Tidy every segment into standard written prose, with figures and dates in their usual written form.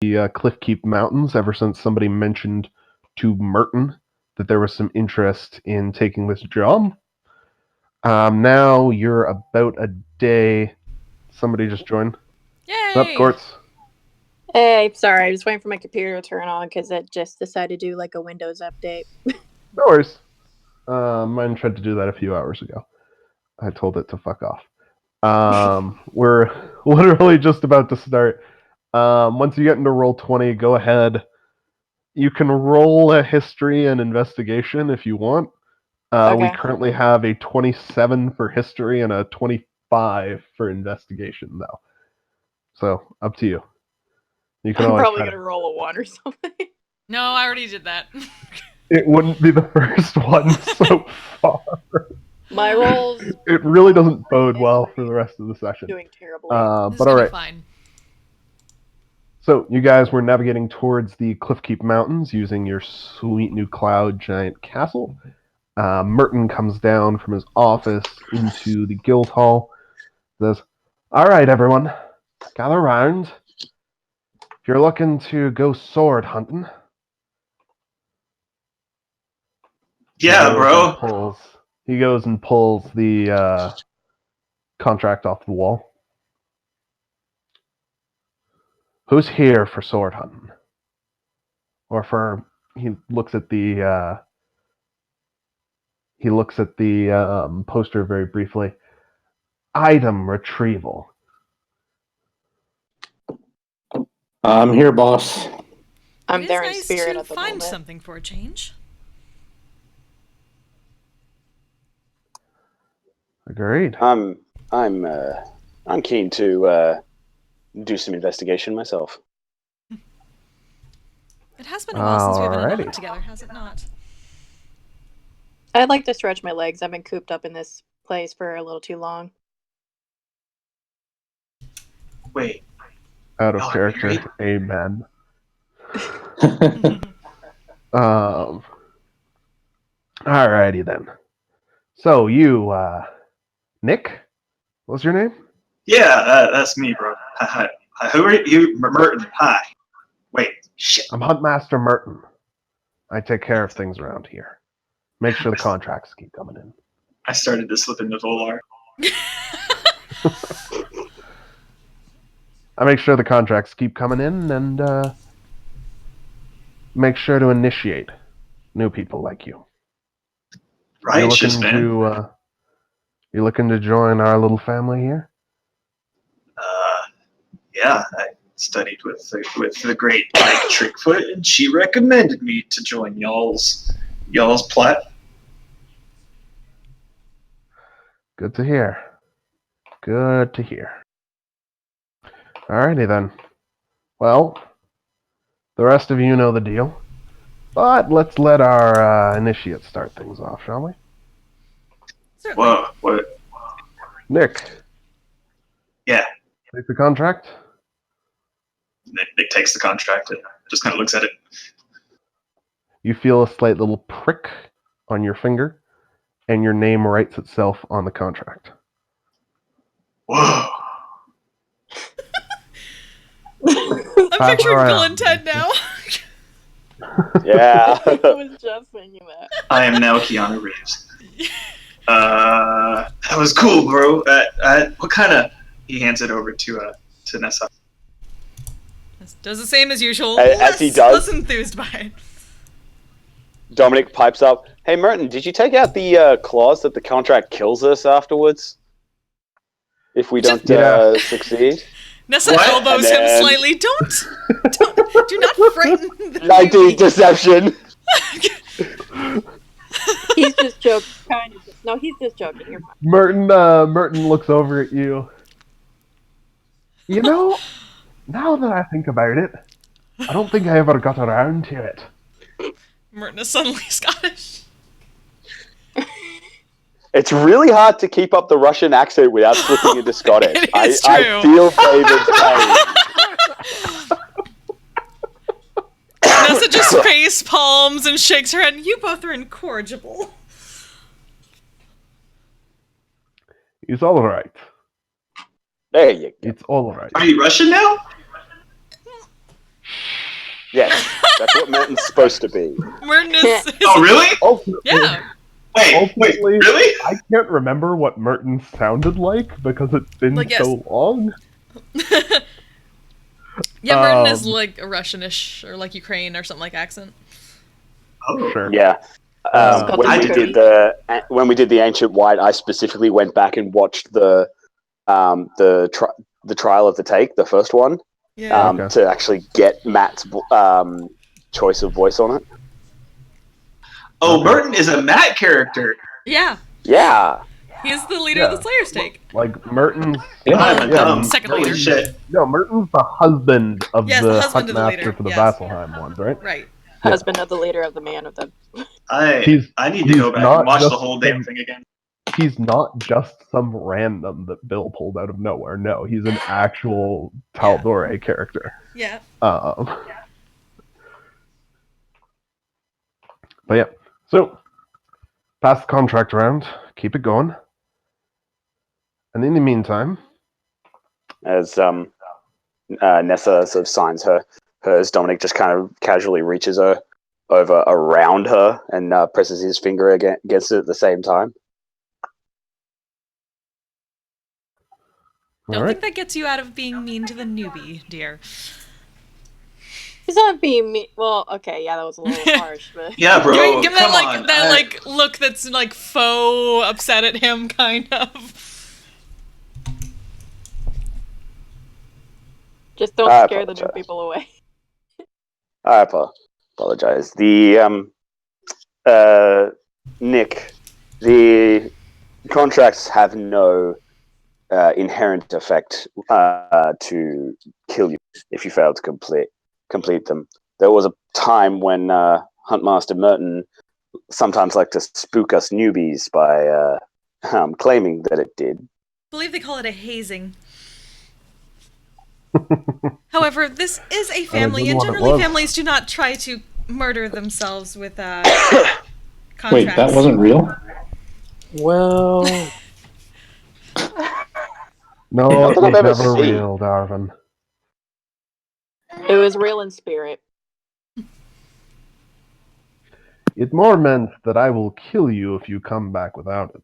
the Cliffkeep Mountains ever since somebody mentioned to Merton that there was some interest in taking this job. Now you're about a day. Somebody just joined. What's up, Yay! Gortz? Hey, sorry, I was waiting for my computer to turn on because it just decided to do like a Windows update. No worries. Mine tried to do that a few hours ago. I told it to fuck off. We're literally just about to start. Once you get into Roll20, go ahead. You can roll a history and investigation if you want. We Okay. currently have a 27 for history and a 25 for investigation, though. So, up to you. You can I'm always probably try gonna roll a 1 or something. No, I already did that. It wouldn't be the first one so far. My rolls It really doesn't bode well for the rest of the session. doing terribly. This is But gonna be alright. fine. So, you guys were navigating towards the Cliffkeep Mountains using your sweet new cloud giant castle. Merton comes down from his office into the guild hall. Says, "Alright, everyone. Gather round. If you're looking to go sword hunting..." Yeah, bro. He goes and pulls the contract off the wall. Who's here for sword hunting? Or for... He looks at the poster very briefly. Item retrieval. I'm here, boss. I'm It there is in nice spirit to at the find moment. something for a change. Agreed. I'm keen to do some investigation myself. It has been a while since we've been on a Alrighty. hunt together, has it not? I'd like to stretch my legs. I've been cooped up in this place for a little too long. Wait. Out of Oh, character. great. Amen. Alrighty then. So you, Nick? What's your name? Yeah, that's me, bro. Hi. Who are you? Merton. Hi. Wait. Shit. I'm Huntmaster Merton. I take care of things around here. Make sure the contracts keep coming in. I started to slip into Volar. I make sure the contracts keep coming in and make sure to initiate new people like you. Righteous, man. You looking to join our little family here? Yeah, I studied with the great Mike Trickfoot, and she recommended me to join y'all's plot. Good to hear. Good to hear. Alrighty then. Well, the rest of you know the deal. But let's let our initiate start things off, shall we? Certainly. Whoa, what? Nick. Yeah. Take the contract? Nick takes the contract and just kind of looks at it. You feel a slight little prick on your finger, and your name writes itself on the contract. Whoa. I'm picturing Bill and Ted now. Yeah. I was just thinking that. I am now Keanu Reeves. That was cool, bro. What kind of... He hands it over to Nessa. Does the same as usual. As he does. Less enthused by it. Dominic pipes up. Hey, Merton, did you take out the clause that the contract kills us afterwards? If we don't succeed? Nessa What? elbows him slightly. Do not frighten the 19 deception. He's just joking. Kind of. No, he's just joking. You're fine. Merton looks over at you. You know, now that I think about it, I don't think I ever got around to it. Merton is suddenly Scottish. It's really hard to keep up the Russian accent without slipping into Scottish. It is I true. feel David's pain. Nessa just face palms and shakes her head. You both are incorrigible. It's all right. There you go. It's all right. Are you Russian now? Yes, that's what Merton's supposed to be. Merton is. Oh, really? Ultimately, Yeah. Wait, ultimately, really? I can't remember what Merton sounded like because it's been Like, yes. so long. Yeah, Merton is Um, like a Russianish or like Ukraine or something like accent. Oh, Sure. Yeah. Uh, When we did the Ancient White, I specifically went back and watched the trial of the take, the first one, Yeah. Okay. to actually get Matt's choice of voice on it. Oh, Okay. Merton is a Matt character. Yeah. Yeah. He's the leader of the Slayer Stake. Like Merton's. Yeah. I'm a dumb. Second Holy leader. shit. No, Merton's the husband of Yes, the the husband Hunt of the Master leader, for the yes. Vasselheim ones, right? Right. Husband of the leader of the man of the. I need to he's go back not and watch the just whole damn some- thing again. He's not just some random that Bill pulled out of nowhere. No, he's an actual Taldore character. Yeah. But yeah, so pass the contract around, keep it going, and in the meantime, As Nessa sort of signs hers, Dominic just kind of casually reaches her over around her and presses his finger against it at the same time. Don't all right. think that gets you out of being mean to the newbie, dear. He's not being me. Well, okay, yeah, that was a little harsh, but Yeah, bro. Give him that come like on. that like look that's like faux upset at him, kind of. just don't I scare the new apologize. people away. I apologize. Nick, the contracts have no inherent effect to kill you if you fail to complete them. There was a time when Huntmaster Merton sometimes liked to spook us newbies by claiming that it did. I believe they call it a hazing. However, this is a family, good and one it generally was. families do not try to murder themselves with contracts. Wait, that wasn't real? Well, No, Not it that was I've ever never seen. real, Darvin. it was real in spirit. It more meant that I will kill you if you come back without it.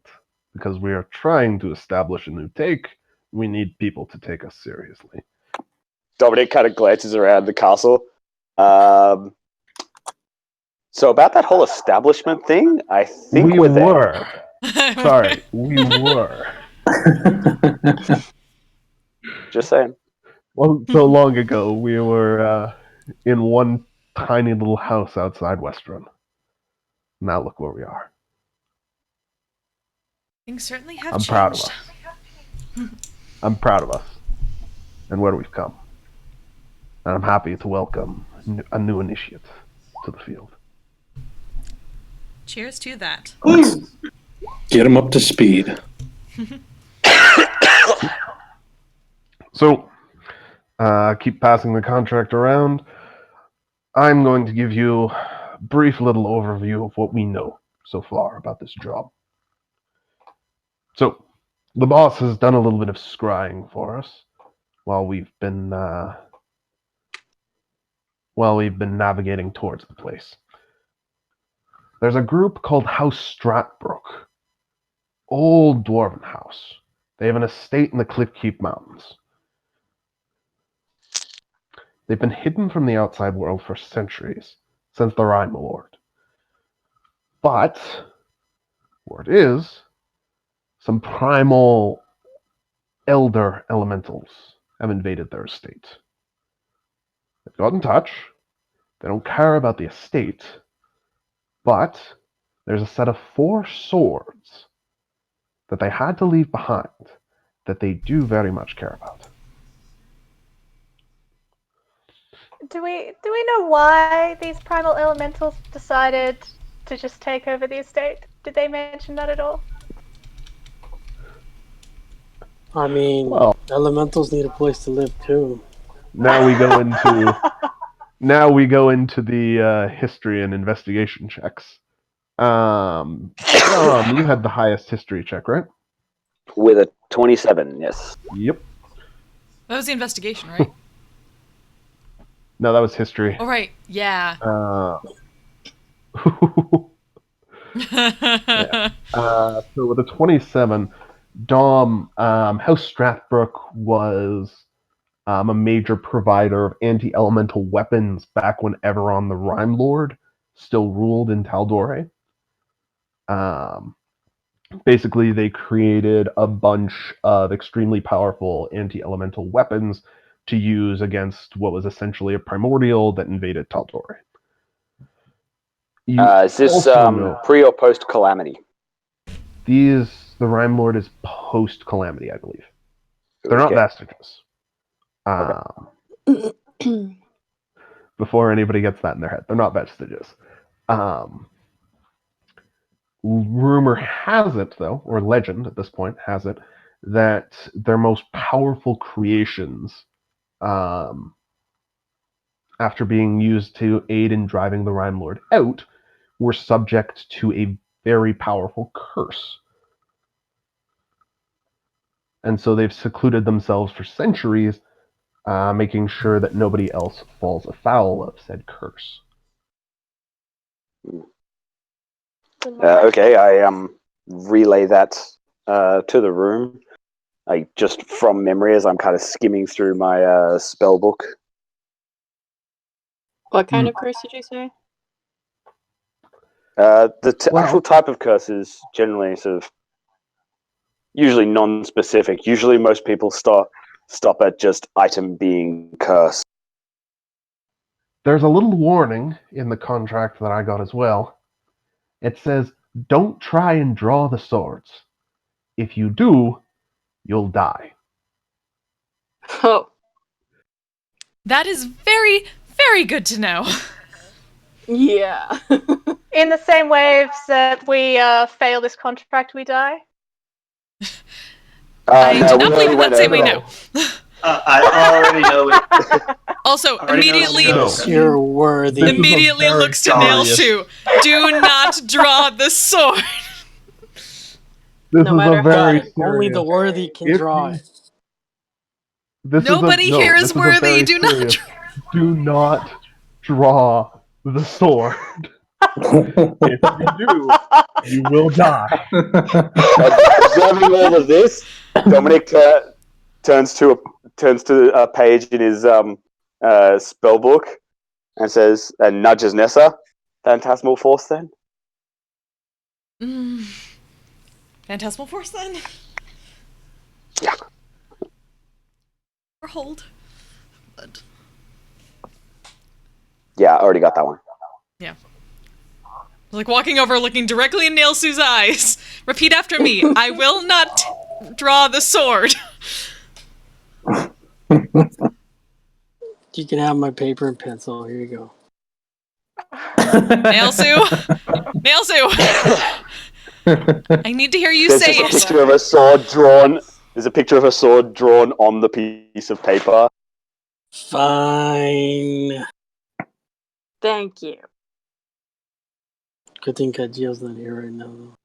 Because we are trying to establish a new take, we need people to take us seriously. Dominic kind of glances around the castle. So about that whole establishment thing, I think We we're there. were. Sorry, we were. Just saying. Wasn't so long ago, we were in one tiny little house outside Westrun. Now look where we are. Things certainly have I'm changed. proud of us. I'm proud of us and where we've come. And I'm happy to welcome a new initiate to the field. Cheers to that. Get him up to speed. So, keep passing the contract around. I'm going to give you a brief little overview of what we know so far about this job. So, the boss has done a little bit of scrying for us while we've been navigating towards the place. There's a group called House Stratbrook. Old dwarven house. They have an estate in the Cliffkeep Mountains. They've been hidden from the outside world for centuries, since the Rhine Lord. But, word is, some primal elder elementals have invaded their estate. They've got in touch. They don't care about the estate, but there's a set of 4 swords that they had to leave behind that they do very much care about. Do we know why these primal elementals decided to just take over the estate? Did they mention that at all? I mean, Well, elementals need a place to live too. now we go into the history and investigation checks. Dom, you had the highest history check, right? With a 27, yes. Yep. That was the investigation, right? No, that was history. Oh, right. Yeah. So with a 27, Dom, House Strathbrook was a major provider of anti-elemental weapons back when Everon the Rime Lord still ruled in Taldore. Basically, they created a bunch of extremely powerful anti-elemental weapons to use against what was essentially a primordial that invaded Taldore. Is this pre or post Calamity? The Rime Lord is post Calamity, I believe. They're not vestiges. Before anybody gets that in their head, they're not vestiges. Rumor has it, though, or legend at this point has it, that their most powerful creations, after being used to aid in driving the Rime Lord out, were subject to a very powerful curse. And so they've secluded themselves for centuries, making sure that nobody else falls afoul of said curse. Okay, I relay that to the room. Just from memory, as I'm kind of skimming through my spell book. What kind of curse did you say? Actual type of curse is generally sort of usually non-specific. Usually, most people stop at just item being cursed. There's a little warning in the contract that I got as well. It says, don't try and draw the swords. If you do, you'll die. Oh. That is very, very good to know. Yeah. In the same waves that we fail this contract, we die? I did not believe in that same way, no. I already know it. Also, immediately You're worthy. Immediately looks to Nailshoe. Do not draw the sword. This is a very serious. Only the worthy can draw it. Nobody here is worthy. Do not. Do not draw the sword. If you do, you will die. Observing all of this, Dominic turns to a page in his spell book and says, and nudges Nessa. Phantasmal Force, then? Phantasmal Force, then? Yeah. Or hold. But... yeah, I already got that one. Yeah. Like walking over, looking directly in Nailsu's eyes. Repeat after me. I will not draw the sword. You can have my paper and pencil. Here you go. Nailsu! Nailsu! I need to hear you say it. There's a picture of a sword drawn. There's a picture of a sword drawn on the piece of paper. Fine. Thank you. Good thing Kajio's not here right now, though.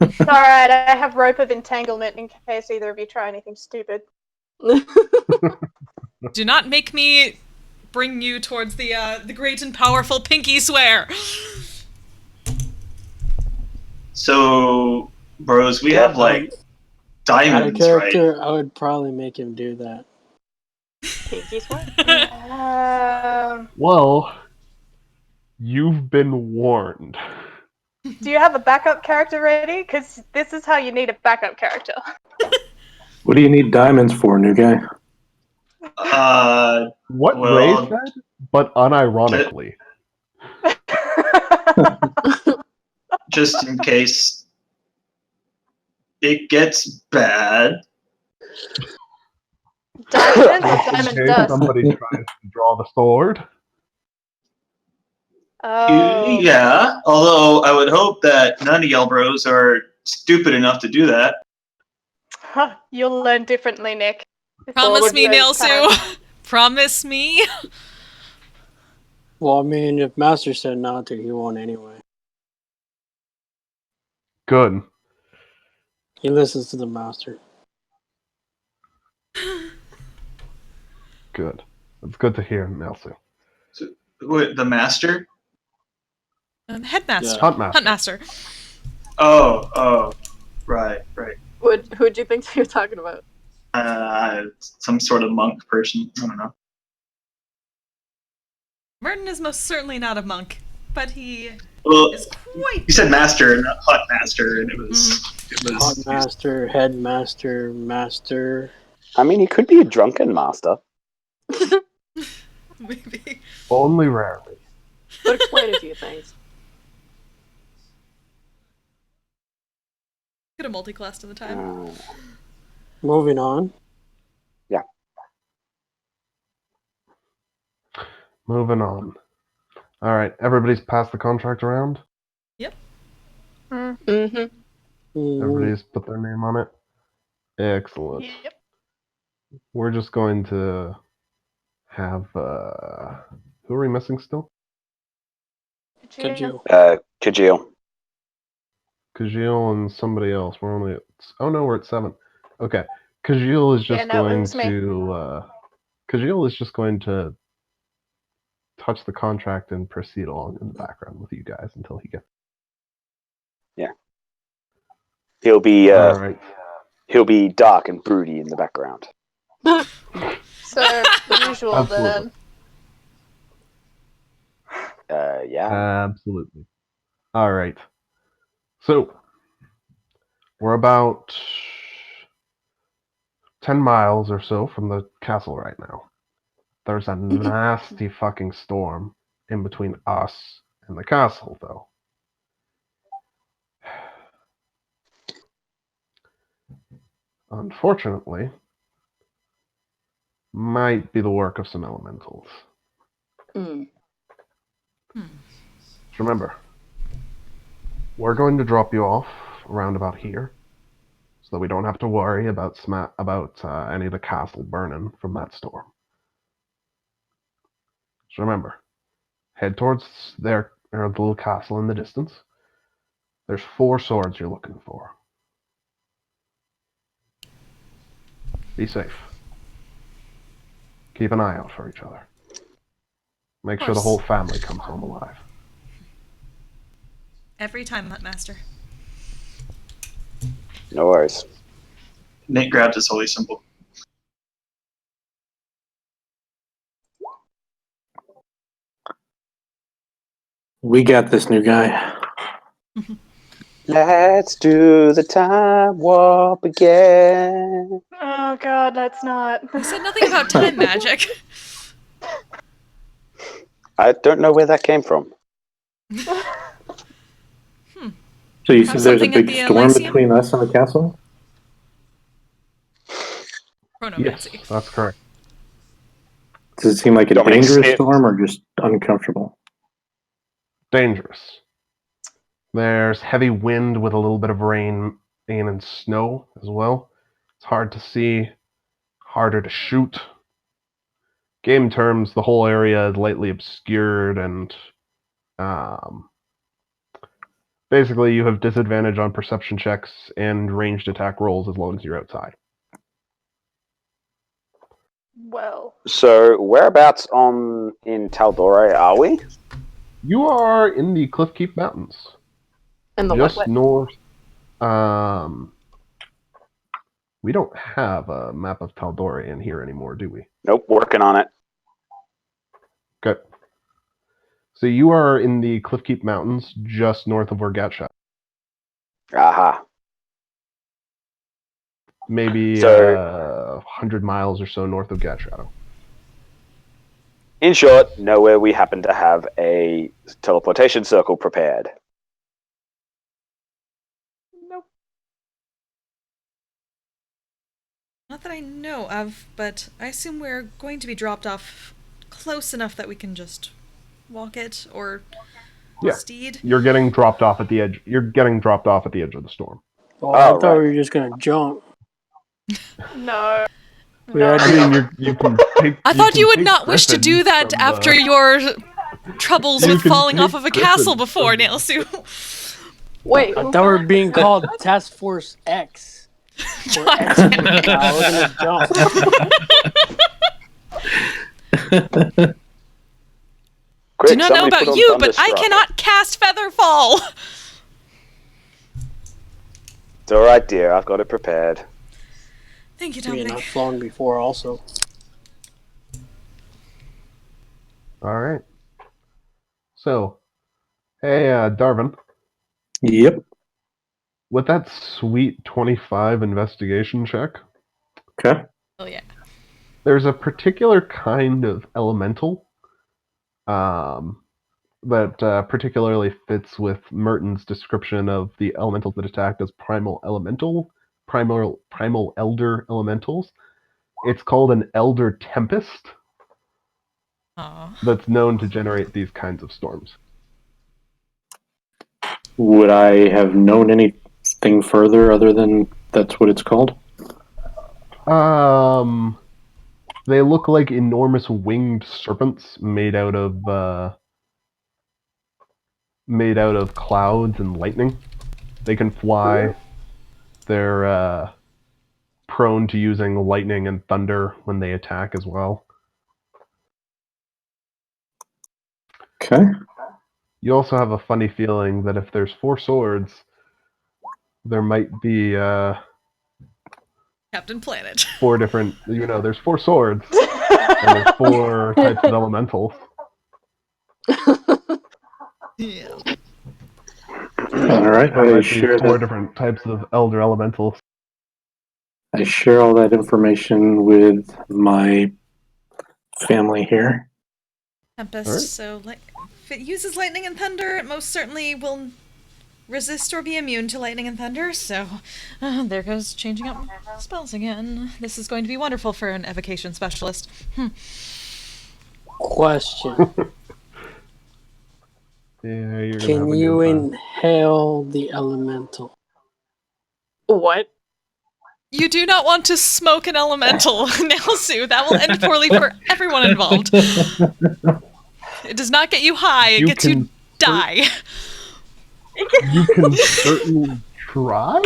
It's alright, I have rope of entanglement in case either of you try anything stupid. Do not make me bring you towards the great and powerful Pinky Swear. So, bros, we have like diamonds, Out of character, right? I would probably make him do that. Pinky swear? Well, you've been warned. Do you have a backup character ready? Because this is how you need a backup character. What do you need diamonds for, new guy? What Ray said, but unironically. Just in case it gets bad. Diamond In case dust. somebody tries to draw the sword. Oh. Yeah, although I would hope that none of y'all bros are stupid enough to do that. Huh, you'll learn differently, Nick. Promise me, Nailsu. Promise me. Well, I mean, if Master said not to, he won't anyway. Good. He listens to the Master. Good. It's good to hear, Nelson. So, what, the master? Headmaster. Yeah. Huntmaster. Oh, right. Who'd you think you were talking about? Some sort of monk person. I don't know. Merton is most certainly not a monk, but he Well, is quite. you said master, not hut master, and it was. Hot master, headmaster, master. I mean, he could be a drunken master. Maybe. Only rarely. Would explain a few things. Could have multi-classed in the time. Moving on. Moving on. All right, everybody's passed the contract around. Yep. Mm-hmm. Everybody's put their name on it. Excellent. Yep. We're just going to have who are we missing still? Kajil. Kajil. Kajil and somebody else. We're only at, oh no, we're at 7. Okay. Kajil is just Yeah, no, it going was me. to Kajil is just going to touch the contract and proceed along in the background with you guys until he gets. He'll be All right. he'll be dark and broody in the background. So, usual Absolutely. then. Yeah. Absolutely. All right. So we're about 10 miles or so from the castle right now. There's a nasty fucking storm in between us and the castle, though. Unfortunately, might be the work of some elementals. Mm. Just remember, we're going to drop you off around about here, so that we don't have to worry about any of the castle burning from that storm. Just remember, head towards the little castle in the distance. There's 4 swords you're looking for. Be safe. Keep an eye out for each other. Make sure the whole family comes home alive. Every time, Huntmaster. No worries. Nate grabbed his holy symbol. We got this, new guy. Let's do the time warp again. Oh god, let's not. He said nothing about time magic. I don't know where that came from. So you said there's a something at big the storm Lyceum? between us and the castle? Chronomancy. Yes, that's correct. Does it seem like a Dominic dangerous Smith. storm or just uncomfortable? Dangerous. There's heavy wind with a little bit of rain and snow as well. It's hard to see, harder to shoot. Game terms, the whole area is lightly obscured, and basically you have disadvantage on perception checks and ranged attack rolls as long as you're outside. Well, So whereabouts in Taldore are we? You are in the Cliffkeep Mountains. And the Just what? north. We don't have a map of Taldore in here anymore, do we? Nope, working on it. Good. So you are in the Cliffkeep Mountains, just north of Orgatshot. Aha. Maybe So- 100 miles or so north of Gatshadow. In short, nowhere we happen to have a teleportation circle prepared. nope. Not that I know of, but I assume we're going to be dropped off close enough that we can just walk it or Yeah. steed. You're getting dropped off at the edge. You're getting dropped off at the edge of the storm. Oh, I thought right. we were just gonna jump. No. We No. had I mean, you can take. I thought can you would take not wish to do Griffin that from, after your troubles You with can falling off take of a Griffin castle before, from- Nailsu. Wait, I who thought we were fell? being called Task Force X. Or God X damn it. Force now. We're gonna jump. Quick, Do not know somebody about put on you, but I Thunderstruck. cannot cast Featherfall. It's alright, dear. I've got it prepared. Thank you, We have not Dominic. flown before, also. All right. So, hey, Darvin, Yep. with that sweet 25 investigation check, Okay. Oh yeah. there's a particular kind of elemental that particularly fits with Merton's description of the elementals that attacked as primal elder elementals. It's called an elder tempest Aw. that's known to generate these kinds of storms. Would I have known anything further other than that's what it's called? They look like enormous winged serpents made out of clouds and lightning. They can fly. They're prone to using lightning and thunder when they attack as well. Okay. You also have a funny feeling that if there's 4 swords, there might be Captain Planet. 4 different. There's 4 swords and there's 4 types of elementals. Yeah. All right. There I might be share 4 that. different types of elder elementals. I share all that information with my family here. Tempest. Alright. So, if it uses lightning and thunder, it most certainly will resist or be immune to lightning and thunder. So, there goes changing up spells again. This is going to be wonderful for an evocation specialist. Question. Yeah, you're gonna have Can a you good time. inhale the elemental? What? You do not want to smoke an elemental, Nelsu. That will end poorly for everyone involved. It does not get you high, it gets you die. You can certainly try.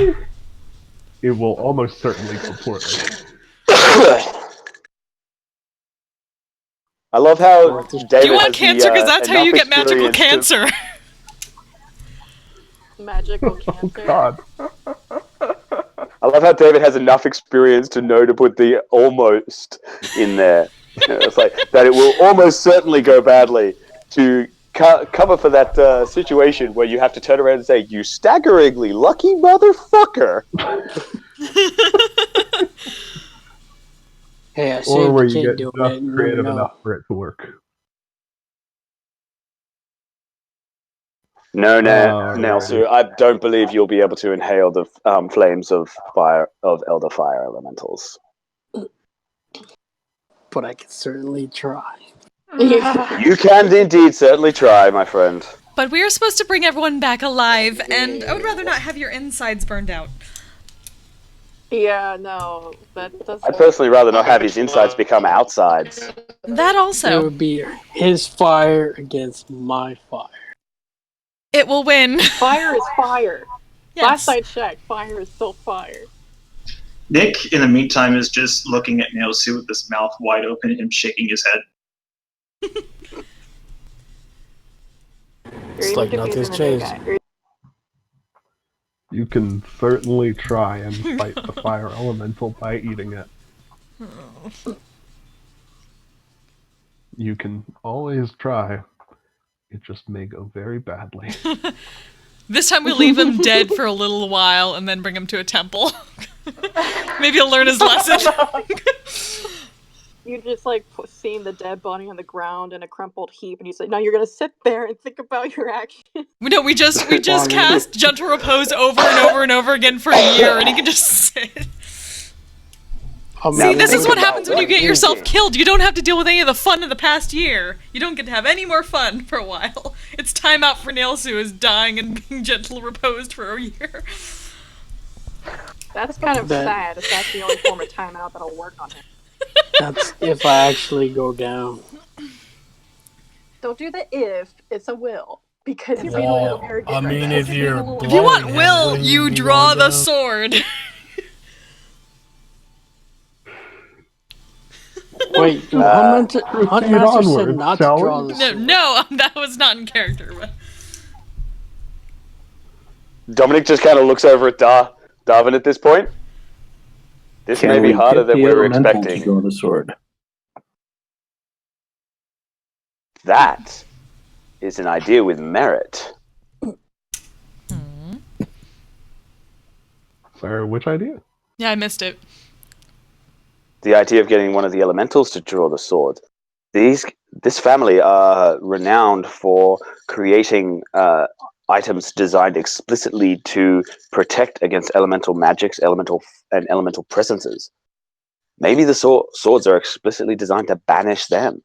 It will almost certainly go poorly. I love how David Do you want has cancer? Because that's how enough you get magical experience to- cancer. Magical Oh cancer. God! I love how David has enough experience to know to put the almost in there. It's like that it will almost certainly go badly to cover for that situation where you have to turn around and say, "You staggeringly lucky motherfucker." Hey, I Or saved where a you kid get doing just it. You never creative know. enough for it to work. No, Alrighty. Nelsu, I don't believe you'll be able to inhale the flames of fire of elder fire elementals. But I can certainly try. You can indeed certainly try, my friend. But we are supposed to bring everyone back alive, and I would rather not have your insides burned out. Yeah, no, that doesn't. I'd personally rather not have his insides become outsides. That It also. would be his fire against my fire. It will win. Fire is fire. Yes. Last I checked, fire is still fire. Nick, in the meantime, is just looking at Nailsu with his mouth wide open and him shaking his head. It's like nothing's changed. You can certainly try and fight the fire elemental by eating it. You can always try. It just may go very badly. This time we leave him dead for a little while and then bring him to a temple. Maybe he'll learn his lesson. You just like seeing the dead body on the ground in a crumpled heap, and you say, "No, you're gonna sit there and think about your actions." No, we just cast Gentle Repose over and over and over again for a year, and he can just sit. See, this is what happens when you get yourself killed. You don't have to deal with any of the fun of the past year. You don't get to have any more fun for a while. It's time out for Nailsu is dying and being gentle reposed for a year. That's kind of sad if that's the only form of timeout that'll work on him. That's if I actually go down. Don't do the if, it's a will. Because you're being a Well, little arrogant. I mean, right now. if you're If you want blowing him, will, wouldn't you be draw going the sword. down? Wait, Huntmaster said onwards, not to shall draw we? the No, sword. no, that was not in character. But Dominic just kind of looks over at Darwin at this point. This may Can be we harder get than the we were elemental to expecting. draw the sword? That is an idea with merit. Sorry, which idea? yeah, I missed it. The idea of getting one of the elementals to draw the sword. This family are renowned for creating items designed explicitly to protect against elemental magics, elemental presences. Maybe the swords are explicitly designed to banish them.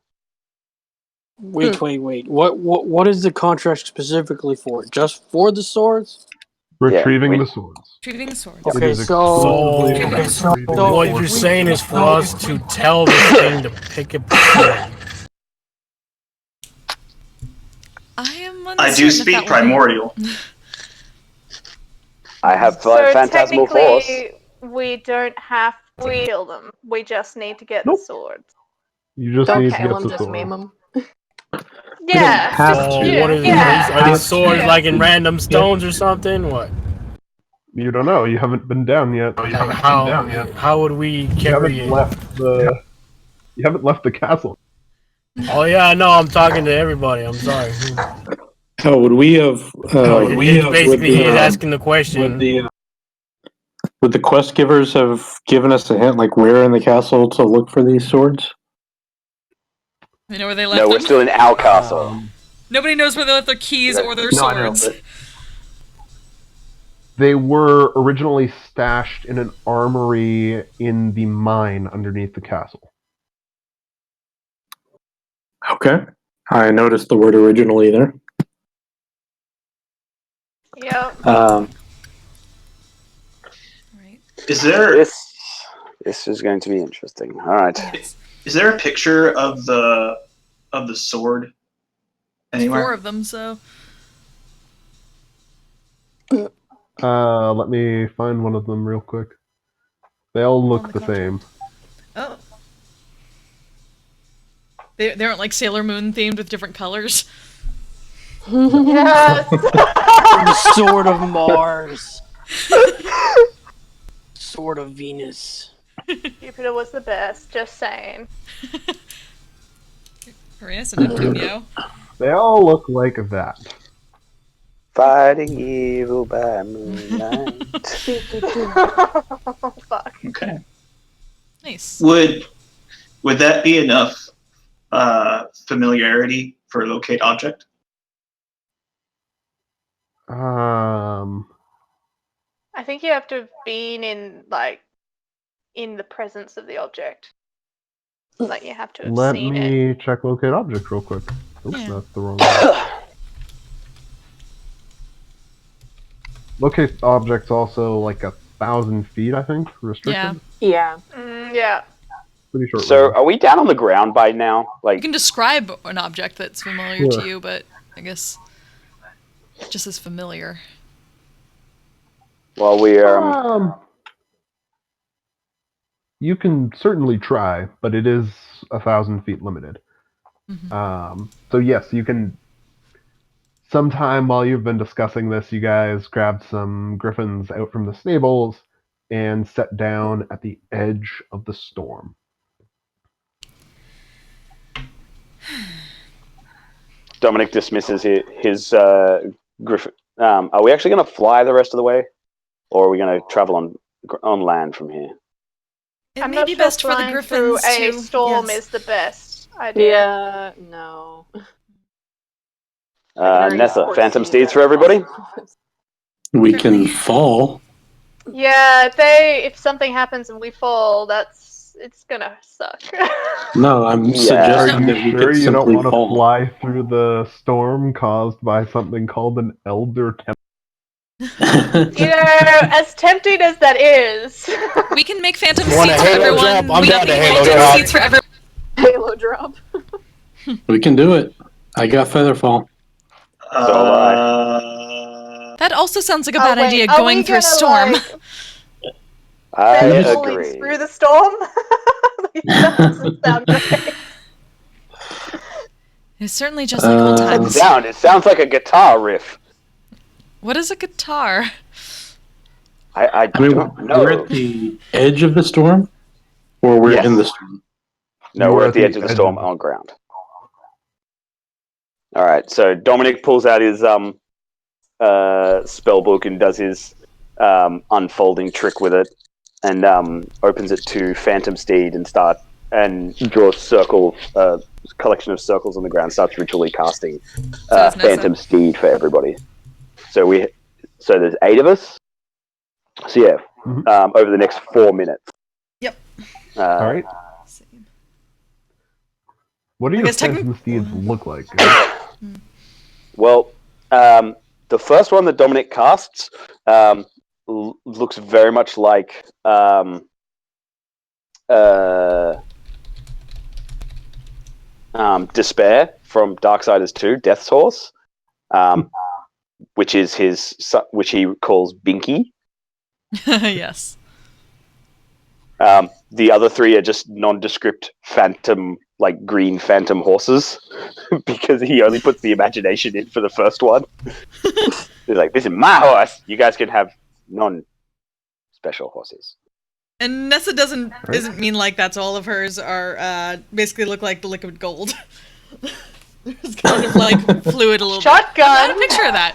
Wait. What is the contract specifically for? Just for the swords? Retrieving the swords. Retrieving the swords. Okay, It is so exclusively about retrieving so What if you're we- saying is for us to tell this thing to pick up the sword. I am I do speak primordial. I have So phantasmal force. technically, we don't have to kill them. We just need to get Nope. the swords. You just Don't need to kill get him, the just sword. maim him. Yeah, have just, So to. what is yeah. are these swords Yeah. like in random stones or something? What? You don't know. You haven't been down yet. How would we You carry haven't it? left the. You haven't left the castle. Oh yeah, no, I'm talking to everybody. I'm sorry. So would we have? It's basically would he is the, asking the question. would the quest givers have given us a hint, like where in the castle to look for these swords? You know where they left No, them? we're still in our castle. Nobody knows where they left their keys or their swords. They were originally stashed in an armory in the mine underneath the castle. Okay, I noticed the word originally there. Yep. Right. Is there This is going to be interesting. All right. Yes. is there a picture of the sword There's anywhere? 4 of them, so Let me find one of them real quick. They all On look the the same. oh, they aren't like Sailor Moon themed with different colors. Yes. The sword of Mars. Sword of Venus. Jupiter was the best. Just saying. Uranus and Neptune, yo. They all look like that. Fighting evil by moonlight. Oh, fuck. Okay. Nice. Would that be enough familiarity for locate object? I think you have to have been in the presence of the object. Like you have to have Let seen it. me check locate object real quick. Oops, Yeah. that's the wrong one. Locate object's also like 1,000 feet, I think, restricted. Yeah. Yeah. Yeah. Pretty short. So, range. are we down on the ground by now? You Like, can describe an object that's familiar Sure. to you, but I guess just as familiar. while we You can certainly try, but it is 1,000 feet limited. Mhm. So yes, you can. Sometime while you've been discussing this, you guys grabbed some griffins out from the stables and set down at the edge of the storm. Dominic dismisses his griffin. Are we actually going to fly the rest of the way, or are we going to travel on land from here? It I'm may not be sure best for the flying through griffins a to. storm yes. is the best idea. Yeah. No. Nessa, phantom steeds for everybody? We can Certainly. fall. Yeah, if something happens and we fall, it's gonna suck. No, I'm Yeah. Are suggesting that you we sure could you don't simply want to fall. fly through the storm caused by something called an elder temple? You know, as tempting as that is. We can make phantom Want a seats for Halo everyone. drop? I'm We down can to make Halo phantom drop. seats for everyone. Halo drop. We can do it. I got Featherfall. That also sounds like a Oh, bad wait, idea, are going we through a gonna, storm. like, I falling agree. through the storm? Like, That doesn't sound great. It's certainly just like old That times. sound, it sounds like a guitar riff. What is a guitar? I I mean, don't know. we're at the edge of the storm, or we're in the storm. No, You we're are at the edge of the storm on ground. All right, so Dominic pulls out his spell book and does his unfolding trick with it, and opens it to Phantom Steed and draws collection of circles on the ground. Starts ritually casting Phantom Steed for everybody. So there's 8 of us. So yeah, over the next 4 minutes. Yep. All right. What do your Phantom Steeds look like? Well, the first one that Dominic casts looks very much like Despair from Darksiders 2, Death's Horse, which he calls Binky. Yes. The other 3 are just nondescript phantom, like green phantom horses, because he only puts the imagination in for the first one. He's like, "This is my horse. You guys can have non-special horses." And Nessa doesn't mean like that's all of hers are basically look like the liquid gold. It's kind of like fluid a little Shotgun. bit. I had a picture of that.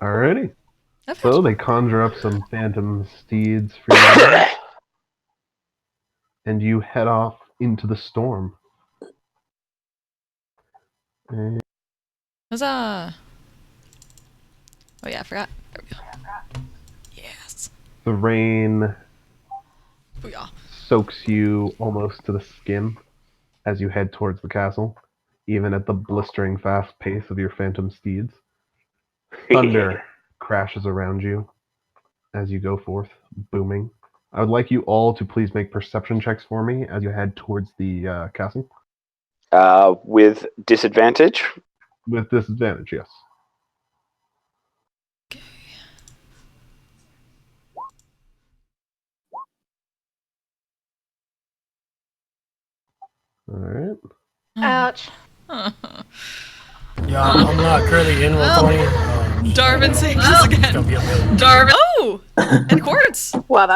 Alrighty. So they conjure up some Phantom Steeds for you, and you head off into the storm. Huzzah! Oh yeah, I forgot. There we go. Yes. The rain Booyah. soaks you almost to the skin as you head towards the castle, even at the blistering fast pace of your Phantom Steeds. Thunder crashes around you as you go forth, booming. I would like you all to please make perception checks for me as you head towards the castle. With disadvantage? With disadvantage, yes. Alright. Ouch. Yeah, I'm not currently in roll 20. Darvin saves us again. Darvin. Oh! And Quartz! Wow,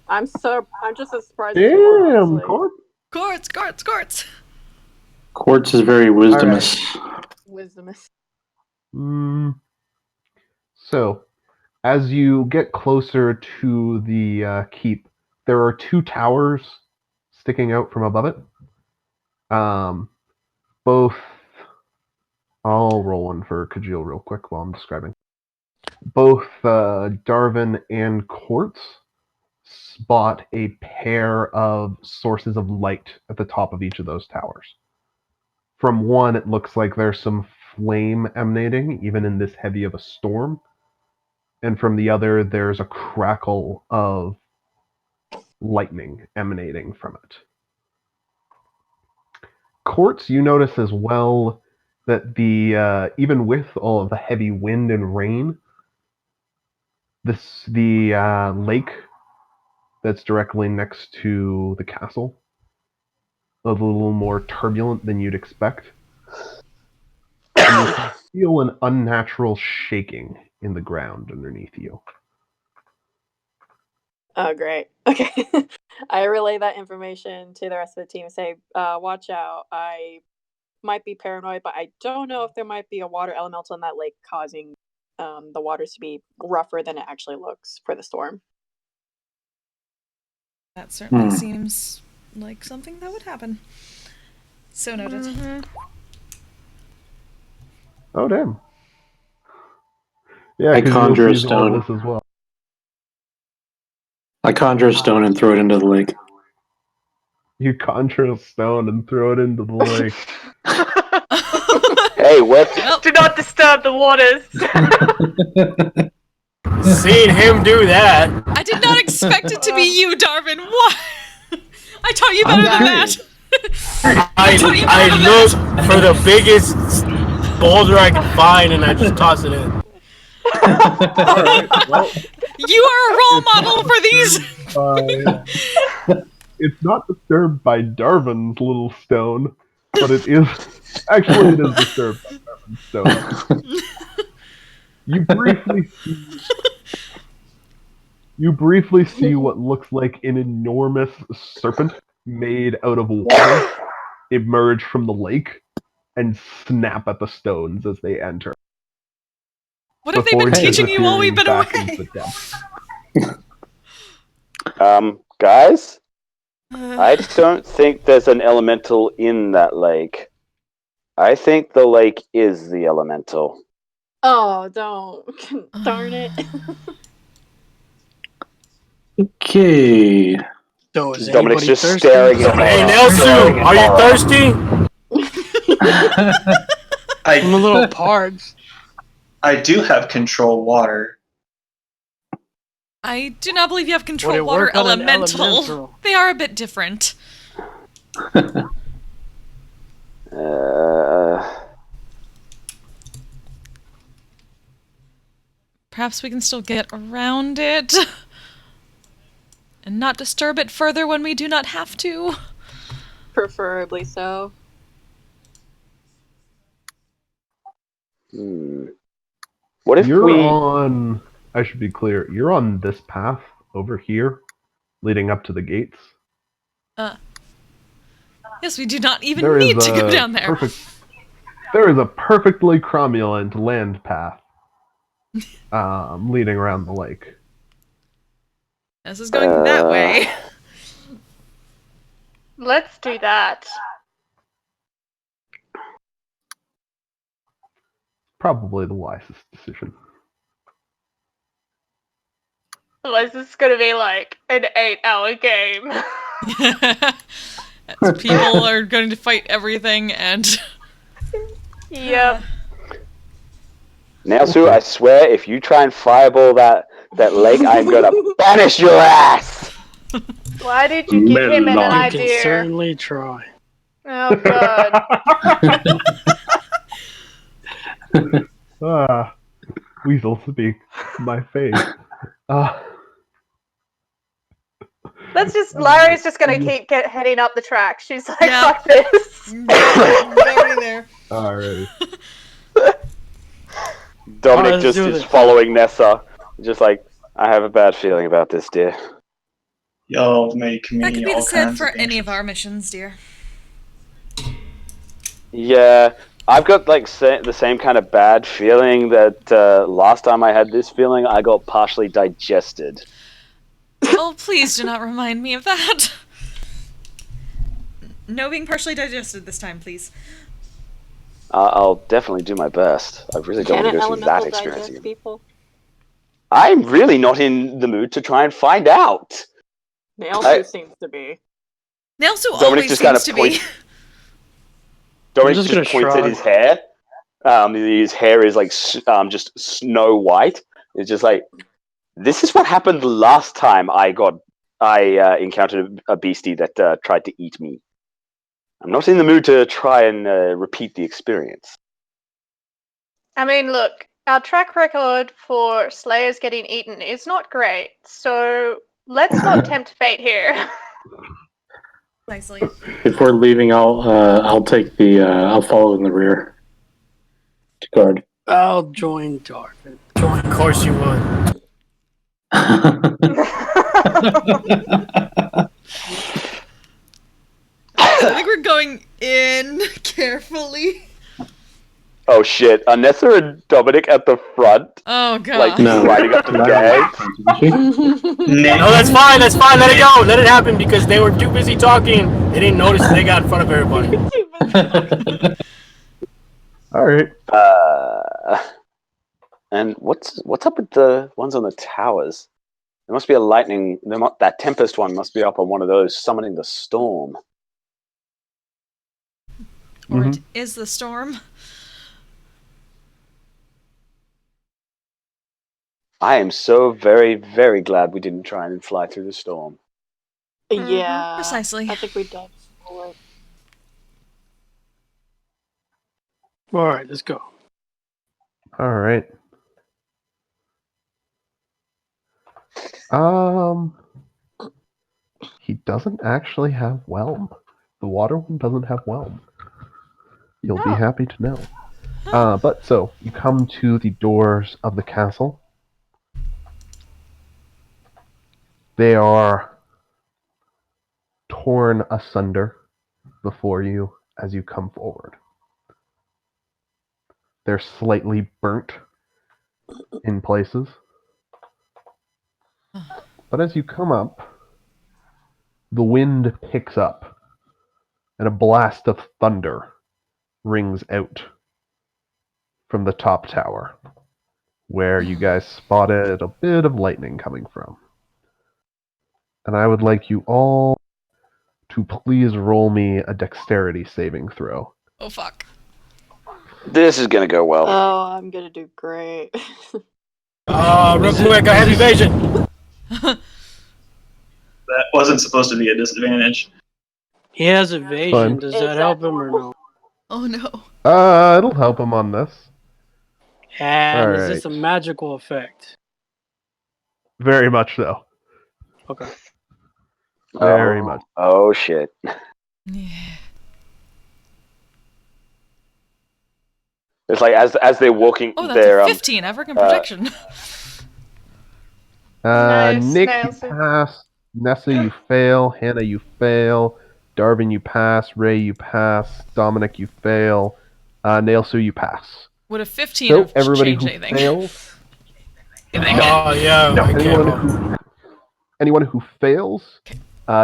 I'm just as surprised as you Damn, are, Court. Quartz! Quartz is very wisdomous. Wisdomous. So, as you get closer to the keep, there are 2 towers sticking out from above it. Both. I'll roll one for Kajil real quick while I'm describing. Both Darvin and Quartz spot a pair of sources of light at the top of each of those towers. From one, it looks like there's some flame emanating, even in this heavy of a storm. And from the other, there's a crackle of lightning emanating from it. Quartz, you notice as well that even with all of the heavy wind and rain, the lake that's directly next to the castle a little more turbulent than you'd expect. And you can feel an unnatural shaking in the ground underneath you. Oh, great. Okay. I relay that information to the rest of the team and say, watch out. I might be paranoid, but I don't know if there might be a water elemental in that lake causing the waters to be rougher than it actually looks for the storm. That certainly seems like something that would happen. So noted. Mm-hmm. Oh, damn. Yeah, I 'cause conjure you'll a see all stone. this as well. I conjure a stone and throw it into the lake. You conjure a stone and throw it into the lake. Hey, what? Do not disturb the waters. Seeing him do that. I did not expect it to be you, Darvin. What? I taught you better than that. I look for the biggest boulder I can find and I just toss it in. Alright, well, You are a role model for these. it's not disturbed by Darwin's little stone, but it is. Actually, it is disturbed by Darwin's stone. You briefly see what looks like an enormous serpent made out of water emerge from the lake and snap at the stones as they enter. What have they been Before teaching you while we've been back away? into the depths. Guys, I don't think there's an elemental in that lake. I think the lake is the elemental. Oh, don't. Darn it. Okay. So is Dominic's anybody just thirsty? staring at Hey, me. Nelson, are you thirsty? I'm a I little parched. I do have control water. I do not believe you have Would control it water work on an elemental. elemental? They are a bit different. Perhaps we can still get around it. And not disturb it further when we do not have to. Preferably so. What if You're we... on. I should be clear. You're on this path over here, leading up to the gates. Yes, we do not even There need is to go a down there. There is a perfectly cromulent land path leading around the lake. This is going that way. Let's do that. Probably the wisest decision. Otherwise, this is gonna be like an 8-hour game. As people are going to fight everything and... Yep. Nelsu, I swear, if you try and fireball that lake, I'm gonna banish your ass! Why did you give him an Melon. You can idea? certainly try. Oh god. Weasel speak. My face. Let's just. Larry's just gonna keep heading up the track. She's like, Yeah. fuck this. Already there. Alright. Dominic let's just do is this. following Nessa. Just like, I have a bad feeling about this, dear. Y'all make me That could be all the said kinds for of any of anxious. our missions, dear. Yeah, I've got like the same kind of bad feeling that last time I had this feeling, I got partially digested. Oh, please do not remind me of that. No being partially digested this time, please. I'll definitely do my best. I really don't Can want an to go through that elemental experience digest again. people? I'm really not in the mood to try and find out. Nailsu seems to be. Nelsu Dominic always just seems kind of to points. be. Dominic just just gonna points at shrug. his hair. His hair is like just snow white. It's just like, this is what happened last time I encountered a beastie that tried to eat me. I'm not in the mood to try and repeat the experience. I mean, look, our track record for Slayers getting eaten is not great, so let's not tempt fate here. Nicely. If we're leaving, I'll take the I'll follow in the rear to guard. I'll join Darvin. Of course you would. I think we're going in carefully. Oh shit! Anessa and Dominic at the front, Oh god. like No. riding up to the gate. Nick, No, that's fine, let it go, let it happen, because they were too busy talking, they didn't notice they got in front of everybody. Alright. And what's up with the ones on the towers? There must be a lightning. That Tempest one must be up on one of those, summoning the storm. Or it is the storm. I am so very, very glad we didn't try and fly through the storm. Yeah. Precisely. I think we dodged the bullet. Alright, let's go. Alright. He doesn't actually have whelm. The water one doesn't have whelm. You'll be happy to know. But so you come to the doors of the castle. They are torn asunder before you as you come forward. They're slightly burnt in places. But as you come up, the wind picks up, and a blast of thunder rings out from the top tower, where you guys spotted a bit of lightning coming from. And I would like you all to please roll me a dexterity saving throw. Oh, fuck. This is gonna go well. Oh, I'm gonna do great. Real quick, I have evasion. That wasn't supposed to be a disadvantage. He has evasion. Fine. Does that help him or no? Oh, no. It'll help him on this. And is Alright. this a magical effect? Very much so. Okay. Very much. Oh shit. Yeah. It's like as they're walking, Oh, that's they're a 15. African protection. Nice, Nick, nails you it. pass. Nessa, you fail. Hannah, you fail. Darvin, you pass. Ray, you pass. Dominic, you fail. Nailsu, you pass. Would a 15 So have everybody changed who anything? fails, Oh, yeah. I can't. anyone who fails,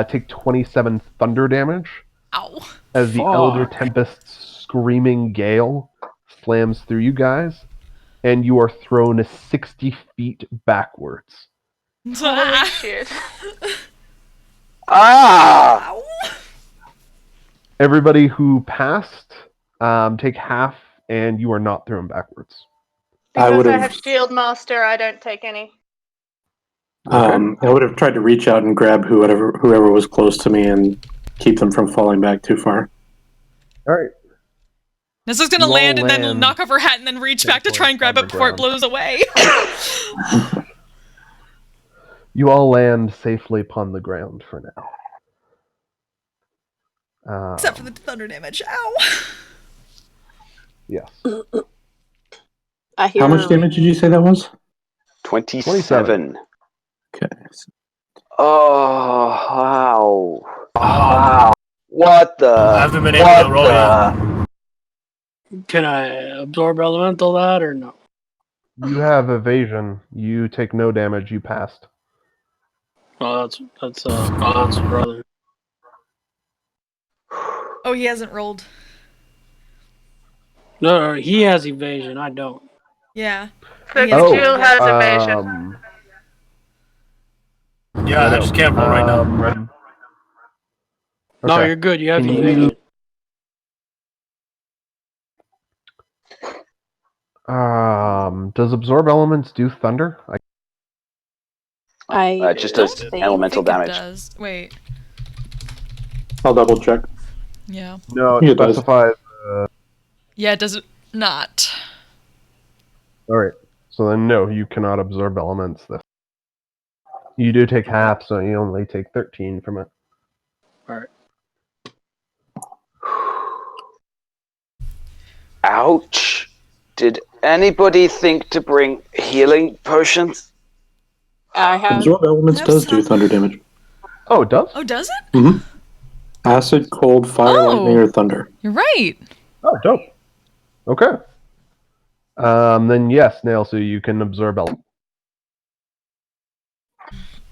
take 27 thunder damage Ow. as the Fuck. Elder Tempest's screaming gale slams through you guys, and you are thrown 60 feet backwards. Holy shit. Ah! Ow. Everybody who passed, take half, and you are not thrown backwards. I Because I would've- have Shield Master, I don't take any. I would have tried to reach out and grab whoever was close to me and keep them from falling back too far. All right. Nessa's gonna You all land and then land knock off her hat and then reach back to try and grab on it the before it ground. blows away. You all land safely upon the ground for now. Except for the thunder damage. Ow. Yes. I hear How much damage did you say that was? 27. Okay. Oh wow! Wow! What the? I haven't been able to roll yet. Can I absorb elemental that or no? You have evasion. You take no damage. You passed. Oh, that's brother. Oh, he hasn't rolled. No, he has evasion. I don't. Yeah. So He has Oh, Jill has evasion. Yeah, I just can't roll right now. No, Okay. you're good. You have Can evasion. Does absorb elements do thunder? I Just don't does think- elemental think damage. It does. Wait. I'll double check. Yeah. No, Yeah, it it does. specifies. Yeah, it does not. All right. So then, no, you cannot absorb elements. You do take half, so you only take 13 from it. Alright. Ouch! Did anybody think to bring healing potions? I have. Absorb elements have does do some. thunder damage. Oh, it does? Oh, does it? Mm-hmm. Acid, cold, fire, Oh. lightning, or thunder. You're right. Oh, dope. Okay. Then yes, Nail, so you can absorb elements.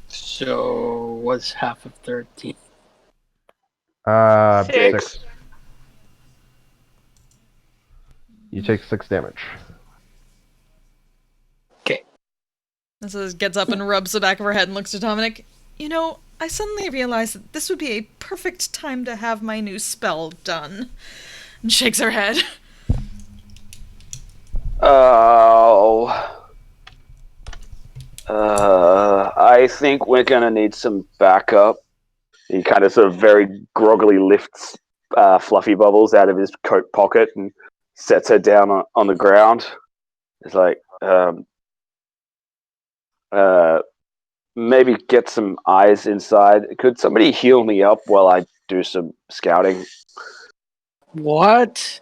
So what's half of 13? 6. 6. You take 6 damage. Nessa gets up and rubs the back of her head and looks at Dominic. You know, I suddenly realized that this would be a perfect time to have my new spell done. And shakes her head. Oh. I think we're gonna need some backup. He kind of sort of very groggily lifts Fluffy Bubbles out of his coat pocket and sets her down on the ground. It's like, maybe get some eyes inside. Could somebody heal me up while I do some scouting? What?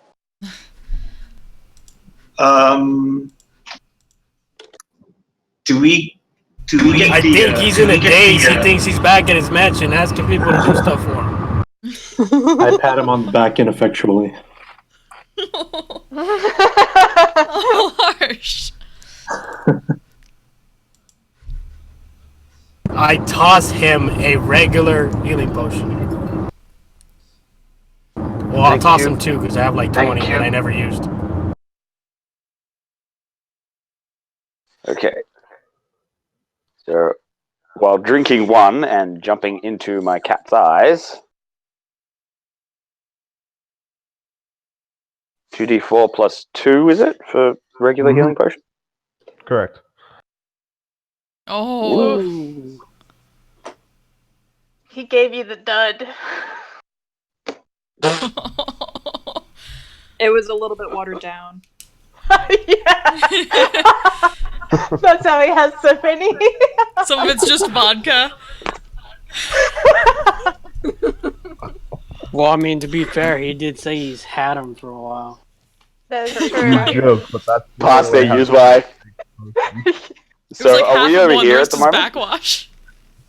Do we get I the, think he's do in we a get daze. the, He thinks he's back at his mansion, asking people to do stuff for him. I pat him on the back ineffectually. Oh, harsh. I toss him a regular healing potion. Well, I'll Thank toss you. him two because I have like 20 Thank you. that I never used. Okay. So, while drinking one and jumping into my cat's eyes, 2d4 plus 2, is it, for regular healing potion? Correct. Oh. Ooh. He gave you the dud. It was a little bit watered down. Yeah. That's how he has so many. Some of it's just vodka. Well, I mean, to be fair, he did say he's had him for a while. That's You true. joke, but that's Past their literally use how- by. It So, was like are half we of over one here at rest the is moment? backwash.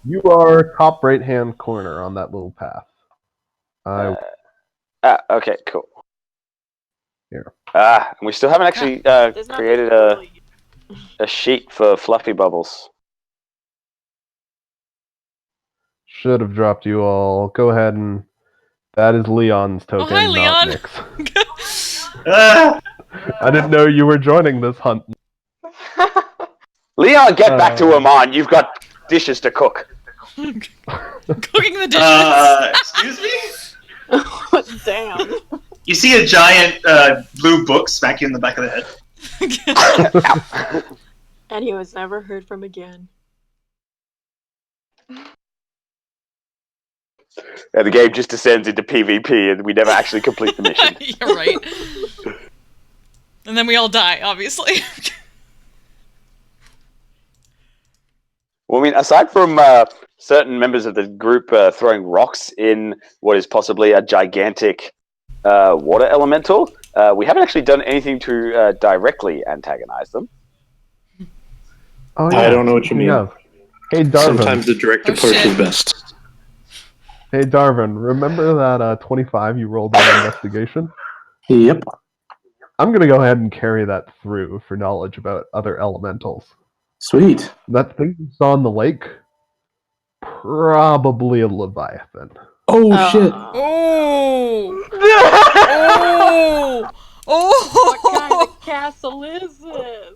You are top right-hand corner on that little path. Okay, cool. Here. And we still haven't actually There's not created really- a sheet for Fluffy Bubbles. Should have dropped you all. Go ahead and... That is Leon's token, hi, not Leon. Nick's. Ah! I didn't know you were joining this hunt. Leon, get back to Amon. You've got dishes to cook. Cooking the dishes. Excuse me? Damn. You see a giant blue book smack you in the back of the head. And he was never heard from again. The game just descends into PvP and we never actually complete the mission. You're right. And then we all die, obviously. Well, I mean, aside from certain members of the group throwing rocks in what is possibly a gigantic water elemental, we haven't actually done anything to directly antagonize them. Oh, I don't know what you mean. Yeah. Hey, Darvin. Sometimes the direct approach shit. is best. Hey, Darvin, remember that 25 you rolled on investigation? Yep. I'm going to go ahead and carry that through for knowledge about other elementals. Sweet. That thing you saw in the lake? Probably a Leviathan. Oh, shit. Oh! What kind Oh! of castle is this?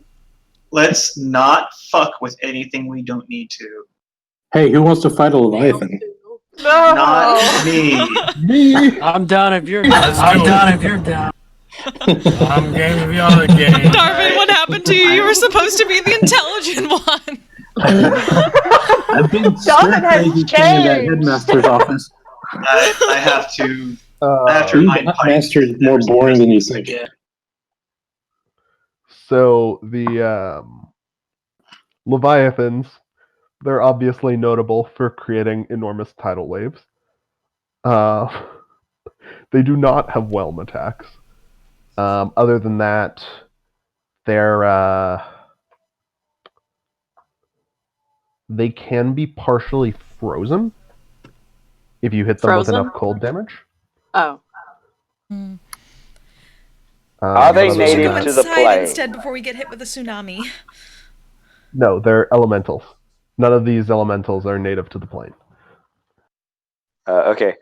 Let's not fuck with anything we don't need to. Hey, who wants to fight a Leviathan? No. Not me. Me? I'm down if you're down. I'm down if you're down. I'm game if y'all are game. Darvin, what happened to you? You were supposed to be the intelligent one. I've been Darvin has in that changed. headmaster's office. I have to. I have to Being remind a Pike headmaster is that more there's boring than you presence. think. So, the Leviathans, they're obviously notable for creating enormous tidal waves. They do not have whelm attacks. Other than that, they can be partially frozen if you hit them Frozen? with enough cold damage. Oh. Are they but We should other go than native that- to the inside plane? instead before we get hit with a tsunami. No, they're elementals. None of these elementals are native to the plane. Okay.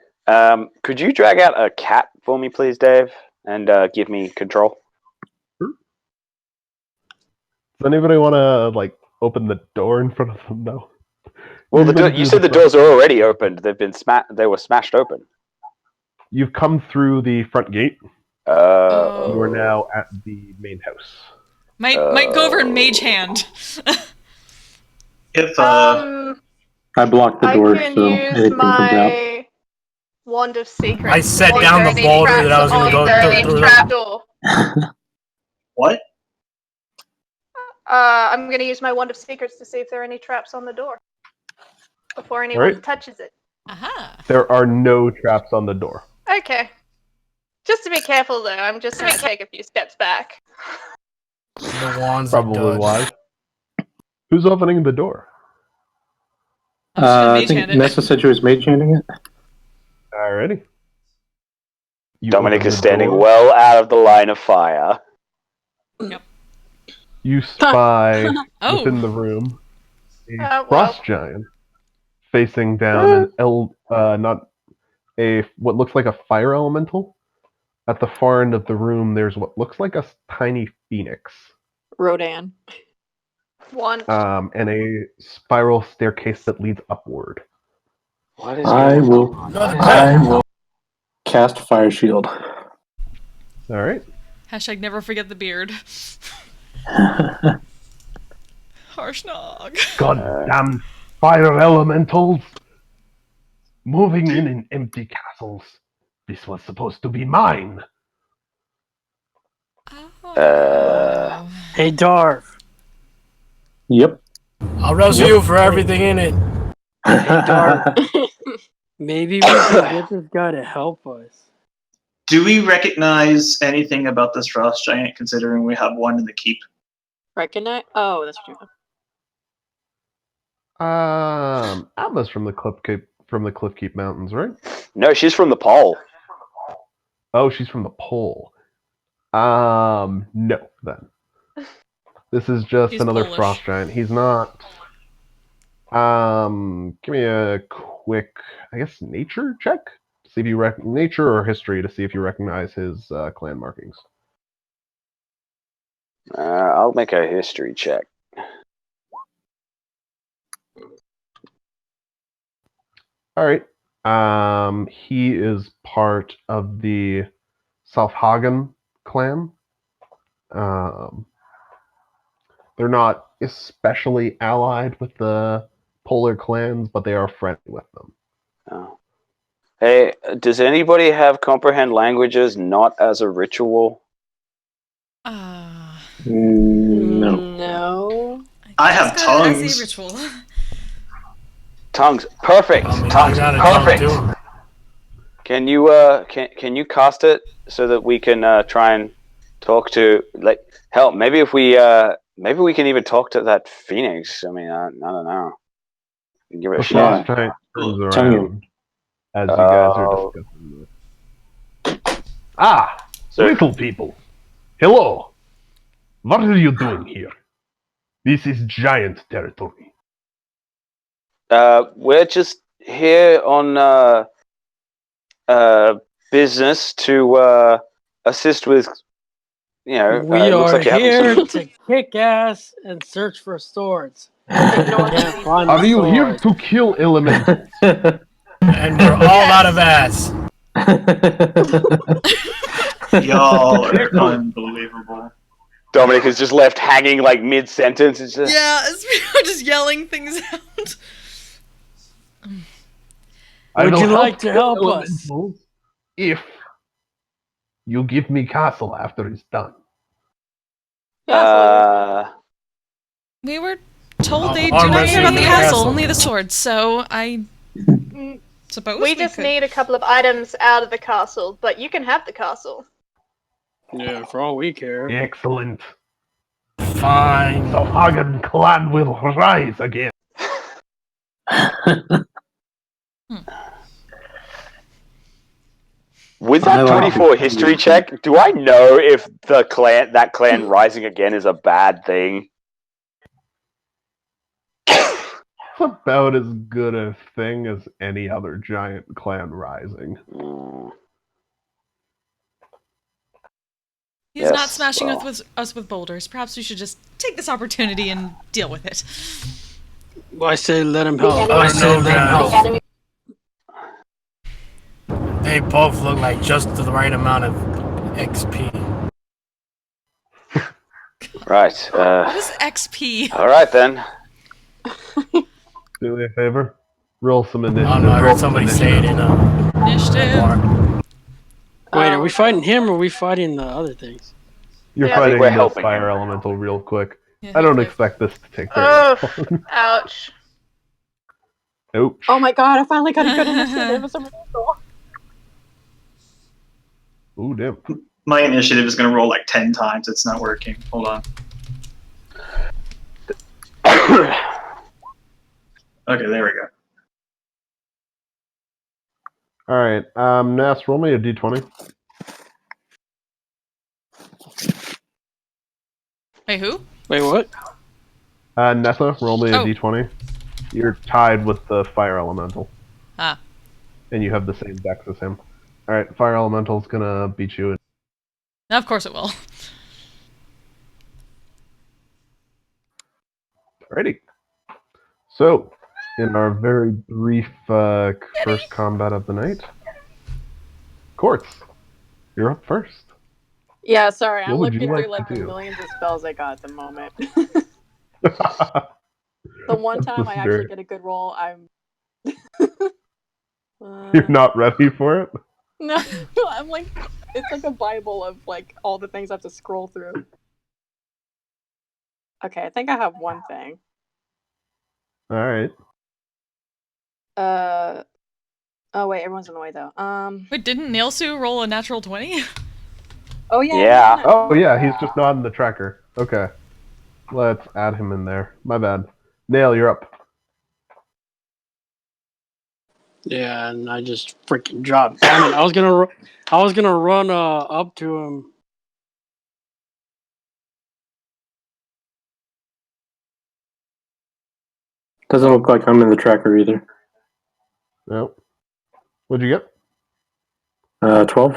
Could you drag out a cat for me, please, Dave? And give me control? Does anybody want to, open the door in front of them? No. Well, Everybody you do said the front- doors are already opened. They've been they were smashed open. You've come through the front gate. Oh. You are now at the main house. Might go over and mage hand. If I blocked the I door, can so use anything comes out. my wand of secrets. I set Is down there the any boulder traps that I was gonna on go the through the- trapdoor? what? I'm gonna use my wand of secrets to see if there are any traps on the door. before anyone Right. touches it. Aha. There are no traps on the door. Okay. Just to be careful, though, I'm just going to take a few steps back. The wands are Probably done. wise. Who's opening the door? I'm just gonna I mage think hand it. Nessa said she was mage handing it. Alrighty. You Dominic open is the standing door. well out of the line of fire. You spy Oh. within the room a Well. frost giant facing down not a what looks like a fire elemental. At the far end of the room, there's what looks like a tiny phoenix, Rodan. One. and a spiral staircase that leads upward. What is I going will. on? I will cast fire shield. All right. Hashtag never forget the beard. Harshnag. Goddamn fire elementals! Moving in empty castles. This was supposed to be mine. Oh. Hey, Darv. Yep. I'll roast you for everything in it. Maybe we can get this guy to help us. Do we recognize anything about this frost giant, considering we have one in the keep? Recognize? Oh, that's what you Atma's from the Cliffkeep Mountains, right? No, she's from the pole. Oh, she's from the pole. No, then. This is just He's another Polish. frost giant. He's not. Give me a quick, I guess, nature check. See if you nature or history to see if you recognize his clan markings. I'll make a history check. All right. He is part of the Southhagen clan. They're not especially allied with the polar clans, but they are friendly with them. Oh. Hey, does anybody have comprehend languages not as a ritual? No. No. I have Just got it as tongues. a ritual. Tongues, perfect. I mean, Tongues, I got a tongue perfect. too. Can you can you cast it so that we can try and talk to hell? Maybe if we maybe we can even talk to that phoenix. I mean, I don't know. Give it The a shot. frost giant turns Tongue around as you guys are Oh. discussing this. Ah, So- little people. Hello. What are you doing here? This is giant territory. We're just here on business to assist with, you know. We it looks are like you're having here some- to kick ass and search for swords. Ignore Can't me. find Are the you here sword. to kill elementals? And we're all out of ass. Y'all are unbelievable. Dominic is just left hanging like mid sentence. It's just, Yeah, as we're just yelling things out. I Would will you like to kill help us? elementals if you give me castle after it's done. We were told they Arm do not care about the wrestling castle, castle. only the swords, so I suppose We just could. need a couple of items out of the castle, but you can have the castle. Yeah, for all we care. Excellent. Fine. The Hagen clan will rise again. with I that like 24 it. history check, do I know if that clan rising again is a bad thing? It's about as good a thing as any other giant clan rising. Mm, He's Yes, not smashing well. us with boulders. Perhaps we should just take this opportunity and deal with it. Well, I say let him help. I know, guys. Enemy. They both look like just the right amount of XP. right. What is XP? All right then. Do me a favor. Roll some I initiative. don't know. I Roll heard some somebody say it in a Initiative. bar. Wait, are we fighting him or are we fighting the other things? You're Yeah. fighting We're the helping fire him. elemental real quick. Yeah, I don't hopefully. expect this to take very Oh, long. ouch. Ouch. Oh my god, I finally got a good initiative. It's a miracle. Ooh, damn. My initiative is going to roll like 10 times. It's not working. Hold on. Okay, there we go. Alright, Ness, roll me a d20. Wait, who? Wait, what? Nessa, roll me a Oh. d20. You're tied with the fire elemental. Ah. And you have the same dex as him. Alright, fire elemental's gonna beat you. Of course it will. Alrighty. So, in our very brief first combat of the night, Quartz, you're up first. Yeah, sorry, I'm What would you looking like through like to the do? millions of spells I got at the moment. The The one time I actually spirit. get a good roll, I'm. You're not ready for it? No, I'm like, it's like a bible of like all the things I have to scroll through. Okay, I think I have one thing. Alright. Oh wait, everyone's in the way though. Wait, didn't Nailsu roll a natural 20? Oh yeah. Yeah. Oh yeah, he's just not in the tracker. Okay. Let's add him in there. My bad. Nail, you're up. Yeah, and I just freaking dropped. Damn it! I was gonna run up to him. Doesn't look like I'm in the tracker either. Nope. What'd you get? 12.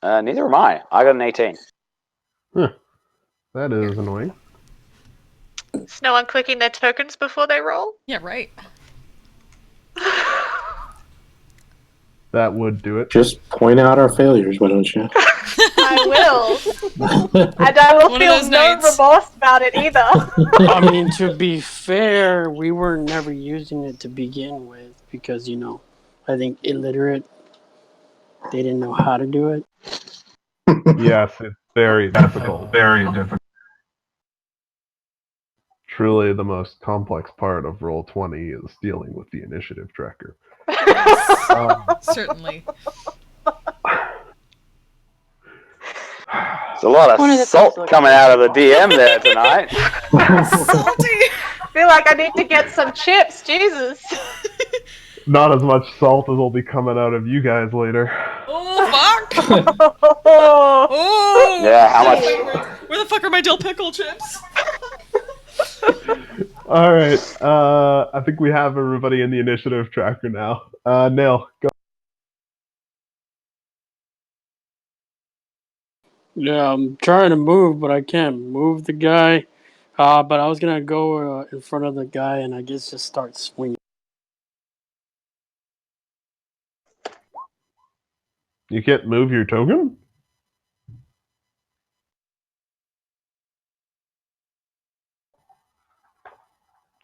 Neither am I. I got an 18. Huh. That is annoying. Is no one clicking their tokens before they roll? Yeah, right. That would do it. Just point out our failures, why don't you? I will. And I will One of feel those no nights. remorse about it either. I mean, to be fair, we were never using it to begin with because I think illiterate. They didn't know how to do it. Yes, it's very difficult. Very difficult. Truly, the most complex part of Roll20 is dealing with the initiative tracker. Certainly. There's a lot One of the of salt things coming out of the DM there tonight. Salty! I feel like I need to get some chips, Jesus. Not as much salt as will be coming out of you guys later. Oh, fuck! Oh. Oh! Yeah, how much? Where the fuck are my dill pickle chips? Alright, I think we have everybody in the initiative tracker now. Nail, go. Yeah, I'm trying to move, but I can't move the guy. But I was gonna go in front of the guy and I guess just start swinging. You can't move your token?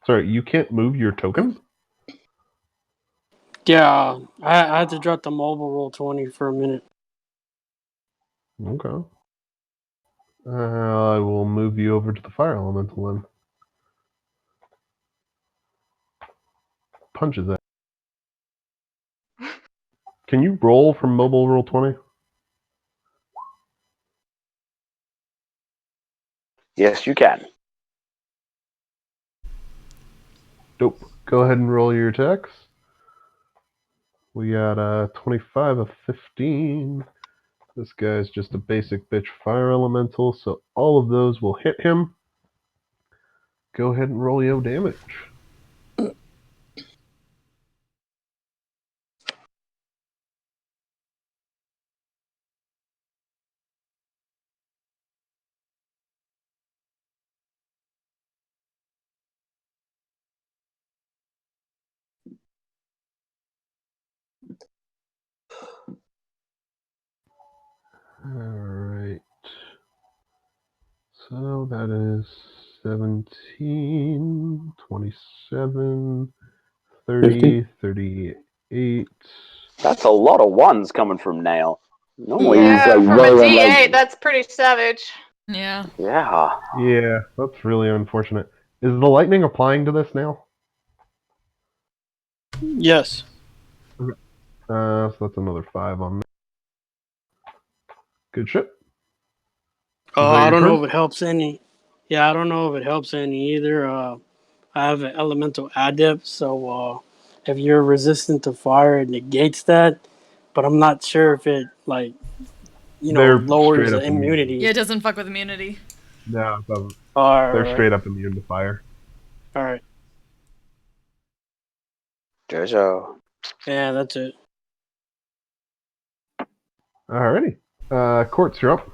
Sorry, you can't move your token? Yeah, I had to drop the mobile Roll20 for a minute. Okay. I will move you over to the fire elemental then. Punches that. Can you roll from mobile Roll20? Yes, you can. Dope. Go ahead and roll your attacks. We got a 25, a 15. This guy's just a basic bitch fire elemental, so all of those will hit him. Go ahead and roll your damage. Alright. So that is 17, 27, 30, 38. That's a lot of ones coming from Nail. Normally he's Yeah, like from right a around D8, like, that's pretty savage. Yeah. yeah. Yeah, that's really unfortunate. Is the lightning applying to this now? Yes. So that's another 5 on me. Good shit. I your don't know turn? if it helps any. Yeah, I don't know if it helps any either. I have an elemental adept, so if you're resistant to fire, it negates that. But I'm not sure if it They're lowers straight the up immune. immunity. Yeah, it doesn't fuck with immunity. No, it doesn't. All They're right. straight up immune to fire. All right. Jojo. Yeah, that's it. Alrighty. Quartz, you're up.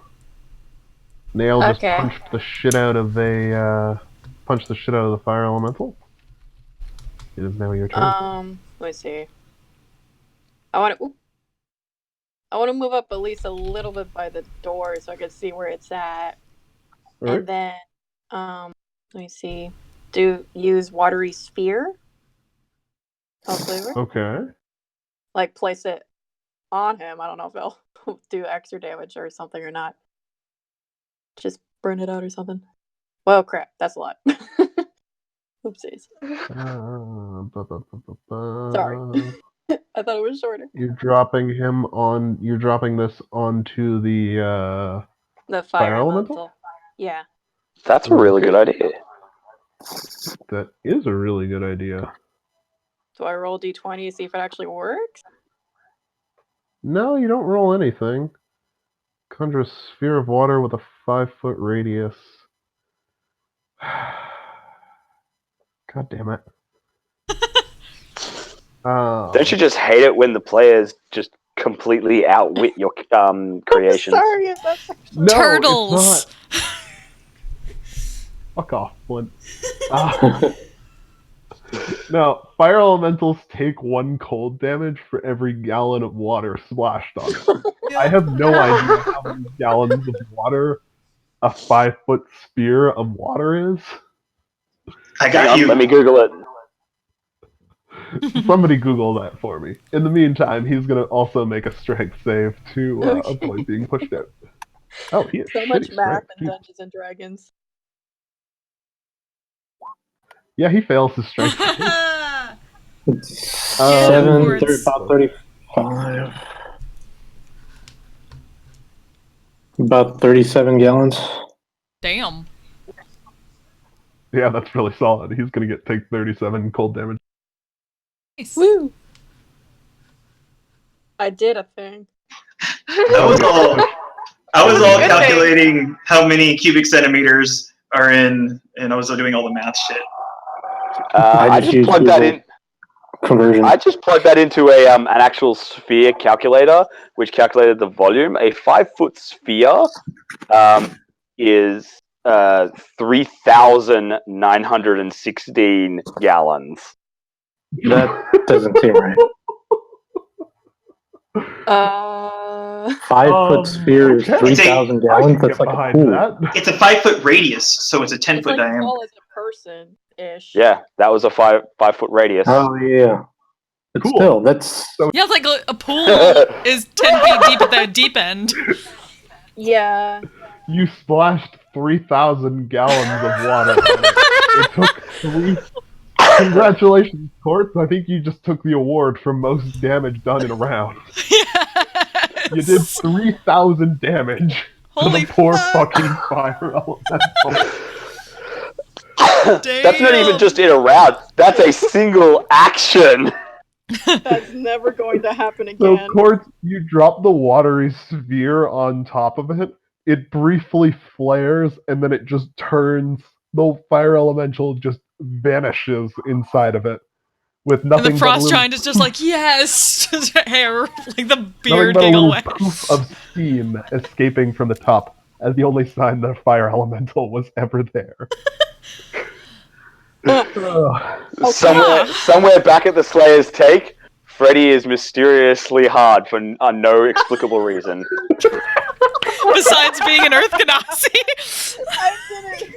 Nail just Okay. punched the shit out of the fire elemental. It is now your turn. Let's see. I want to move up at least a little bit by the door so I can see where it's at. Alright. And then, let me see. Use watery sphere. Hopefully, Okay. like place it on him. I don't know if it'll do extra damage or something or not. Just burn it out or something. Well, crap, that's a lot. Oopsies. Sorry. I thought it was shorter. You're dropping this onto the The fire fire elemental? elemental. Yeah. That's a really good idea. That is a really good idea. Do I roll d20 to see if it actually works? No, you don't roll anything. Conjure a sphere of water with a 5-foot radius. God damn it. Don't you just hate it when the players just completely outwit your creations? Sorry, that's No, Turtles! It's not. Fuck off, Flint. No, fire elementals take 1 cold damage for every gallon of water splashed on them. I have no idea how many gallons of water a 5-foot sphere of water is. I got you. Let me Google it. Somebody Google that for me. In the meantime, he's going to also make a strength save to Okay. avoid being pushed out. Oh, he has so much shitty math strength, in too. Dungeons and Dragons. Yeah, he fails his strength. About 35. About 37 gallons. Damn. Yeah, that's really solid. He's going to take 37 cold damage. Nice. Woo! I did a thing. I was all Good calculating how many cubic centimeters are in, and I was doing all the math shit. I just used plugged that Google in. Conversion. I just plugged that into an actual sphere calculator, which calculated the volume. A 5-foot sphere is 3,916 gallons. That doesn't seem right. 5-foot sphere is okay. 3,000 gallons. That's like a pool. that. It's a 5-foot radius, so it's a It's 10-foot like diameter. tall as a person-ish. Yeah, that was a 5-foot radius. Oh yeah. But Cool. still, that's Yeah, it's like a pool is 10 feet deep at the deep end. Yeah. You splashed 3,000 gallons of water on it. It took 3. Congratulations, Quartz. I think you just took the award for most damage done in a round. Yes. You did 3,000 damage Holy to the poor fuck. fucking fire elemental. That's not even just in a round. That's a single action. That's never going to happen So, again. Quartz, you drop the watery sphere on top of it. It briefly flares, and then it just turns. The fire elemental just vanishes inside of it, with And nothing the but a frost little giant is just like, yes! Just hair, like the nothing beard but a getting little away. poof of steam escaping from the top, as the only sign that a fire elemental was ever there. Somewhere back at the Slayer's take, Freddy is mysteriously hard for no explicable reason. Besides being an Earth Genasi. I didn't.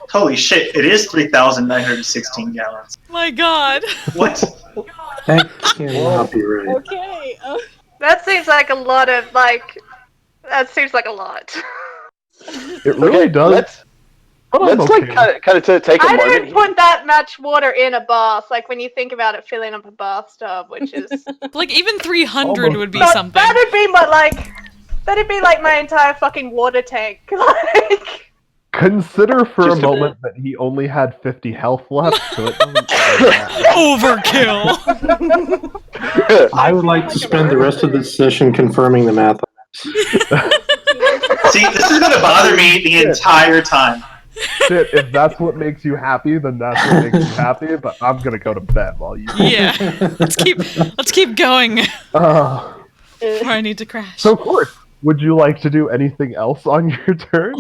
Holy shit, it is 3,916 gallons. My god. What? that cannot be right. Okay. That seems like a lot of, That seems like a lot. It really does. Let's okay. like kind of take a I moment. don't put that much water in a bath. Like when you think about it, filling up a bathtub, which is Like even 300 Almost would be not, something. that'd be like my entire fucking water tank. Like Consider for Just a a moment that he only had 50 health left, so it doesn't really matter. Overkill. I would like to spend the rest of this session confirming the math. See, this is gonna bother me the entire time. Shit, if that's what makes you happy, then that's what makes you happy, but I'm gonna go to bed while you... Yeah. Let's keep going Uh, before I need to crash. so, Court, would you like to do anything else on your turn?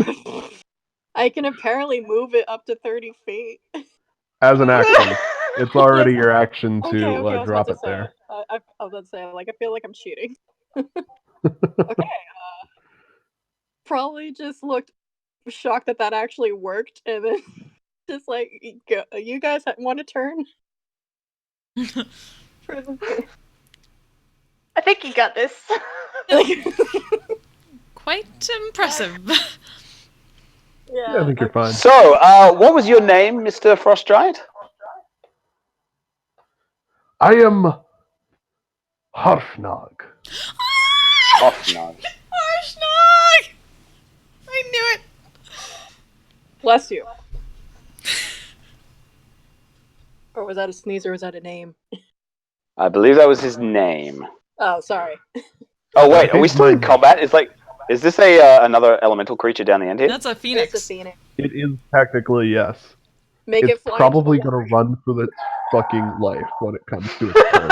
I can apparently move it up to 30 feet. As an action. It's already your action Okay, to I was drop about it to say. there. I was about to say, like, I feel like I'm cheating. Okay, probably just looked shocked that actually worked, and then just like, you guys want to turn? I think you got this. Quite impressive. Yeah, I think you're fine. So, what was your name, Mr. Frost Giant? I am Harshnag. Hoffnag. Harshnag! I knew it. Bless you. Or was that a sneeze, or was that a name? I believe that was his name. Oh, sorry. Oh wait, are we still in combat? Is this another elemental creature down the end here? That's a It's a phoenix. phoenix. It is technically, yes. Make It's it fly. probably gonna run for its fucking life when it comes to its turn.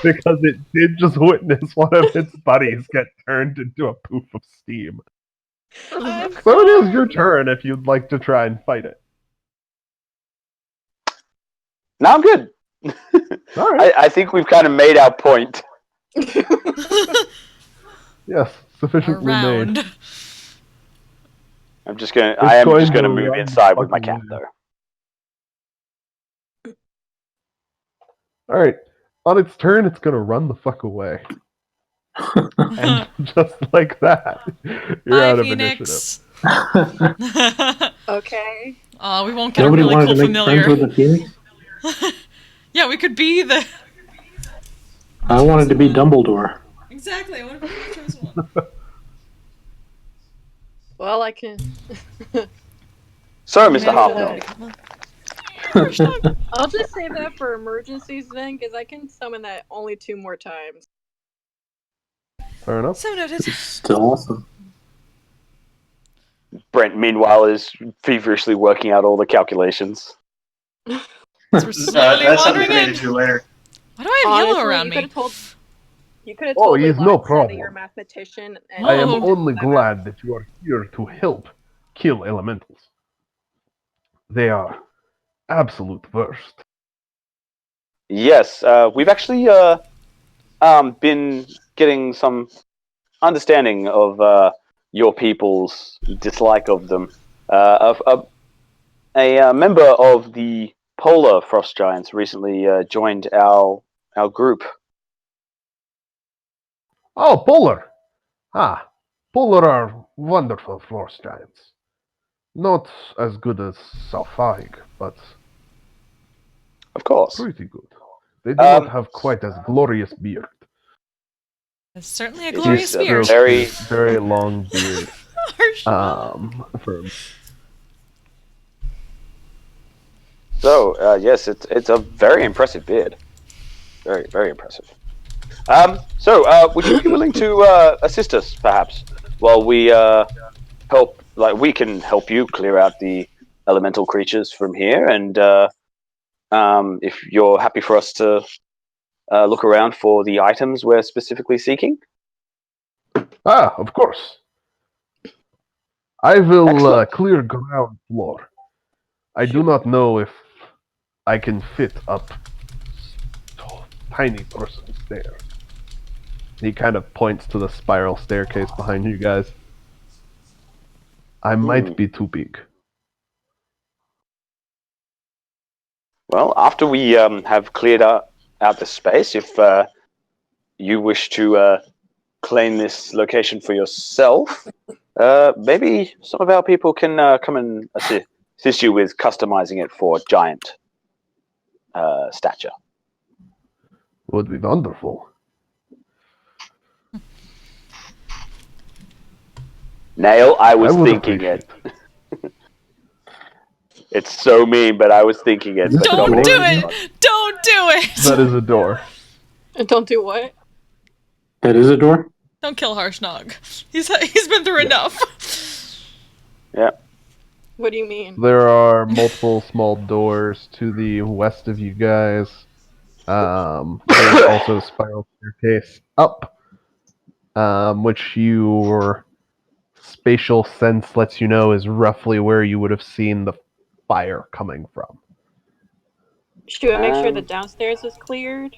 Because it did just witness one of its buddies get turned into a poof of steam. So it is your turn if you'd like to try and fight it. No, I'm good. All right. I think we've kind of made our point. Yes, sufficiently made. Around. I am just gonna move run inside with my fucking cat way. though. All right. On its turn, it's gonna run the fuck away. And just like that, you're Hi, out of Phoenix. initiative. Okay. Oh, we won't get Nobody a really wanted cool to make familiar. friends with the phoenix? Yeah, we could be the... I wanted to be Dumbledore. Exactly, I want to be the chosen one. Well, I can. Sorry, Mr. Maybe Halfdog. I'll just save that for emergencies then, because I can summon that only 2 more times. Fair enough. So noted. Still awesome. Brent, meanwhile, is feverishly working out all the calculations. We're slowly That's something wandering for me to in. do later. Why do I have yellow Honestly, around you me? could've told. You could have Oh, totally he's lied no and said that problem. you're a mathematician. And I am Oh. only glad that you are here to help kill elementals. They are absolute worst. Yes, we've actually been getting some understanding of your people's dislike of them. A member of the Polar Frost Giants recently joined our group. Oh, Polar! Ah, Polar are wonderful frost giants. Not as good as Salphag, but Of course. pretty good. They do not have quite as glorious beard. It's certainly a It glorious is a beard. very- very long beard. For So, yes, it's a very impressive beard. Very, very impressive. So, would you be willing to assist us, perhaps, while we help? Like, we can help you clear out the elemental creatures from here, and if you're happy for us to look around for the items we're specifically seeking. Ah, of course. I will Excellent. clear ground floor. I do not know if I can fit up tiny person's stairs. He kind of points to the spiral staircase behind you guys. I might be too big. Well, after we have cleared out the space, if you wish to claim this location for yourself, maybe some of our people can come and assist you with customizing it for giant stature. Would be wonderful. Nail, I was would thinking appreciate it. It's so mean, but I was thinking it. But Don't Dominic, do it! Don't do it! That is a door. Don't do what? That is a door? Don't kill Harshnag. He's been through enough. Yeah. What do you mean? There are multiple small doors to the west of you guys. There's also a spiral staircase up, which your spatial sense lets you know is roughly where you would have seen the fire coming from. Should I make sure the downstairs is cleared?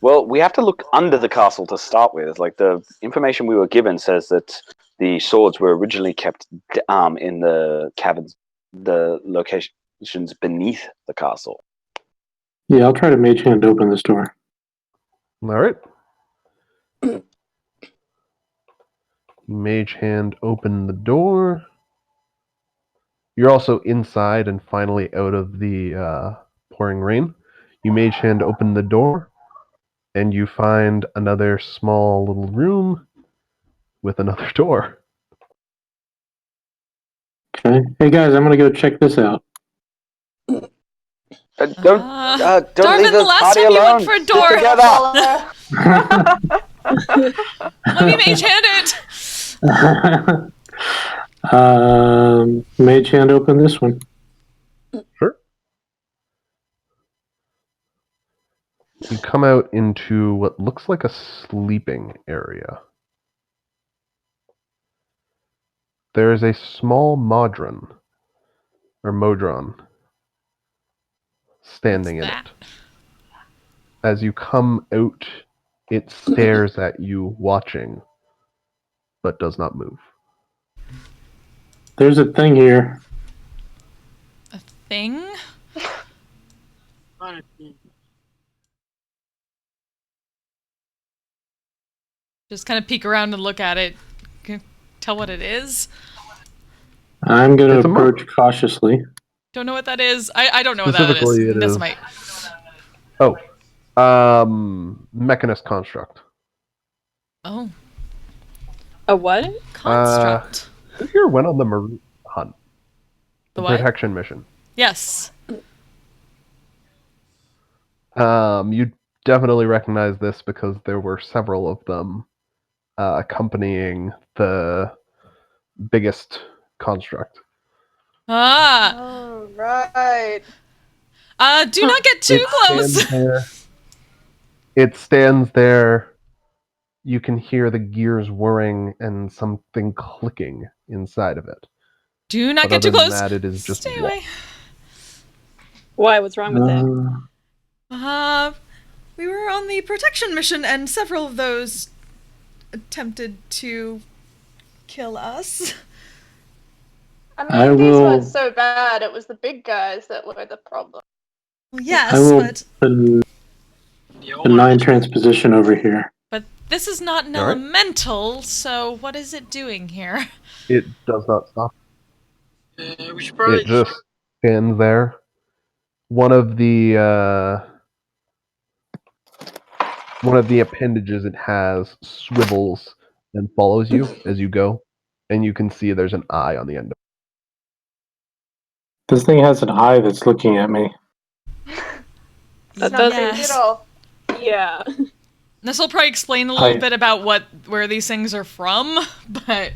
Well, we have to look under the castle to start with. Like, the information we were given says that the swords were originally kept in the caverns, the locations beneath the castle. Yeah, I'll try to mage hand open this door. All right. Mage hand open the door. You're also inside and finally out of the pouring rain. You mage hand open the door, and you find another small little room with another door. Okay. Hey guys, I'm gonna go check this out. Don't Darvin, leave the the last party time you alone. went for a Stick door. together. Let me mage hand it! Mage hand open this one. Sure. You come out into what looks like a sleeping area. There is a small modron standing in it. As you come out, it stares at you, watching, but does not move. There's a thing here. A thing? Just kind of peek around and look at it. Can you tell what it is? I'm gonna approach cautiously. Don't know what that is. I don't know what that is. Specifically, it is. Might. Mechanist construct. Oh. A what? Construct. Who here went on the Marine hunt? The what? Protection mission. Yes. You definitely recognize this because there were several of them accompanying the biggest construct. Ah. Oh, right. Do not get too close. It stands there. You can hear the gears whirring and something clicking inside of it. Do not But get too other than close. that, it is just Stay away. Why? What's wrong with it? We were on the protection mission, and several of those attempted to kill us. I mean, these weren't so bad. It was the big guys that were the problem. Well, yes, I will but benign transposition over here. but this is not an elemental. So what is it doing here? It does not stop. We should probably It just stands there. One of the appendages it has swivels and follows you as you go, and you can see there's an eye on the end of it. This thing has an eye that's looking at me. That Not doesn't. creepy at all. Yeah. This will probably explain a little bit about where these things are from, but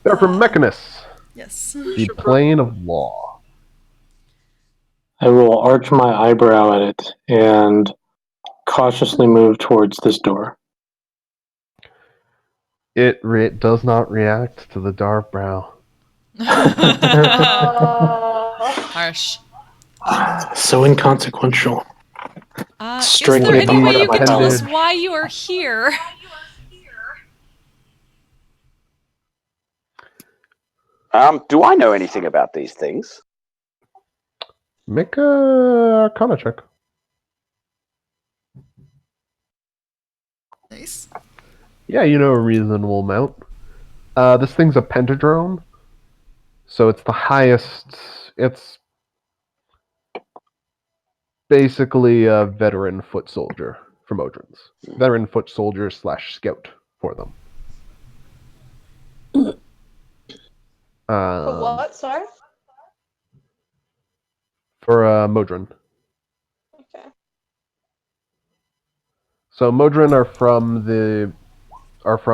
They're from Mechanus, yes. the plane of law. I will arch my eyebrow at it and cautiously move towards this door. It does not react to the dark brow. Harsh. So inconsequential. Is there any way you can tell us why you are here? Do I know anything about these things? Make a Arcana check. Nice. Yeah, you know, a reasonable amount. This thing's a pentadrone, so it's the highest. It's basically a veteran foot soldier for Modrons. Veteran foot soldier / scout for them. For what? Sorry. For Modron. Okay. So Modron are from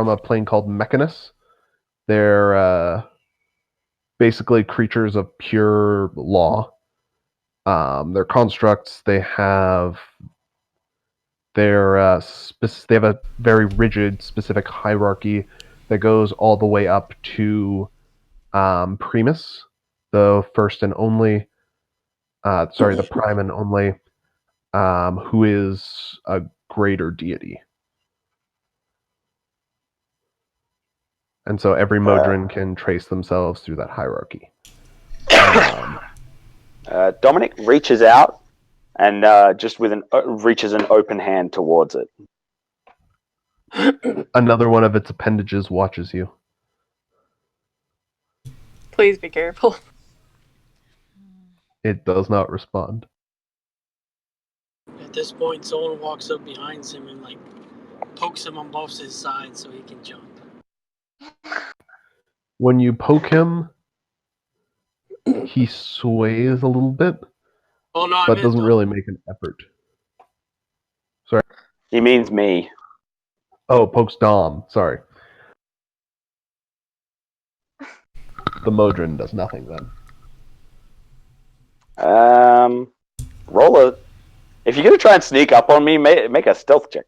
a plane called Mechanus. They're basically creatures of pure law. They're constructs. They have they have a very rigid, specific hierarchy that goes all the way up to Primus, the first and only. The prime and only, who is a greater deity. And so every Modron can trace themselves through that hierarchy. Dominic reaches out and just reaches an open hand towards it. Another one of its appendages watches you. Please be careful. It does not respond. At this point, someone walks up behind him and like pokes him on both his sides so he can jump. When you poke him, he sways a little bit, but doesn't really make an effort. Sorry. He means me. Oh, pokes Dom. Sorry. The Modron does nothing then. Roll a. If you're gonna try and sneak up on me, make a stealth check.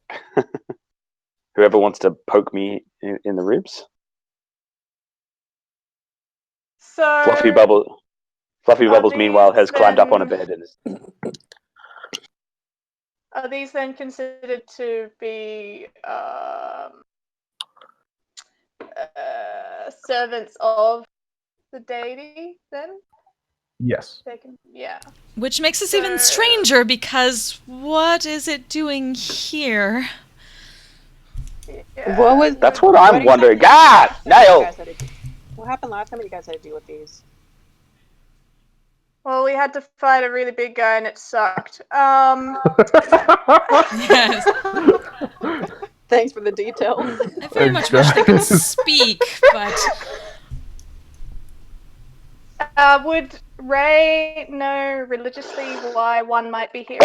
Whoever wants to poke me in the ribs. So Fluffy Bubbles, meanwhile, has climbed up on a then- bed and is. Are these then considered to be servants of the deity then? Yes. Yeah. Which makes this even stranger because what is it doing here? Yeah. That's what I'm wondering. God, nail. What happened last time you guys had to deal with these? Well, we had to fight a really big guy and it sucked. Yes. Thanks for the details. I very much wish they could speak, but... Would Ray know religiously why one might be here?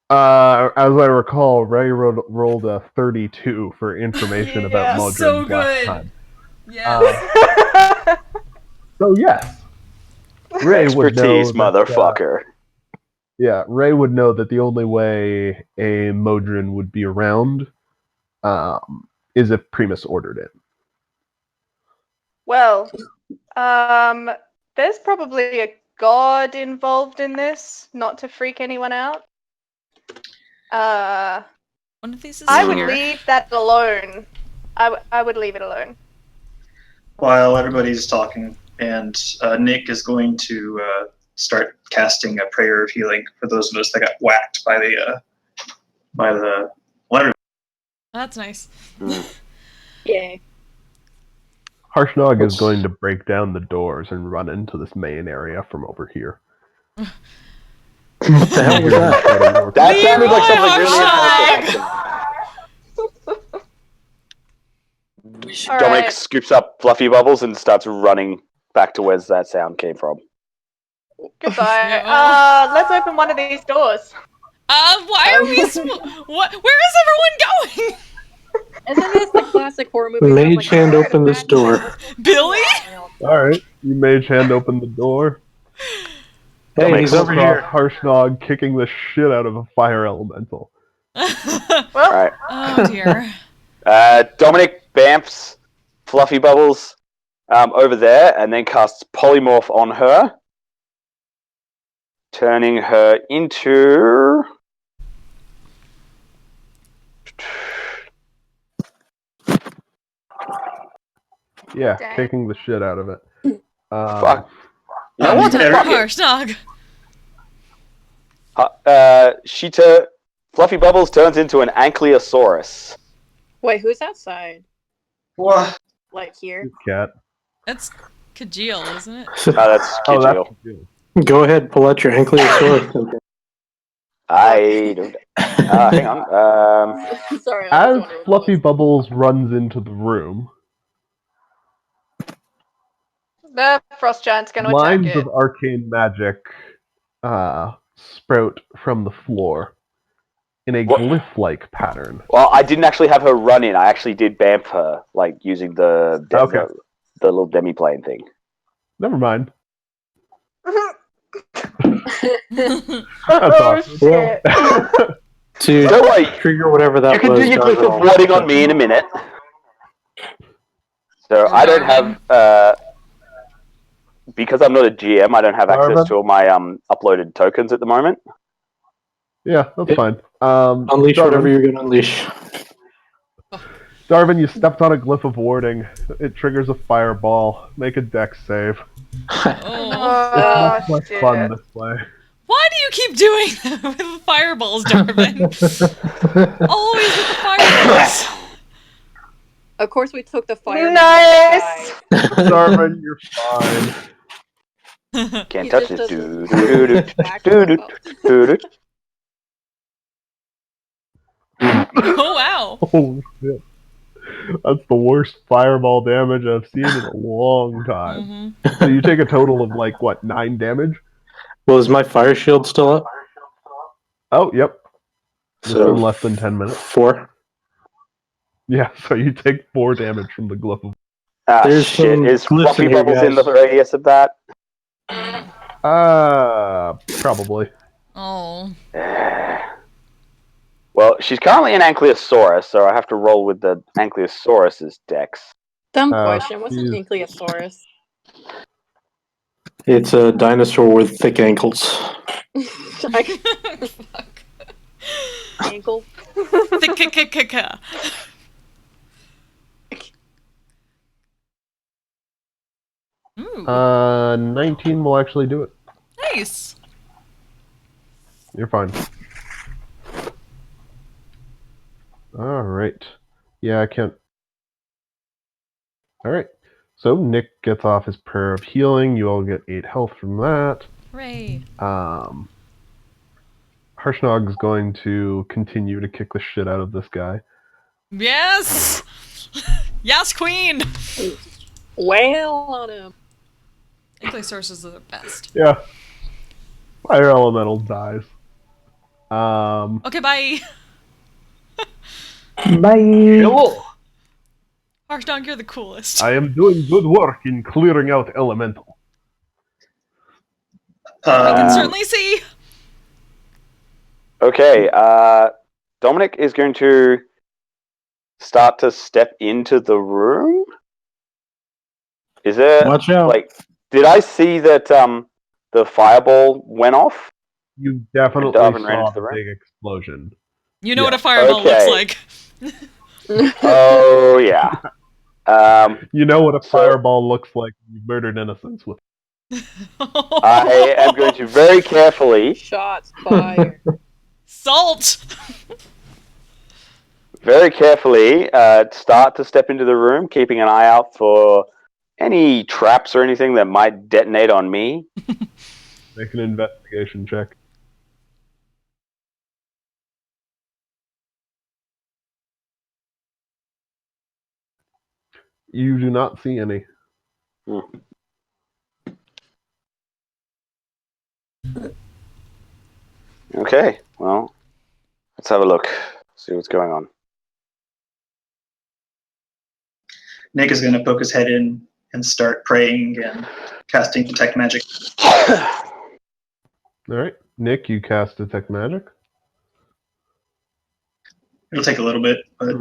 As I recall, Ray rolled a 32 for information about Modron so last good. time. Yes. So yes, Ray would know. Expertise, motherfucker. Ray would know that the only way a Modron would be around is if Primus ordered it. Well, there's probably a god involved in this, not to freak anyone out. One of these is I would here. leave that alone. I would leave it alone. While everybody's talking, and Nick is going to start casting a prayer of healing for those of us that got whacked by the letter. That's nice. Yay. Harshnag is going to break down the doors and run into this main area from over here. What the hell was that? That sounded like something really interesting. Dominic scoops up Fluffy Bubbles and starts running back to where that sound came from. Goodbye. Let's open one of these doors. Why are we... Where is everyone going? Isn't this the classic horror movie? Mage hand open this door. Billy? Alright, you mage hand open the door. Hey, he's over here. Harshnag kicking the shit out of a fire elemental. Alright. Oh dear. Dominic bamfs Fluffy Bubbles over there and then casts Polymorph on her, turning her into... Yeah, Dang. kicking the shit out of it. Fuck. You know what? Harshnag. Fluffy Bubbles turns into an Ankylosaurus. Wait, who's outside? What? Like here? Cat. That's Kajil, isn't it? That's Oh, Kajil. that's Go ahead, pull out your Ankylosaurus. I don't. Hang on. Sorry, I was As wondering. Fluffy Bubbles runs into the room, The frost giant's going to attack lines it. of arcane magic sprout from the floor in a What? glyph-like pattern. Well, I didn't actually have her run in. I actually did bamf her, like using the little demi-plane thing. Never mind. Oh awesome. shit! To Don't worry, trigger whatever that you can was. do your glyph Darnell. of warding on me in a minute. So I don't have, because I'm not a GM, I don't have access Darvin? to all my uploaded tokens at the moment. Yeah, that's Yeah. fine. Unleash whatever you're going to unleash. Darvin, you stepped on a glyph of warding. It triggers a fireball. Make a dex save. Oh. It's much shit. fun this way. Why do you keep doing that with the fireballs, Darvin? Always with the fireballs. Of course, we took the fire. Nice! Darvin, you're fine. Can't He touch just this. doesn't Doo-doo-doo-doo-doo. Doo-doo. Oh, wow. Holy shit. That's the worst fireball damage I've seen in a long time. Mm-hmm. So you take a total of, like, what, 9 damage? Well, is my fire shield still up? Oh, yep. It's So been less than 10 minutes. 4. Yeah, so you take 4 damage from the glyph of... Ah, There's shit. some Is glyphs Fluffy in here, Bubbles in the guys. radius of that? Probably. Oh. Well, she's currently an Ankylosaurus, so I have to roll with the Ankylosaurus's dex. Dumb question. What's an Jeez. Ankylosaurus? It's a dinosaur with thick ankles. Fuck. Ankle. Thick-ka-ka-ka-ka. Ooh. 19 will actually do it. Nice. You're fine. Alright. Yeah, I can't... Alright. So Nick gets off his prayer of healing. You all get 8 health from that. Hooray. Harshnog's going to continue to kick the shit out of this guy. Yes! Yes, queen! Wail on him. Ankylosaurus are the best. Yeah. Fire elemental dies. Okay, bye. Bye. Hello. Harshdog, you're the coolest. I am doing good work in clearing out elemental. I can certainly see. Okay, Dominic is going to start to step into the room. Is there... Watch out. Like, did I see that the fireball went off? You definitely Darvin ran saw into the the room? big explosion. You know Yeah. what a fireball Okay. looks like. Oh, yeah. You know what a So- fireball looks like when you murdered innocents with. I am going to very carefully... Shots fired. Salt! Very carefully start to step into the room, keeping an eye out for any traps or anything that might detonate on me. Make an investigation check. You do not see any. Okay, well, let's have a look. See what's going on. Nick is going to poke his head in and start praying and casting detect magic. Alright. Nick, you cast Detect Magic. It'll take a little bit, but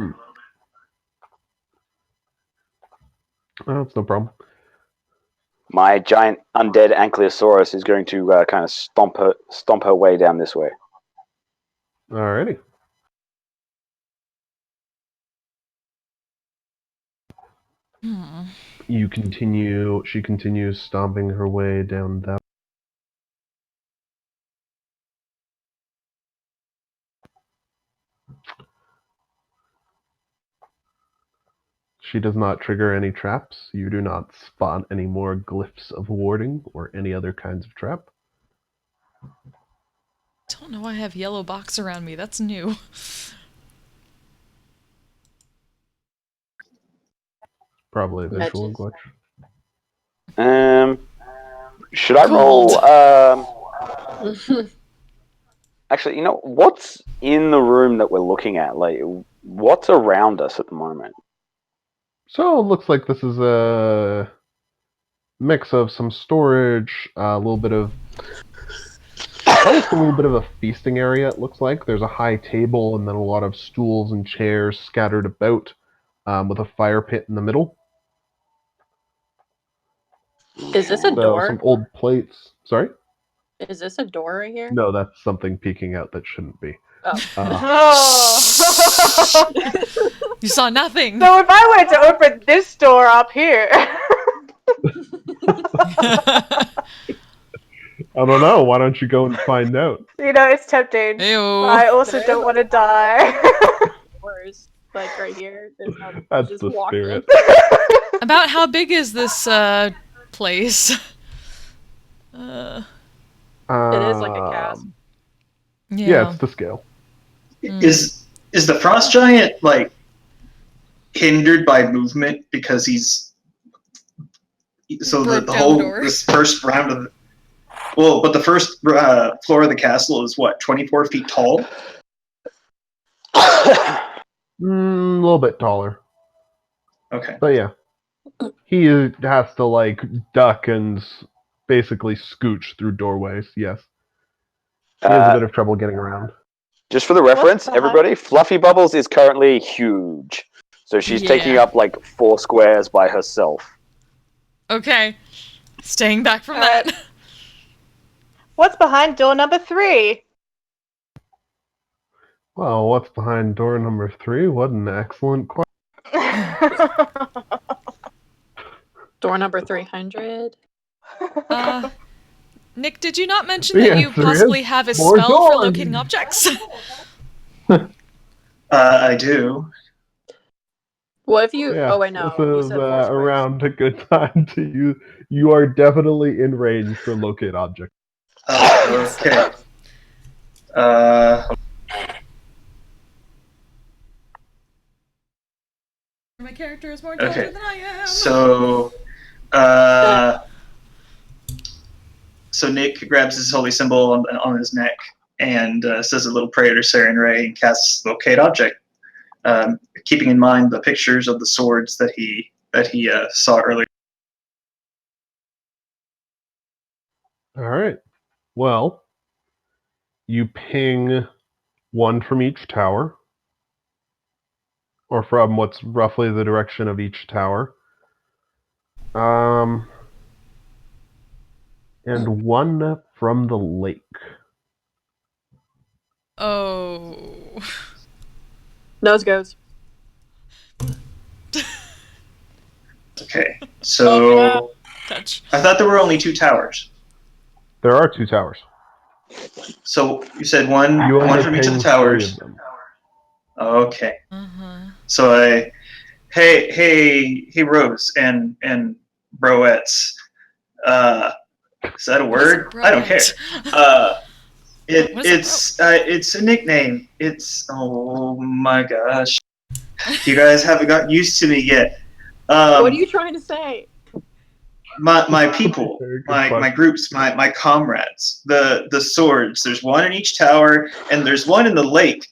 Oh, it's no problem. My giant undead Ankylosaurus is going to kind of stomp her way down this way. Alrighty. She continues stomping her way down that. She does not trigger any traps. You do not spot any more glyphs of warding or any other kinds of trap. Don't know why I have yellow box around me. That's new. Probably a visual glitch. Should I roll? Actually, you know, what's in the room that we're looking at? Like, what's around us at the moment? So it looks like this is a mix of some storage, a little bit of almost a little bit of a feasting area. It looks like there's a high table and then a lot of stools and chairs scattered about, with a fire pit in the middle. Is this a So door? some old plates. Sorry? Is this a door right here? No, that's something peeking out that shouldn't be. Oh. Oh. You saw nothing. So if I wanted to open this door up here. I don't know. Why don't you go and find out? You know, it's tempting. Ew. I also don't want to die. Doors, like right here. There's no, That's just the walk spirit. in. About how big is this place? It is like a chasm. Yeah, it's to scale. Is the frost giant like hindered by movement because he's so Broke the down whole door. this first round of but the first floor of the castle is what 24 feet tall. A little bit taller. Okay. But yeah. He has to like duck and basically scooch through doorways, yes. He has a bit of trouble getting around. Just for the reference, the everybody, Fluffy Bubbles is currently huge. So she's taking Yeah. up like 4 squares by herself. Okay. Staying back from Alright. that. What's behind door number 3? Well, what's behind door number 3? What an excellent question. Door number 300. Nick, did you not mention The that you answer possibly is have a more spell for doors. locating objects? I do. What if you? Yeah, Oh wait, no. this You is said 4 squares. around a good time to use. You are definitely in range for locate object. Okay. My character is more intelligent Okay. than I am. So Nick grabs his holy symbol on his neck and says a little prayer to Saren Ray and casts locate object, keeping in mind the pictures of the swords that he saw earlier. All right. Well, you ping one from each tower, or from what's roughly the direction of each tower. And one from the lake. Oh. Nose goes. Okay. So Touch. I thought there were only 2 towers. There are 2 towers. So you said one You only from each of the ping towers. 3 of them. Okay. Uh-huh. So hey, Rose and broettes. Is that a word? I don't care. It's a nickname. It's oh my gosh. You guys haven't got used to me yet. What are you trying to say? My people, Very good my question. groups, my comrades, the swords. There's one in each tower, and there's one in the lake.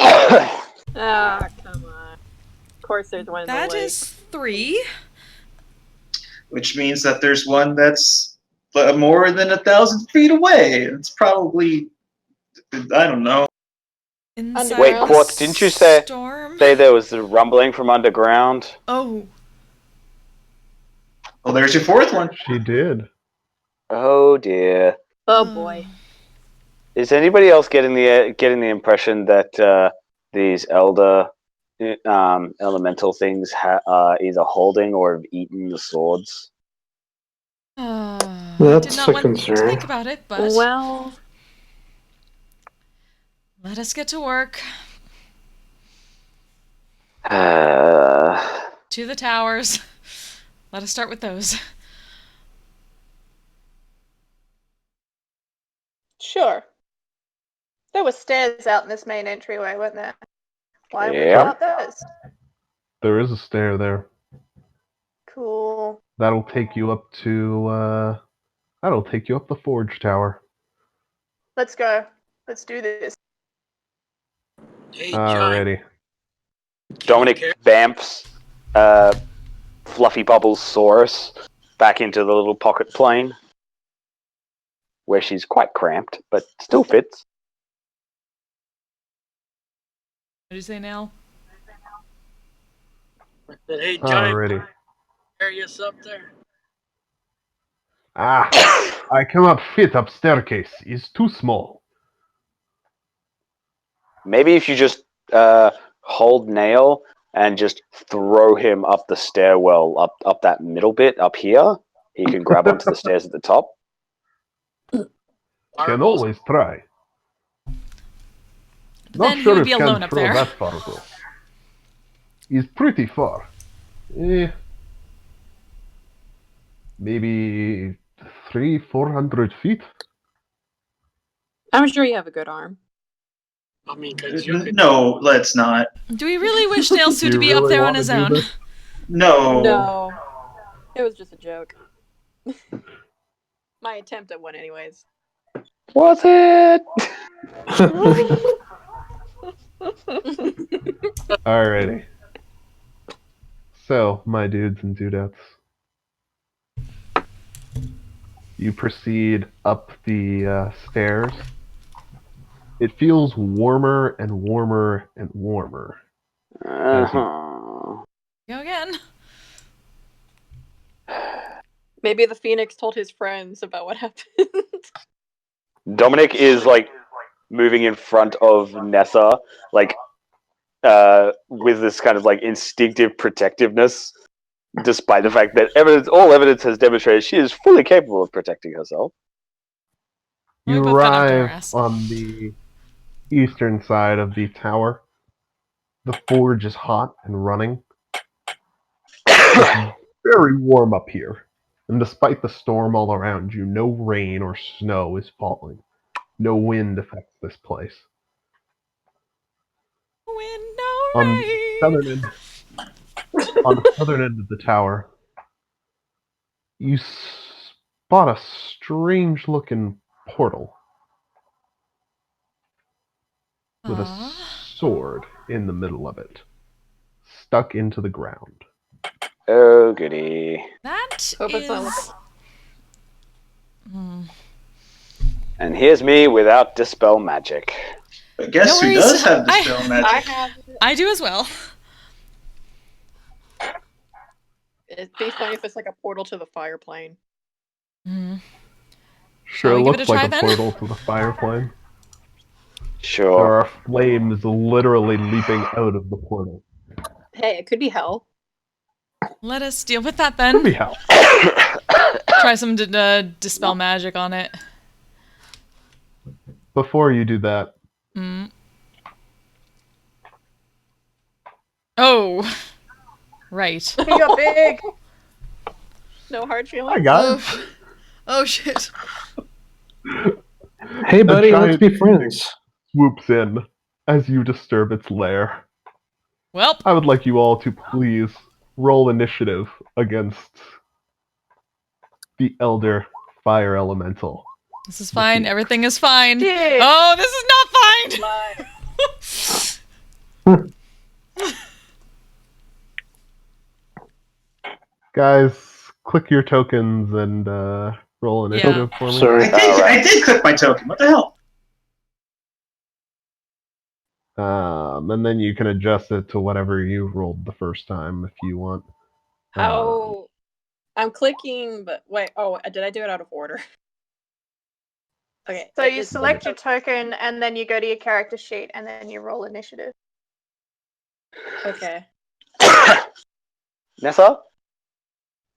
Ah, come on. Of course, there's one in the That lake. is 3. Which means that there's one that's more than 1,000 feet away. It's probably, I don't know. Inside Wait, the Quartz, didn't you say storm? there was a rumbling from underground? Oh. Well, there's your 4th one. She did. Oh dear. Oh boy. Is anybody else getting the impression that these elder elemental things are either holding or have eaten the swords? I That's did not a want to concern. think about it, but Well, let us get to work. To the towers. Let us start with those. Sure. There were stairs out in this main entryway, weren't there? Why don't we Yeah. go up those? There is a stair there. Cool. That'll take you up to, that'll take you up the Forge Tower. Let's go. Let's do this. Hey, John. Alrighty. Dominic bamps Fluffy Bubbles Saurus back into the little pocket plane, where she's quite cramped, but still fits. What did you say, Nell? I said, hey, Giant, Alrighty. areas up there. Ah, I cannot fit up staircase. It's too small. Maybe if you just hold Nail and just throw him up the stairwell, up that middle bit up here, he can grab onto the stairs at the top. Can always try. But Not then he sure would if be can alone up throw there. that far though. He's pretty far. Maybe 300-400 feet. I'm sure you have a good arm. I mean, because you could. No, let's not. Do we really wish Nailsu Do to you be up really there on wanna his do own? this? No. No. It was just a joke. My attempt at one, anyways. Was it? Alrighty. So, my dudes and dudettes, you proceed up the stairs. It feels warmer and warmer and warmer. Uh-huh. Go again. Maybe the Phoenix told his friends about what happened. Dominic is like moving in front of Nessa, like with this kind of like instinctive protectiveness, despite the fact that all evidence has demonstrated she is fully capable of protecting herself. We You both got up to our arrive ass. on the eastern side of the tower. The forge is hot and running. It's very warm up here. And despite the storm all around you, no rain or snow is falling. No wind affects this place. Wind, no On rain. the southern end, on the southern end of the tower, you spot a strange-looking portal with a Aw. sword in the middle of it, stuck into the ground. Oh, goody. That Hope it's not is... Hmm. And here's me without Dispel Magic. But guess No who worries. does have Dispel I Magic? have. I do as well. It'd be funny if it's like a portal to the fire plane. Mm. Sure Shall we give it looks a like try, a then? portal to the fire plane. Sure. There are flames literally leaping out of the portal. Hey, it could be hell. Let us deal with that Could be then. hell. Try some dispel magic on it. Before you do that, Mm. Oh. Right. He got big. No hard feelings. hi guys. Oh. Oh shit. Hey, buddy, giant let's be friends. Swoops in as you disturb its lair. Welp. I would like you all to please roll initiative against the Elder Fire Elemental. This is fine. Everything is fine. Shit. Oh, this is not fine. Guys, click your tokens and roll initiative for me. Sorry. I did click my token. What the hell? And then you can adjust it to whatever you rolled the first time if you want. How? I'm clicking, but wait. Oh, did I do it out of order? Okay. So you select your token and then you go to your character sheet and then you roll initiative. Okay. Nessa,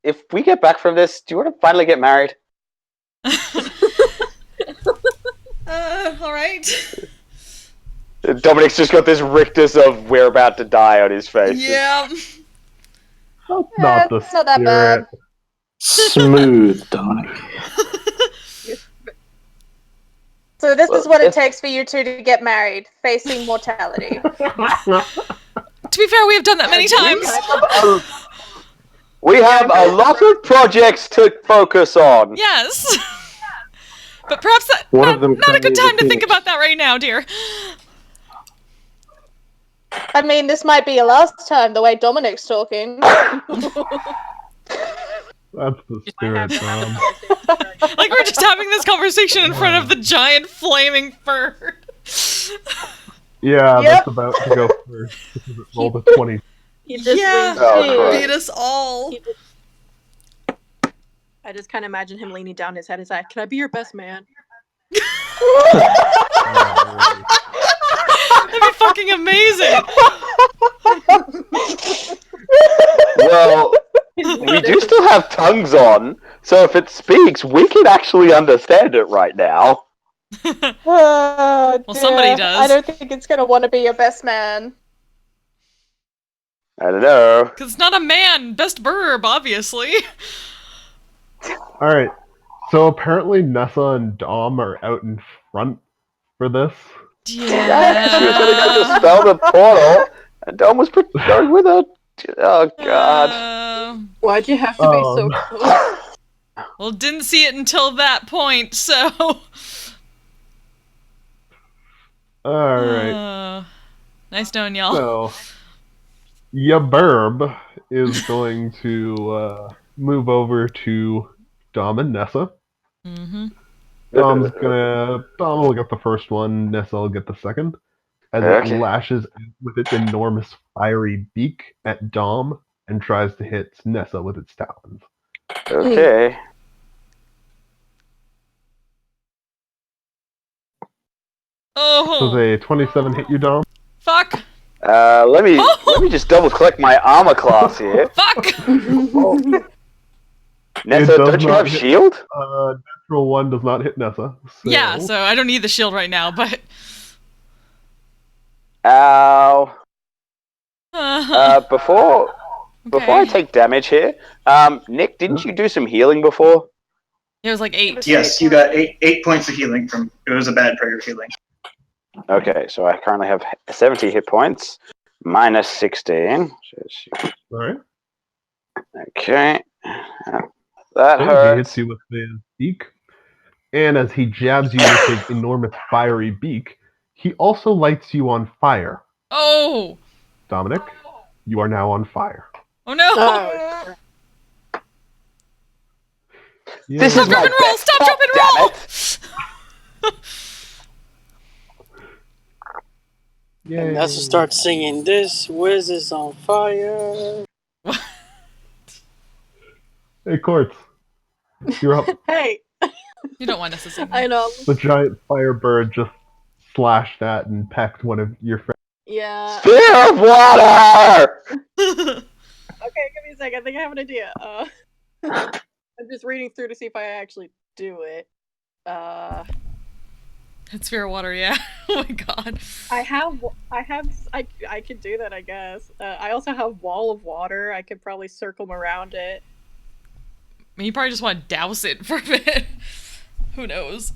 if we get back from this, do you want to finally get married? All right. Dominic's just got this rictus of we're about to die on his face. Yeah. That's not the it's not that bad. spirit. Smooth, Dominic. So this Well, is what it if- takes for you two to get married, facing mortality. To be fair, we have done that many times. We have a lot of projects to focus on. Yes. But perhaps One not of them a good currently is a time to think phoenix. about that right now, dear. I mean, this might be your last time, the way Dominic's talking. That's the spirit, Dom. Like we're just having this conversation in front of the giant flaming bird. Yeah, Yep. that's about to go first. Because it rolled a 20. He just Yeah. leans Oh, down. Christ. Beat us all. I just kind of imagine him leaning down his head. He's like, "Can I be your best man?" That'd be fucking amazing. Well, we do still have tongues on, so if it speaks, we can actually understand it right now. Oh, Well, somebody dear. does. I don't think it's gonna want to be your best man. I don't know. Because it's not a man. Best burb, obviously. Alright, so apparently Nessa and Dom are out in front for this. She was gonna go to spell the portal, and Dom was going with her. Oh, God. Why'd you have to be so close? Well, didn't see it until that point, so... Alright, Nice knowing y'all. so Yaburb is going to move over to Dom and Nessa. Mm-hmm. Dom will get the first one, Nessa will get the second. As Okay. it lashes out with its enormous fiery beak at Dom and tries to hit Nessa with its talons. Okay. Oh, Does a 27 hit you, Dom? fuck! Let me just double click my armor class here. Fuck! Nessa, It does don't you not have hit- shield? Natural 1 does not hit Nessa. Yeah, so I don't need the shield right now, but... Ow. Before I take damage here, Nick, didn't you do some healing before? It was like 8. Yes, you got 8 points of healing from. It was a bad prayer healing. Okay, so I currently have 70 hit points, minus 16. Alright. Okay. That He hurts. hits you with his beak. And as he jabs you with his enormous fiery beak, he also lights you on fire. Oh! Dominic, you are now on fire. Oh no! Oh, This Stop, is drop, my and roll! best Stop, drop, shot, and roll! And Nessa starts singing, "This whiz is on fire." Hey, Quartz. You're up. hey, You don't want us to sing. I know. The giant firebird just slashed at and pecked one of your friends. Yeah. Spear of water! Okay, give me a second. I think I have an idea. I'm just reading through to see if I actually do it. It's fear of water, yeah. Oh my god. I could do that, I guess. I also have wall of water. I could probably circle around it. I mean, you probably just want to douse it for a bit. Who knows?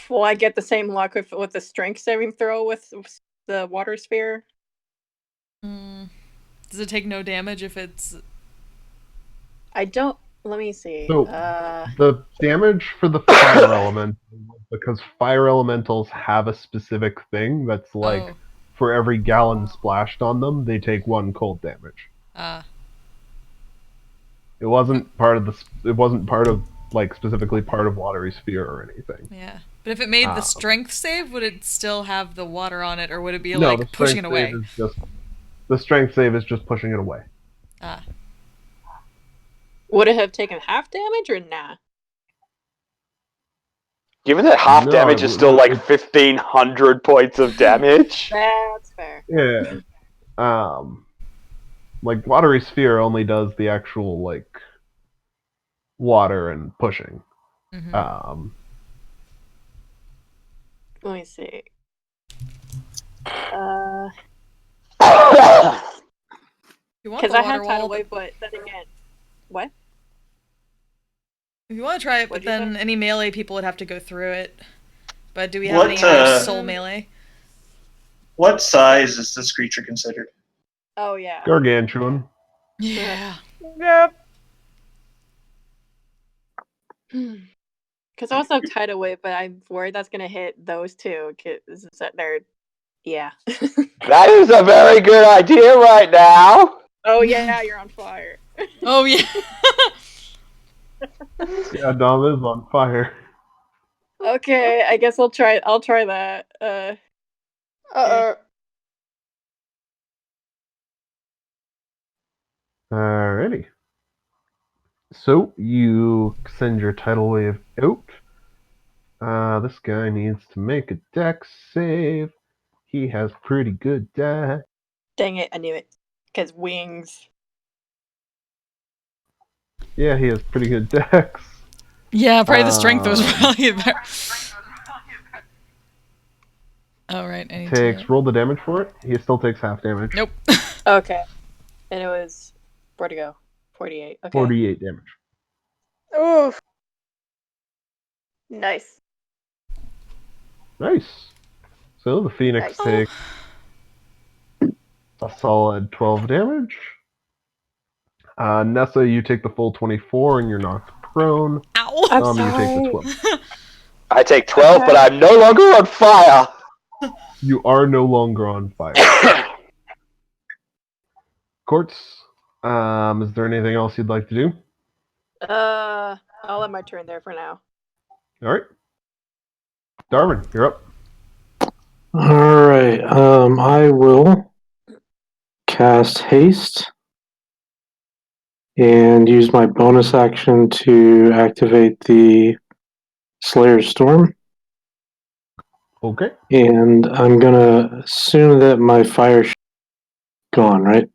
Will I get the same luck with the strength saving throw with the water sphere? Does it take no damage if it's... I don't. Let me see. So, the damage for the fire element, because fire elementals have a specific thing that's like, Oh. for every gallon splashed on them, they take 1 cold damage. It wasn't part of like specifically part of watery sphere or anything. Yeah. But if it made the strength save, would it still have the water on it, or would it be like pushing it away? The strength save is just pushing it away. Would it have taken half damage or nah? Given that half No, damage is still like 1,500 points of damage. That's fair. Yeah. Like watery sphere only does the actual like water and pushing. Mm-hmm. Let me see. you want Because the I water had tidal wall, wave, but then again, what? if you want to try it, but What'd you then say? any melee people would have to go through it. But do we have What, any soul melee? What size is this creature considered? Oh yeah. Gargantuan. Yeah. Yep. Because I also have tidal wave, but I'm worried that's gonna hit those two. Because they're, yeah. That is a very good idea right now. Oh yeah, you're on fire. Oh yeah. Yeah, Dom is on fire. Okay, I guess I'll try that. Alrighty. So you send your tidal wave out. This guy needs to make a dex save. He has pretty good dex. Dang it, I knew it. Because wings. Yeah, he has pretty good dex. Yeah, probably the strength was Um, probably better. Oh, right. I need Takes to... roll the damage for it. He still takes half damage. Nope. Okay. And it was, where'd it go? 48. Okay. 48 damage. Oof. Nice. Nice. So the Phoenix Nice. takes a solid 12 damage. Nessa, you take the full 24 and you're knocked prone. Ow! I'm You take the sorry. 12. I take 12, Okay. but I'm no longer on fire. You are no longer on fire. Quartz, is there anything else you'd like to do? I'll let my turn there for now. Alright. Darwin, you're up. Alright, I will cast Haste and use my bonus action to activate the Slayer's Storm. Okay. And I'm gonna assume that my fire is gone, right?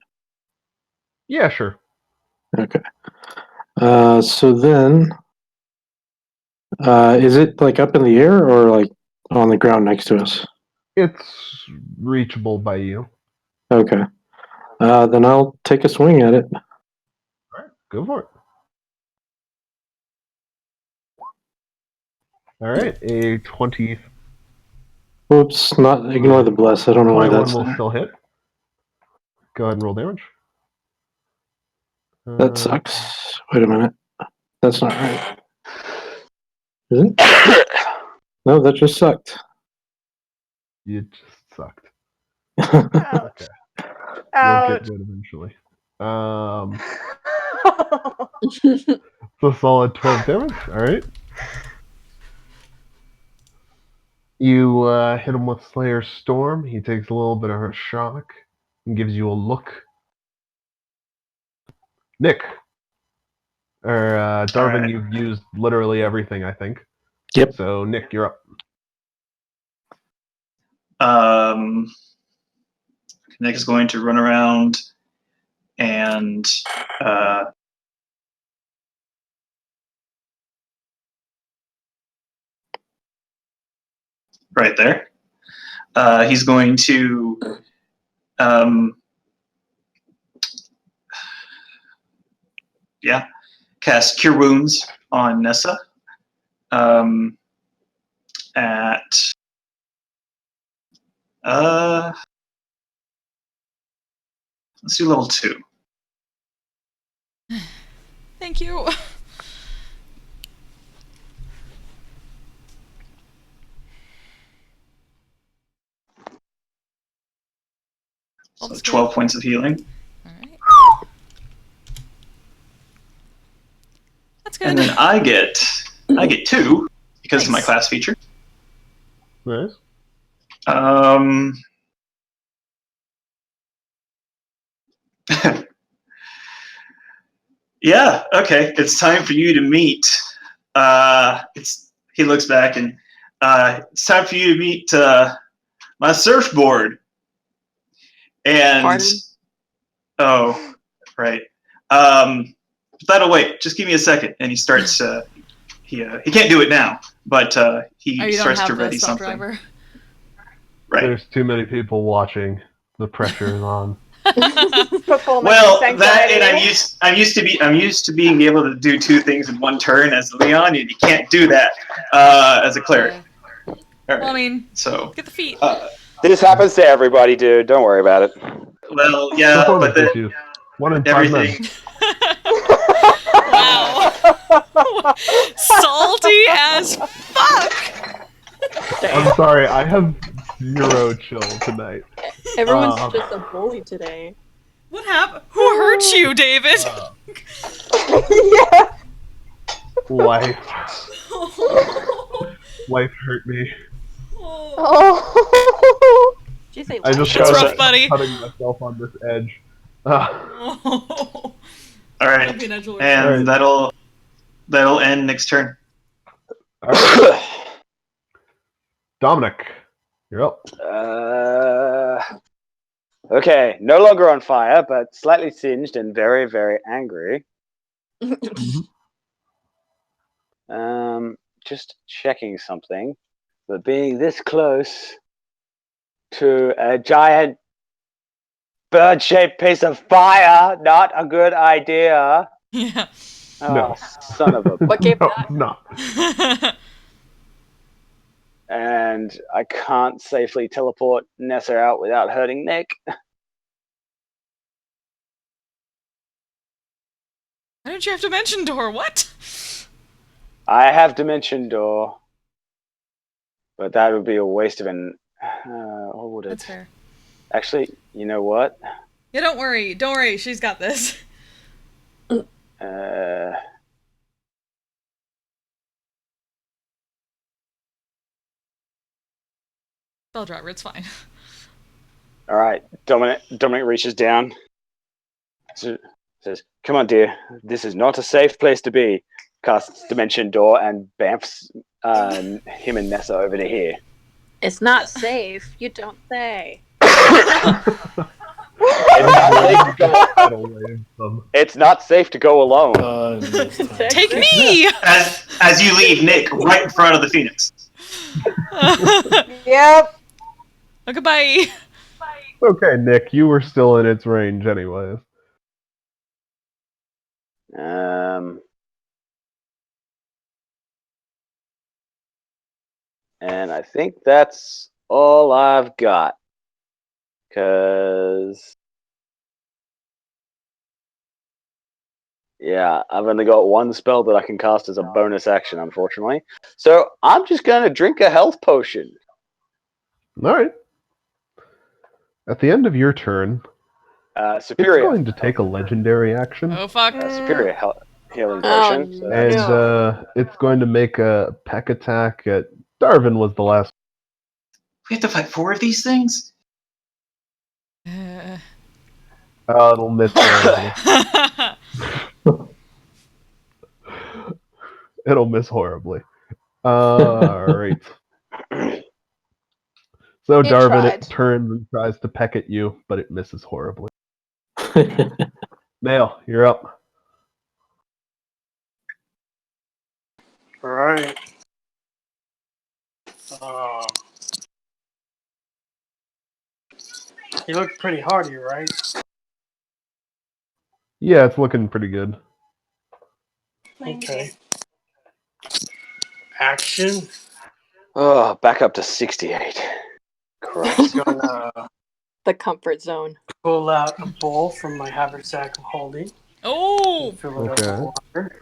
Yeah, sure. Okay. So then, is it like up in the air or like on the ground next to us? It's reachable by you. Okay. Then I'll take a swing at it. Alright, go for it. Alright, a 20. Whoops, not ignore the bless. I don't know why 21 that's will there. still hit. Go ahead and roll damage. That sucks. Wait a minute. That's not right. Is it? No, that just sucked. You just sucked. Ouch. Okay. You'll Ouch. get good eventually. So solid 12 damage. Alright. You hit him with Slayer's Storm. He takes a little bit of a shock and gives you a look. Nick. Or Darwin, Alright. you've used literally everything, I think. Yep. So Nick, you're up. Nick is going to run around and right there. He's going to cast Cure Wounds on Nessa at let's do level 2. Thank you. So 12 points of healing. Alright. That's good. And then I get 2 because of my Nice. class feature. Nice. Yeah, okay. It's time for you to meet. He looks back and it's time for you to meet my surfboard. And Pardon? oh, right. That'll wait. Just give me a second. And he starts. He can't do it now, but he Oh, you don't starts to have the ready stop something. driver? Right. There's too many people watching. The pressure is on. Performance Well, that anxiety. and I'm used to being able to do two things in one turn as Leon, and you can't do that as a cleric. All right. Well, I mean, So get the feet. This happens to everybody, dude. Don't worry about it. well, yeah, but Performance issues. 1 in 5 men. everything. Wow. Salty as fuck. I'm sorry, I have 0 chill tonight. Everyone's just a bully today. What happened? Who hurt you, David? Yeah. Life. Life hurt me. Oh. Did you say I just That's got rough, buddy. cutting myself on this edge. Oh. All right, That'd be an edge lord. and that'll end next turn. All right. Dominic, you're up. Okay, no longer on fire, but slightly singed and very, very angry. Just checking something. But being this close to a giant bird-shaped piece of fire, not a good idea. Yeah. Oh, No. son of a... What gave No, that? no. And I can't safely teleport Nessa out without hurting Nick. Why don't you have Dimension Door? What? I have Dimension Door, but that would be a waste of an... what would it? That's fair. Actually, you know what? Yeah, don't worry. Don't worry. She's got this. Spell driver, it's fine. All right, Dominic reaches down, says, "Come on, dear. This is not a safe place to be." Casts Dimension Door and bamfs him and Nessa over to here. It's not safe. You don't say. It's not safe to go alone. Take me! As you leave Nick right in front of the Phoenix. Yep. Oh, goodbye. Okay, Nick, you were still in its range anyways. And I think that's all I've got. Because... yeah, I've only got one spell that I can cast as a bonus action, unfortunately. So I'm just going to drink a health potion. Alright. At the end of your turn, Superior. it's going to take a legendary action. Oh, fuck. Superior healing potion. Oh, So And that's- it's going to make a peck attack at... Darvin was the last. We have to fight 4 of these things? It'll miss horribly. It'll miss horribly. Alright. So It Darvin, tried. it turns and tries to peck at you, but it misses horribly. Nail, you're up. All right. You look pretty hardy, right? Yeah, it's looking pretty good. Okay. Action. Oh, back up to 68. Christ. Gonna The comfort zone. pull out a bowl from my haversack of holding. Oh! Fill it up with water.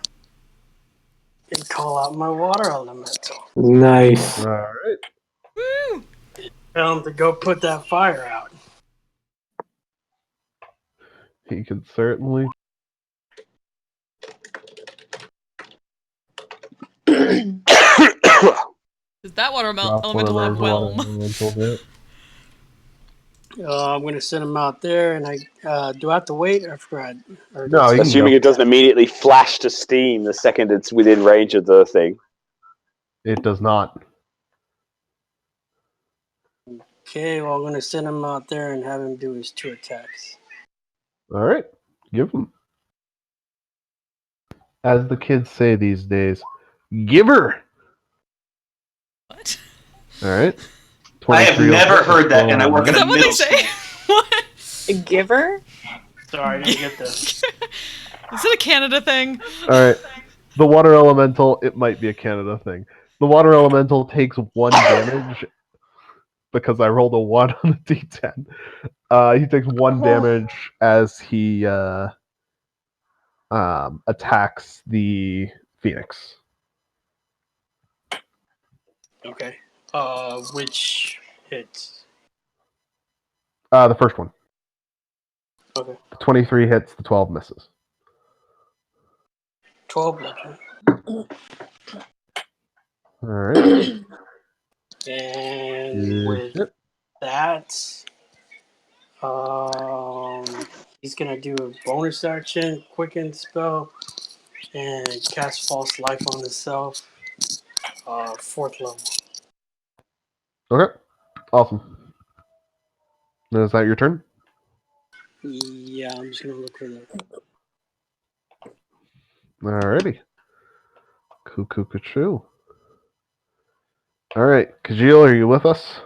And call out my water elemental. Nice. Alright. Woo! Tell him to go put that fire out. He can certainly. Does that water drop one of elemental have those water whelm? elemental bit. I'm going to send him out there, and do I have to wait? I forgot. Or No, you can Assuming go. it doesn't immediately flash to steam the second it's within range of the thing. It does not. Okay, well, I'm going to send him out there and have him do his 2 attacks. Alright. Give him. As the kids say these days, give her! What? Alright. I have never heard that, and I work Is at a that what they middle say? school. What? A giver? Sorry, I didn't get that. Is it a Canada thing? All right. The water elemental, it might be a Canada thing. The water elemental takes 1 damage because I rolled a 1 on the d10. He takes 1 damage as he attacks the phoenix. Okay. Which hits? The first one. Okay. The 23 hits, the 12 misses. 12 bludgeoning. All right. And with that, he's gonna do a bonus action, quicken spell, and cast false life on himself. 4th level. Okay. Awesome. Is that your turn? Yeah, I'm just gonna look for that. Alrighty. Cuckoo. Alright, Kajil, are you with us?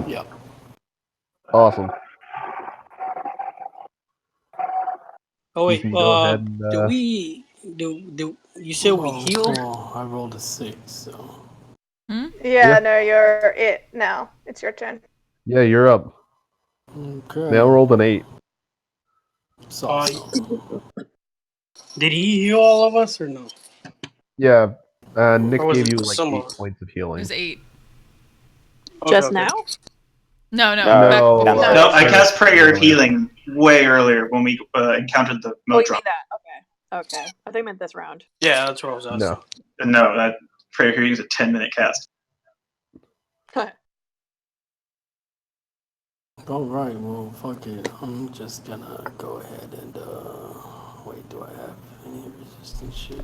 Yep. Awesome. Oh wait, can go ahead and, do we do you said we heal? Oh, I rolled a 6, so. Yeah, no, you're it now. It's your turn. Yeah, you're up. Okay. Now rolled an 8. Did he heal all of us or no? Yeah, Nick Or was gave it you just like some 8 of us? points of It healing. was 8. Just now? No. No. Back No. before. No, I cast Prayer of Healing way earlier when we encountered the Oh, moat you drop. mean that? Okay. I think I meant this round. Yeah, that's what I was asking. No. No, that Prayer of Healing is a 10-minute cast. Alright, well, fuck it. I'm just gonna go ahead and, wait, do I have any resistance shit?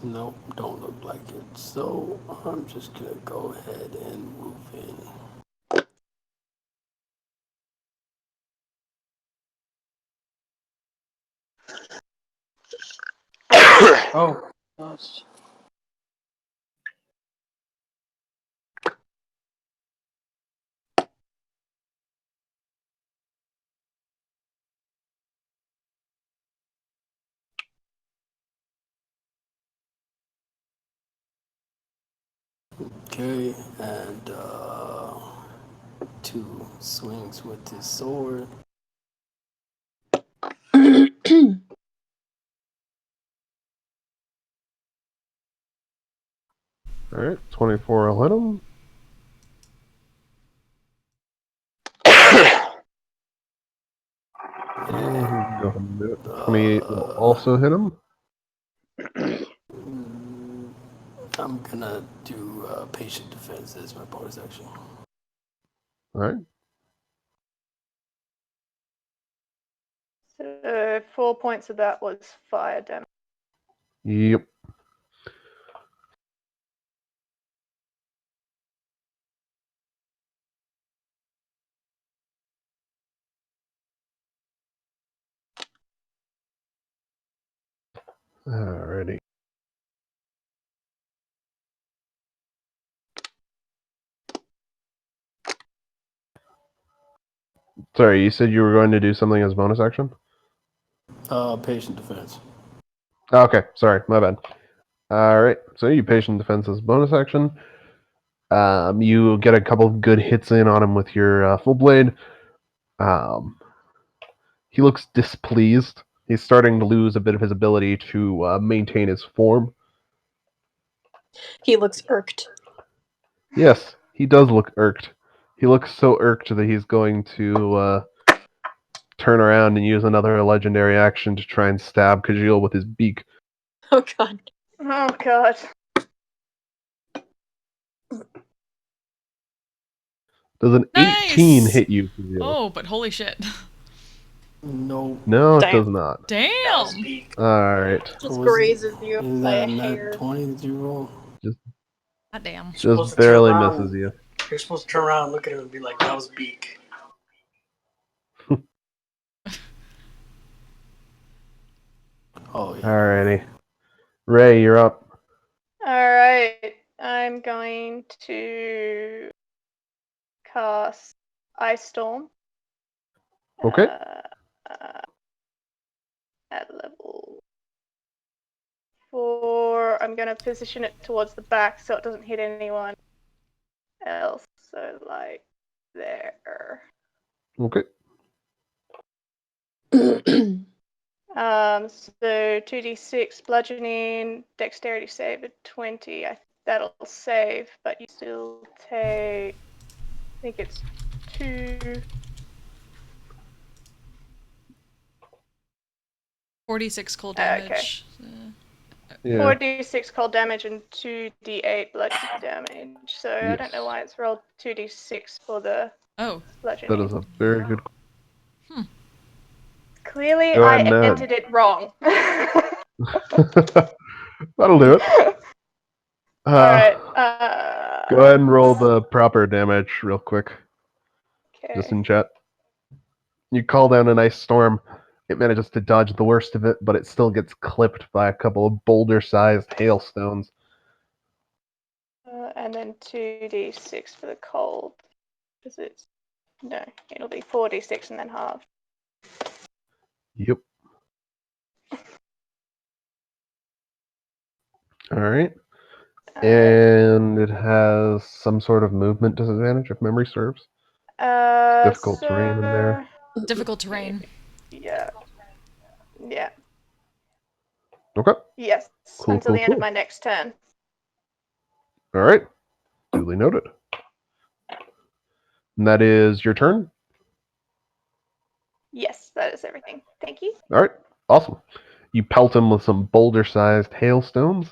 Nope, don't look like it. So, I'm just gonna go ahead and move in. Oh, gosh. Okay, and, 2 swings with his sword. Alright, 24 will hit him. And he can go ahead and do it. 28 will also hit him. I'm gonna do patient defense as my bonus action. Alright. So 4 points of that was fire damage. Yep. Alrighty. Sorry, you said you were going to do something as bonus action? Patient defense. Okay, sorry, my bad. Alright, so you patient defense as bonus action. You get a couple of good hits in on him with your full blade. He looks displeased. He's starting to lose a bit of his ability to maintain his form. He looks irked. Yes, he does look irked. He looks so irked that he's going to turn around and use another legendary action to try and stab Kajil with his beak. Oh god. Oh god. Does an Nice! 18 hit you, Kajil? Oh, but holy shit. No. No, it Damn. does not. Damn! Alright. Just Was it- grazes you Is by that a a hair. nat 20 that you roll? God damn. Just barely misses you. You're supposed to turn around and look at him and be like, that was beak. Alrighty. Ray, you're up. Alright, I'm going to cast Ice Storm. Okay. At level 4, I'm going to position it towards the back so it doesn't hit anyone else. So, like, there. Okay. So 2d6 bludgeoning, dexterity save at 20. That'll save, but you still take, I think it's 2. 46 cold damage. Yeah. 4d6 cold damage and 2d8 bludgeoning damage. So I don't know why it's rolled 2d6 for the bludgeoning. That is a very good. Clearly, Go I ahead and, entered it wrong. That'll do it. Alright. Go ahead and roll the proper damage real quick. Okay. Just in chat. You call down a nice storm. It manages to dodge the worst of it, but it still gets clipped by a couple of boulder-sized hailstones. And then 2d6 for the cold. Because it's... No, it'll be 4d6 and then half. Yep. Alright. And it has some sort of movement disadvantage, if memory serves. Difficult terrain in there. Difficult terrain. Yeah. Yeah. Okay. Yes. Cool, Until cool, the end of cool. my next turn. Alright. Duly noted. And that is your turn? Yes, that is everything. Thank you. Alright. Awesome. You pelt him with some boulder-sized hailstones.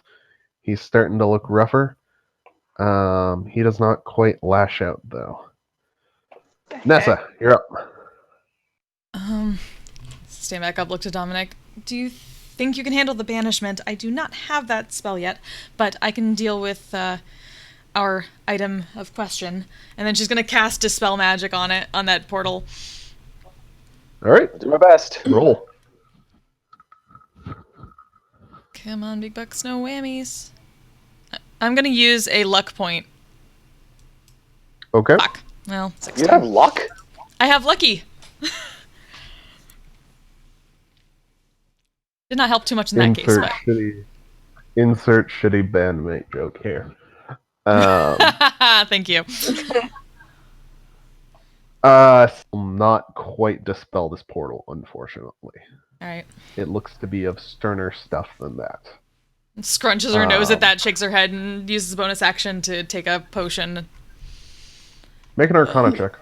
He's starting to look rougher. He does not quite lash out, though. Okay. Nessa, you're up. Stand back up, look to Dominic. Do you think you can handle the banishment? I do not have that spell yet, but I can deal with our item of question. And then she's going to cast Dispel Magic on it, on that portal. Alright. I'll do my best. Roll. Come on, big bucks, no whammies. I'm going to use a luck point. Okay. Fuck. Well, 16. You have luck? I have lucky. Did not help too much in that case, but... Insert shitty bandmate joke here. Thank you. Not quite dispel this portal, unfortunately. Alright. It looks to be of sterner stuff than that. Scrunches her nose at that, shakes her head, and uses bonus action to take a potion. Make an Arcana check.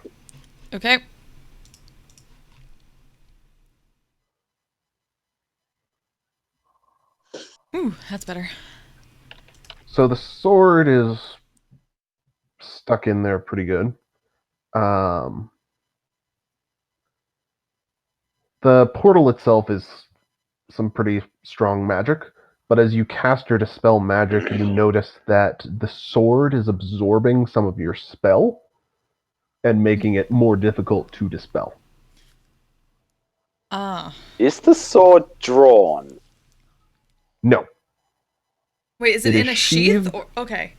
Okay. Ooh, that's better. So the sword is stuck in there pretty good. The portal itself is some pretty strong magic, but as you cast your Dispel Magic, you notice that the sword is absorbing some of your spell and making it more difficult to dispel. Is the sword drawn? No. Wait, is it in a sheath? Or, okay.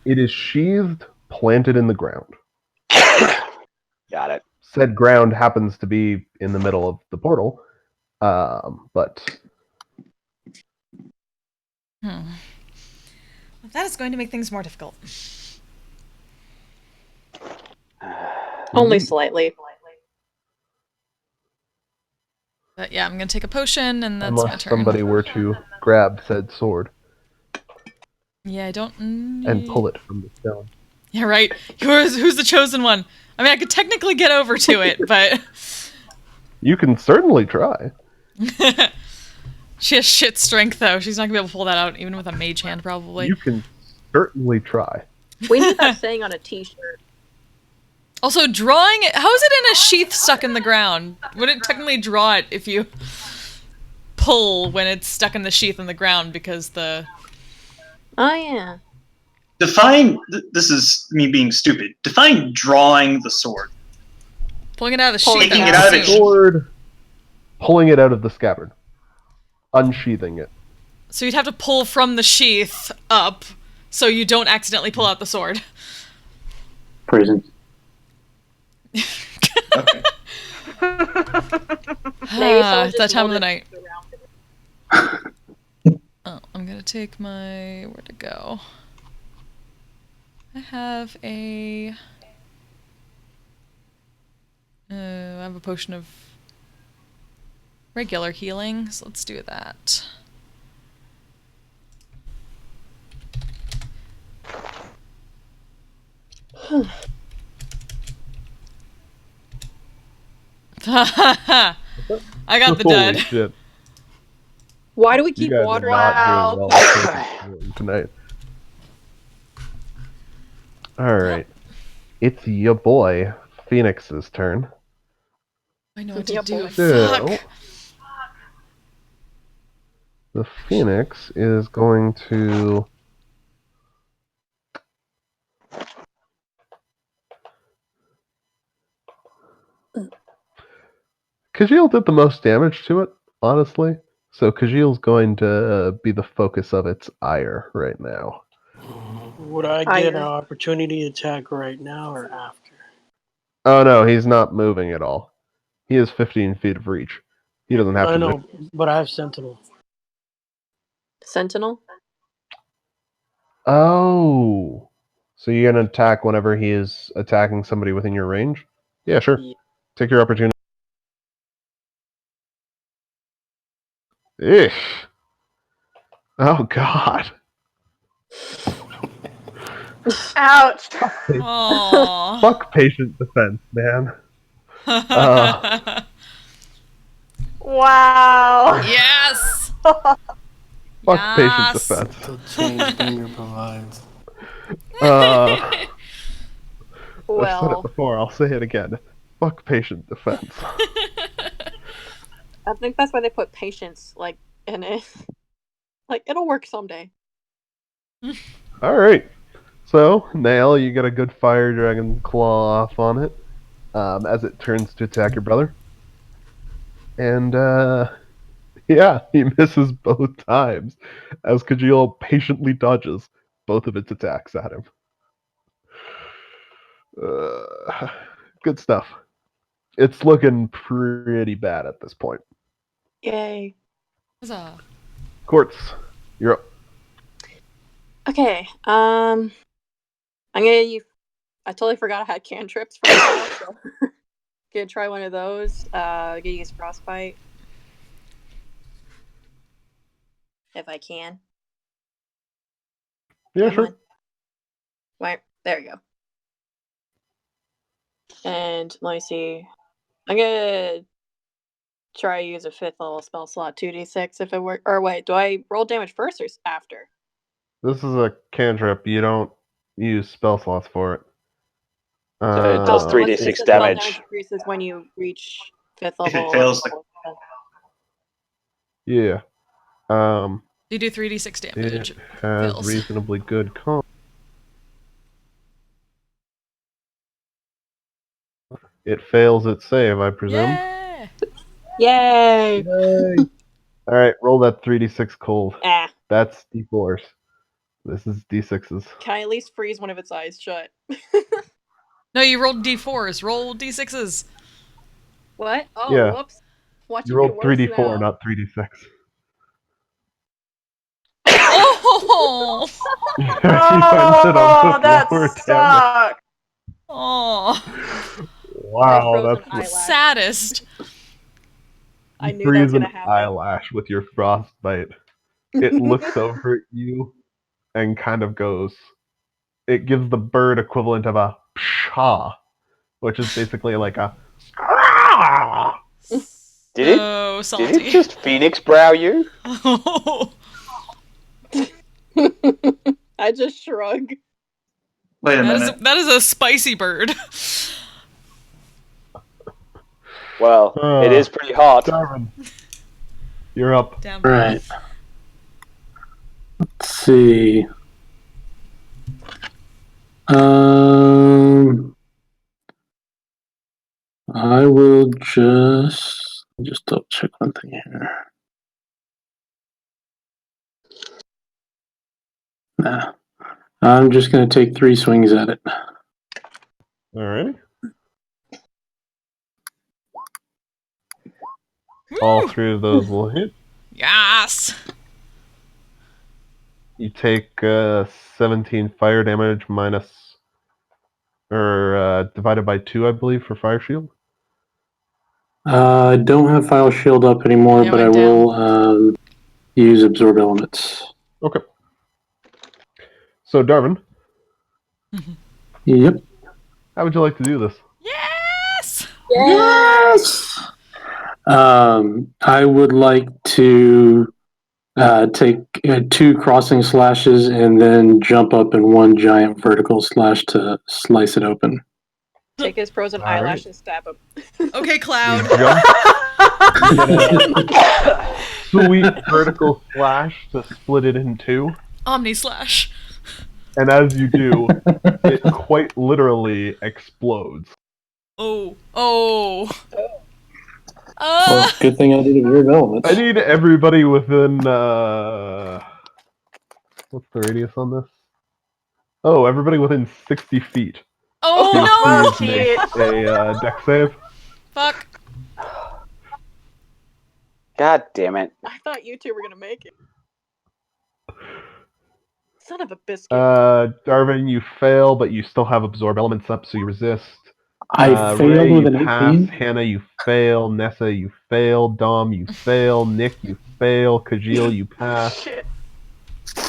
It is sheathed, planted in the ground. Got it. Said ground happens to be in the middle of the portal, but... That is going to make things more difficult. Only slightly. But yeah, I'm going to take a potion, and that's my Unless turn. somebody were to grab said sword Yeah, I don't... and pull it from the stone. Yeah, right. Who's the chosen one? I mean, I could technically get over to it, but... You can certainly try. She has shit strength, though. She's not going to be able to pull that out, even with a mage hand, probably. You can certainly try. We need that saying on a t-shirt. Also, drawing it... How is it in a sheath stuck in the ground? Would it technically draw it if you pull when it's stuck in the sheath in the ground, because the... Oh, yeah. Define, this is me being stupid, define drawing the sword. Pulling it out of the sheath. Taking I it out of assume. its Sword, pulling it out of the scabbard. unsheathing it. So you'd have to pull from the sheath up, so you don't accidentally pull out the sword. Phrasing. Okay. It's that time of the night. Oh, I'm gonna take my... where to go? I have a... I have a potion of regular healing, so let's do that. I got the Holy dead. shit. Why do we You keep guys water? are not Wow. doing well tonight. Alright. It's your boy, Phoenix's turn. I know what to Yeah, do. boy. So, Fuck. the Phoenix is going to... Kajil did the most damage to it, honestly. So Kajil's going to be the focus of its ire right now. Would I get an Ire. opportunity attack right now or after? Oh no, he's not moving at all. He has 15 feet of reach. He doesn't have I to know, move. but I have Sentinel. Sentinel? Oh. So you're going to attack whenever he is attacking somebody within your range? Yeah, sure. Yeah. Take your opportunity. Ish. Oh god. Ouch. Aww. Fuck patient defense, man. Wow. Yes! Fuck patient Yes! defense. The change Stinger provides. I've said it Well, before, I'll say it again. Fuck patient defense. I think that's why they put patience like in it. Like it'll work someday. Alright. So, Nail, you get a good fire dragon claw off on it as it turns to attack your brother. And, yeah, he misses both times as Kajil patiently dodges both of its attacks at him. Good stuff. It's looking pretty bad at this point. Yay. Huzzah. Quartz, you're up. Okay. I'm gonna use. I totally forgot I had cantrips for a while, so gonna try one of those. Gonna use frostbite if I can. Yeah, Come sure. on. Right there we go. And let me see. I'm gonna try to use a 5th level spell slot 2d6 if it works. Or wait, do I roll damage first or after? This is a cantrip. You don't use spell slots for it. So it does Oh, well, it 3d6 says spell damage. damage increases when you reach 5th If level. it fails, Yeah. You do 3d6 damage. It has Fails. reasonably good con. It fails its save, I presume. Yeah! Yay! Yay! Alright, roll that 3d6 cold. Ah, That's d4s. This is d6s. can I at least freeze one of its eyes shut? No, you rolled d4s. Roll d6s. What? Oh, Yeah. whoops. Watch You it get rolled worse 3d4, now. not 3d6. Oh! You ended up Oh, with that lower damage. sucks. Oh. Wow, frozen that's eyelash. Saddest. I You knew that was freeze gonna an happen. eyelash with your frostbite. It looks over at you and kind of goes. It gives the bird equivalent of a pshaw, which is basically like a. Did So it? salty. Did it just Phoenix brow you? I just shrug. Wait a minute. That is a spicy bird. Well, it is pretty hot. Darwin, you're up. Damn. Right. Let's see. I will just double check one thing here. Nah. I'm just going to take 3 swings at it. Alrighty. All 3 of those will hit. Yes! You take 17 fire damage minus, or divided by 2, I believe, for fire shield. I don't have File Shield up anymore, Yeah, but I went will use Absorb Elements. Okay. So, Darvin, Yep. how would you like to do this? Yes! Yes! I would like to take 2 crossing slashes and then jump up in 1 giant vertical slash to slice it open. Take his frozen All right. eyelash and stab him. Okay, Cloud. Sweet vertical slash to split it in 2. Omni slash. And as you do, it quite literally explodes. Oh. Oh. Well, good thing I did Absorb Elements. I need everybody within, what's the radius on this? Oh, everybody within 60 feet. Oh, Please no! make a deck save. Fuck. God damn it. I thought you two were gonna make it. Son of a biscuit. Darvin, you fail, but you still have Absorb Elements up, so you resist. I failed Ray, with you an pass. 18. Hannah, you fail. Nessa, you fail. Dom, you fail. Nick, you fail. Kajil, you pass. Shit.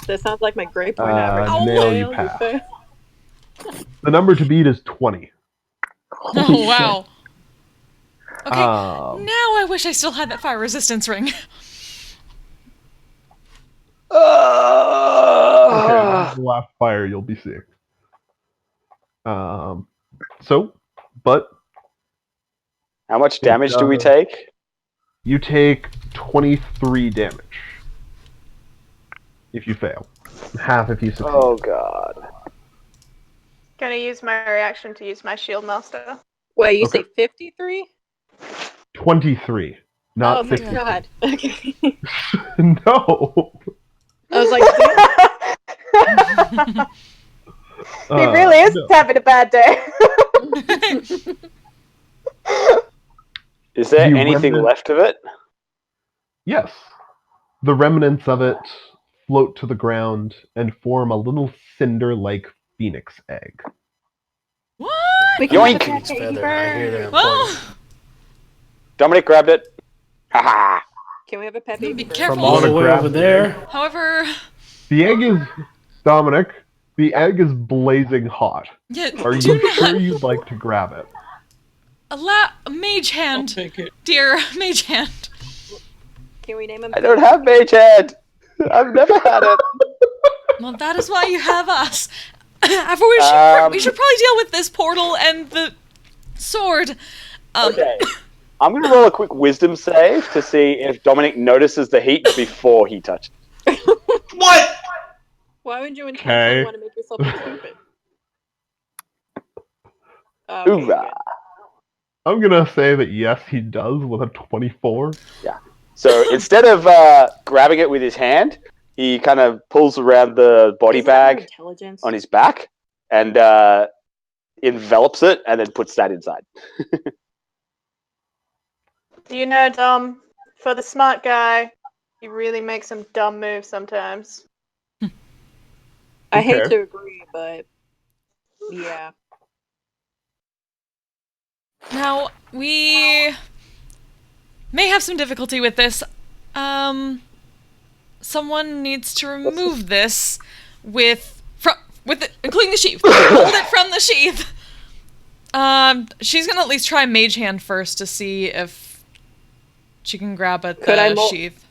That sounds like my grade point average. Nail, you Fail, pass. fail. The number to beat is 20. Oh, wow. Okay, Um, now I wish I still had that fire resistance ring. Okay, this is the last fire you'll be seeing. But How much damage do we take? you take 23 damage if you fail. Half if you succeed. Oh god. Gonna use my reaction to use my shield master. Wait, you Okay. say 53? 23, not Oh my 53. god. Okay. No. I was like, He really is no. having a bad day. Is there The anything remnant- left of it? Yes. The remnants of it float to the ground and form a little cinder-like phoenix egg. What? we can have a Yoink! pancake Feather, I hear they're Well, important. Dominic grabbed it. Haha. Can we have a Pepe? be first? careful. From all the way Grab over it. there. However, The egg is... Dominic, the egg is blazing hot. yeah, Are do you not sure you'd like to grab it? allow Mage I'll Hand, take it. dear Mage Hand. Can we name him? I don't have mage head. I've never had it. Well, that is why you have us. We should probably deal with this portal and the sword. Okay. I'm gonna roll a quick wisdom save to see if Dominic notices the heat before he touches. What? Why would you intentionally Okay. want to make yourself look stupid? Okay, Hoorah. I'm gonna say that yes, he does with a 24. So instead of grabbing it with his hand, he kind of pulls around the body Isn't that more bag intelligence? on his back and envelops it and then puts that inside. Do you know, Dom, for the smart guy, he really makes some dumb moves sometimes. I hate Okay. to agree, but yeah. Now, we may have some difficulty with this. Someone needs to remove this including the sheath. Hold it from the sheath. She's gonna at least try Mage Hand first to see if she can grab at Could I the mold- sheath.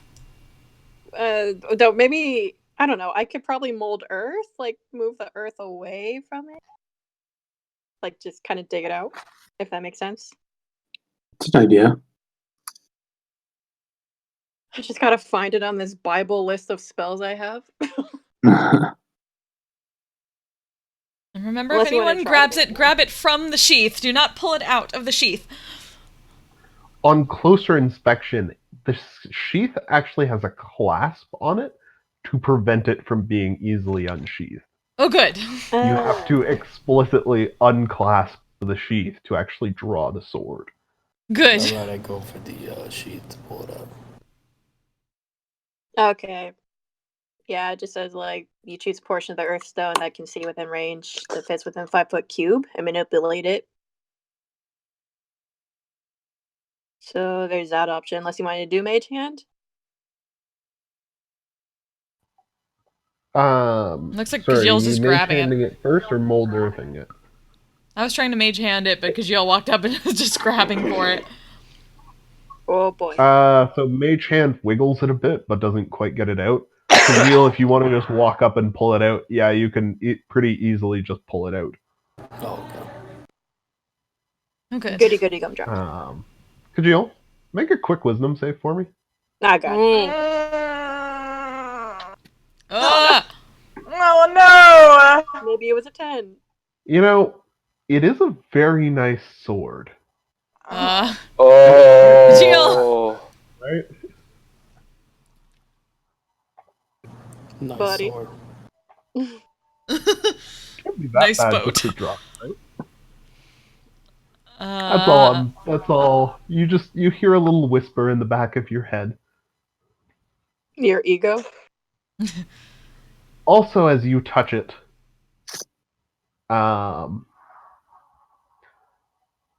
Though maybe I don't know. I could probably mold earth, like move the earth away from it, like just kind of dig it out, if that makes sense. It's an idea. I just gotta find it on this Bible list of spells I have. And remember, Unless if you wanna anyone try grabs it. it, grab it from the sheath. Do not pull it out of the sheath. On closer inspection, the sheath actually has a clasp on it to prevent it from being easily unsheathed. Oh, good. You have to explicitly unclasp the sheath to actually draw the sword. Good. Alright, I go for the sheath to pull it up. Okay. Yeah, it just says like you choose a portion of the earth stone that can see within range that fits within 5-foot cube and manipulate it. So there's that option, unless you want to do mage hand. Looks like Sorry, Kajil's you just mage grabbing it. handing it first or mold earthing it? I was trying to mage hand it, but Kajil walked up and was just grabbing for it. Oh boy. So mage hand wiggles it a bit, but doesn't quite get it out. Kajil, if you want to just walk up and pull it out, yeah, you can pretty easily just pull it out. Oh, okay. Oh, good. Goody goody gumdrop. Kajil, make a quick wisdom save for me. I got it. Ooh. Ah! Oh no! Maybe it was a 10. You know, it is a very nice sword. Oh. Right? Nice Buddy. sword. Can't be that Nice bad boat. just to drop, right? That's all. That's all. You hear a little whisper in the back of your head. Your ego. Also, as you touch it,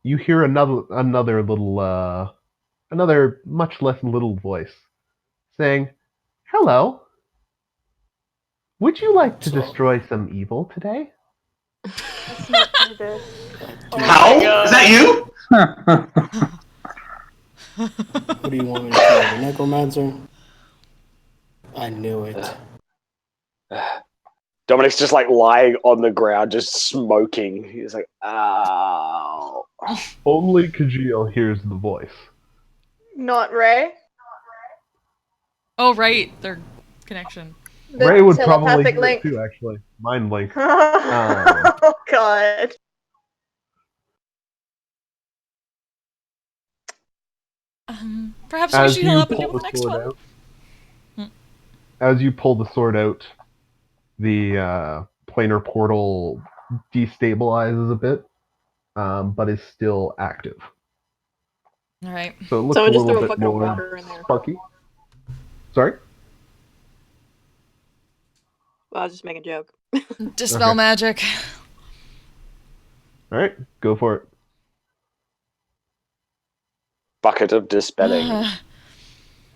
you hear another little, another much less little voice saying, "Hello. Would you like to So- destroy some evil today?" That's not good. How? Is that you? Who do you want me to kill? The necromancer? I knew it. Dominic's just like lying on the ground, just smoking. He's like, ow. Only Kajil hears the voice. Not Ray. Oh, right. Their connection. The Ray would probably telepathic hear link. it too, actually. Mind link. Oh god. Perhaps we As should heal you up and pull do the the next sword one. out, as you pull the sword out, the planar portal destabilizes a bit, but is still active. All right. So it looks Someone a just little threw a bit bucket of more water in there. sparky. Sorry? Well, I was just making a joke. Dispel Okay. magic. All right, go for it. Bucket of dispelling.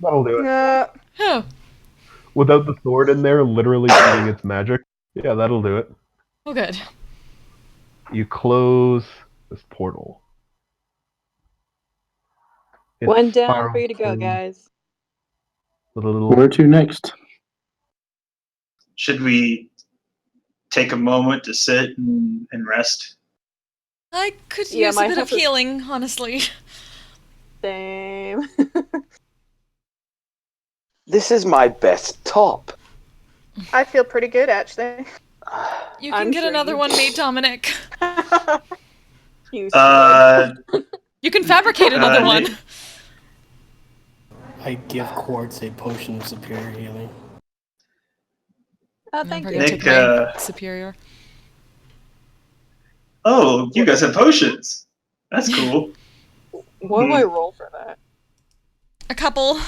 That'll do it. Oh, Without the sword in there, literally eating its magic. Yeah, that'll do it. oh, good. You close this portal. It One down, spirals 3 to go, through guys. the little Where to next? Should we take a moment to sit and rest? I could Yeah, use a my bit of health is- healing, honestly. Same. This is my best top. I feel pretty good actually. You can I'm get sure another you one do. made, Dominic. You should. You can fabricate another one. I give Quartz a potion of superior healing. Oh, I'm thank probably you. gonna Nick, take my superior. Oh, you guys have potions. That's cool. What do I roll for that? A couple.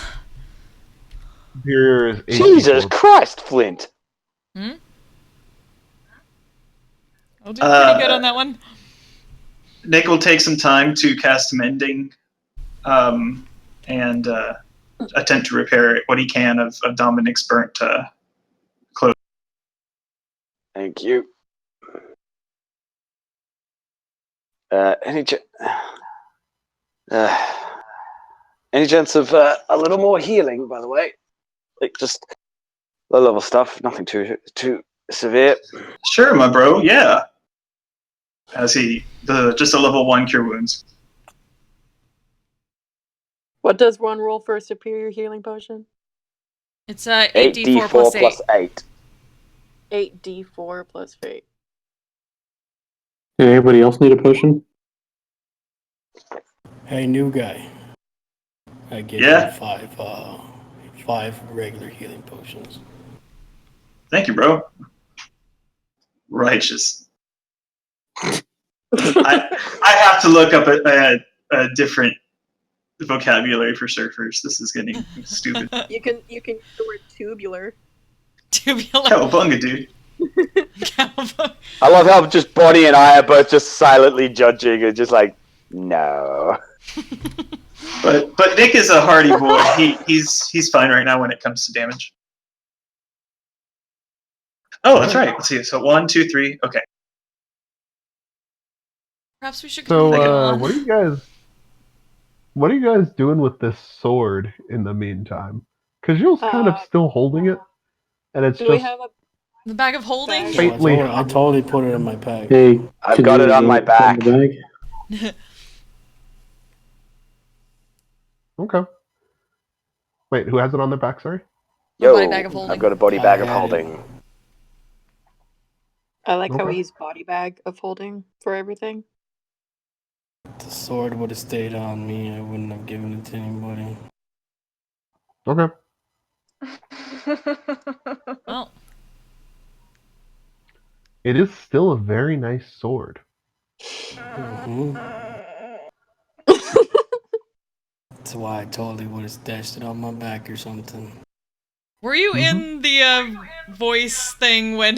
superior is 8d4. Jesus Christ, Flint. I'll do pretty good on that one. Nick will take some time to cast mending, and attempt to repair what he can of Dominic's burnt clothes. Thank you. Any chance of a little more healing, by the way? Like just low level stuff, nothing too severe. Sure, my bro. Yeah. As just a level 1 cure wounds. What does one roll for a superior healing potion? It's 8d4 plus 8. 8. 8d4 plus 8. Anybody else need a potion? Hey, new guy. I give Yeah. you five regular healing potions. Thank you, bro. Righteous. I have to look up a different vocabulary for surfers. This is getting stupid. You can use the word tubular. Tubular. Cowabunga, dude. I love how just Bonnie and I are both just silently judging and just like, no. But Nick is a hardy boy. He's fine right now when it comes to damage. Oh, that's right. Let's see. So 1, 2, 3. Okay. Perhaps we should So, continue on. what are you guys doing with this sword in the meantime? Kajil's kind of still holding it, and it's Do we just have a The bag of holding? Bag. faintly. I totally put it in my pack. Hey, I've could got you it on my put it in back. the bag? Okay. Wait, who has it on their back? Sorry. Yo, body bag of holding. I've got a body bag of holding. I like how Okay. we use body bag of holding for everything. The sword would have stayed on me. I wouldn't have given it to anybody. Okay. Well, It is still a very nice sword. Mm-hmm. That's why I totally would have stashed it on my back or something. were you in the voice thing when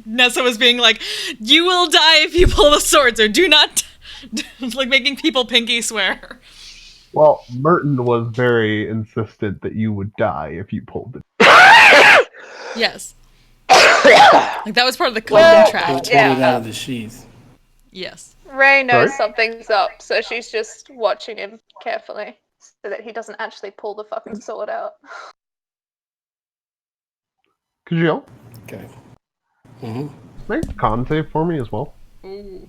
Nessa was being like, "You will die if you pull the sword, so do not," like making people pinky swear? Well, Merton was very insistent that you would die if you pulled it. Yes. Like that was part of the contract. Pull it out of the sheath. Yes. Ray knows Sorry? something's up, so she's just watching him carefully so that he doesn't actually pull the fucking sword out. Kajil, Okay. Mm-hmm. make a con save for me as well. Mm.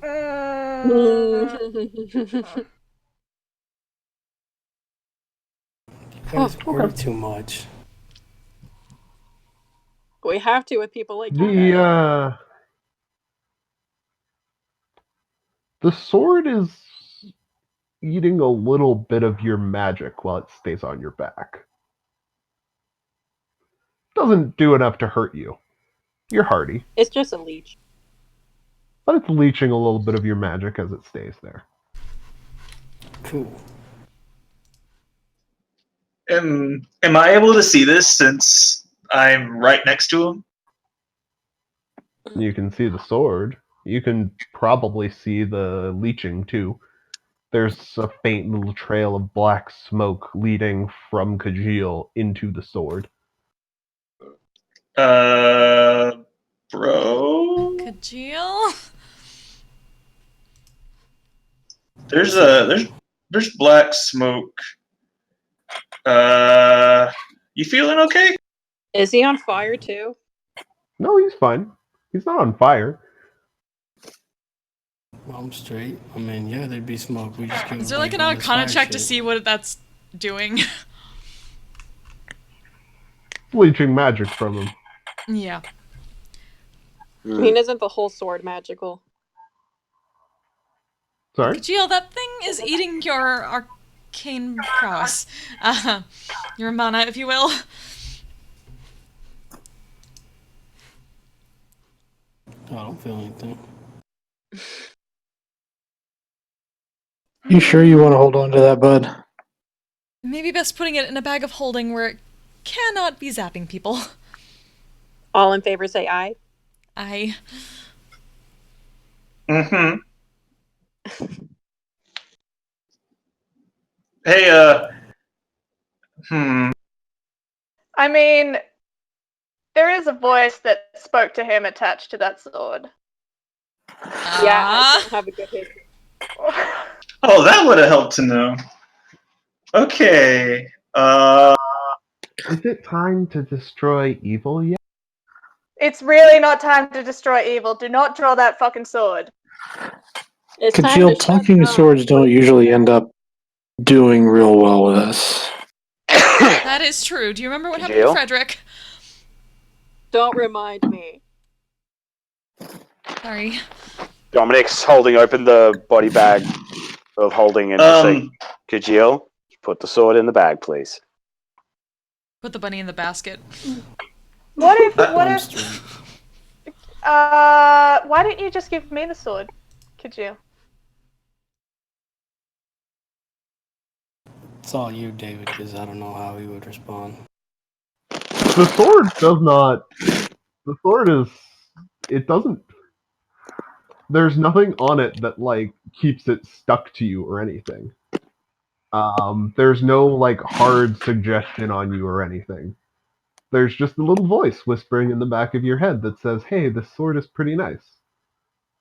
You guys worry too much. We have to with people like you. The sword is eating a little bit of your magic while it stays on your back. Doesn't do enough to hurt you. You're hardy, It's just a leech. but it's leeching a little bit of your magic as it stays there. Cool. Am I able to see this since I'm right next to him? You can see the sword. You can probably see the leeching too. There's a faint little trail of black smoke leading from Kajil into the sword. Bro. Kajil? There's black smoke. You feeling okay? Is he on fire too? No, he's fine. He's not on fire. I'm straight. I mean, yeah, there'd be smoke. We just Is there like an Arcana check to see what that's doing? Leeching magic from him. Yeah. I mean, isn't the whole sword magical? Sorry? Kajil, that thing is eating your arcane prowess. Your mana, if you will. I don't feel anything. You sure you want to hold on to that, bud? Maybe best putting it in a bag of holding where it cannot be zapping people. All in favor say aye. I... Mm-hmm. Hey, I mean, there is a voice that spoke to him attached to that sword. Yeah, I don't have a good history. Oh, that would have helped to know. Okay. Is it time to destroy evil yet? It's really not time to destroy evil. Do not draw that fucking sword. It's time Kajil, to shut talking down. swords don't usually end up doing real well with us. That is true. Do you remember what happened to Kajil? Frederick? Don't remind me. Sorry. Dominic's holding open the body bag of holding and just saying, Kajil, put the sword in the bag, please. Put the bunny in the basket. What if? What I'm if? straight. Why didn't you just give me the sword? Could you? It's all you, David, because I don't know how he would respond. The sword does not. The sword is. It doesn't. There's nothing on it that like keeps it stuck to you or anything. There's no like hard suggestion on you or anything. There's just a little voice whispering in the back of your head that says, "Hey, this sword is pretty nice.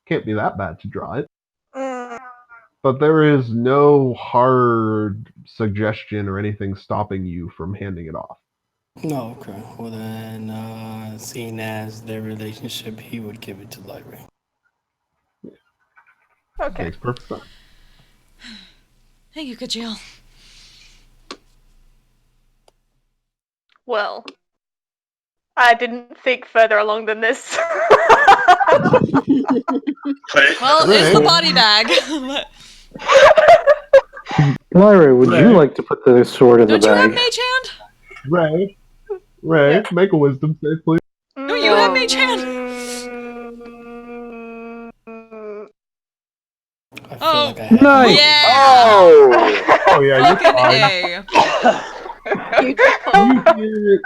Can't be that bad to draw it." Mm. But there is no hard suggestion or anything stopping you from handing it off. No, okay. Well then, seeing as their relationship, he would give it to Lyra. Okay. Makes perfect sense. Thank you, Kajil. Well, I didn't think further along than this. Well, Right. it's the body bag. Lyra, would you Right. like to put the sword in Don't the you have bag? mage hand? Ray, Yeah. make a wisdom save, please. Don't you have mage hand? Mm. I feel Oh. like I had Nice. Yeah! Oh! Oh yeah, you're Fucking fine. A. You just You hear,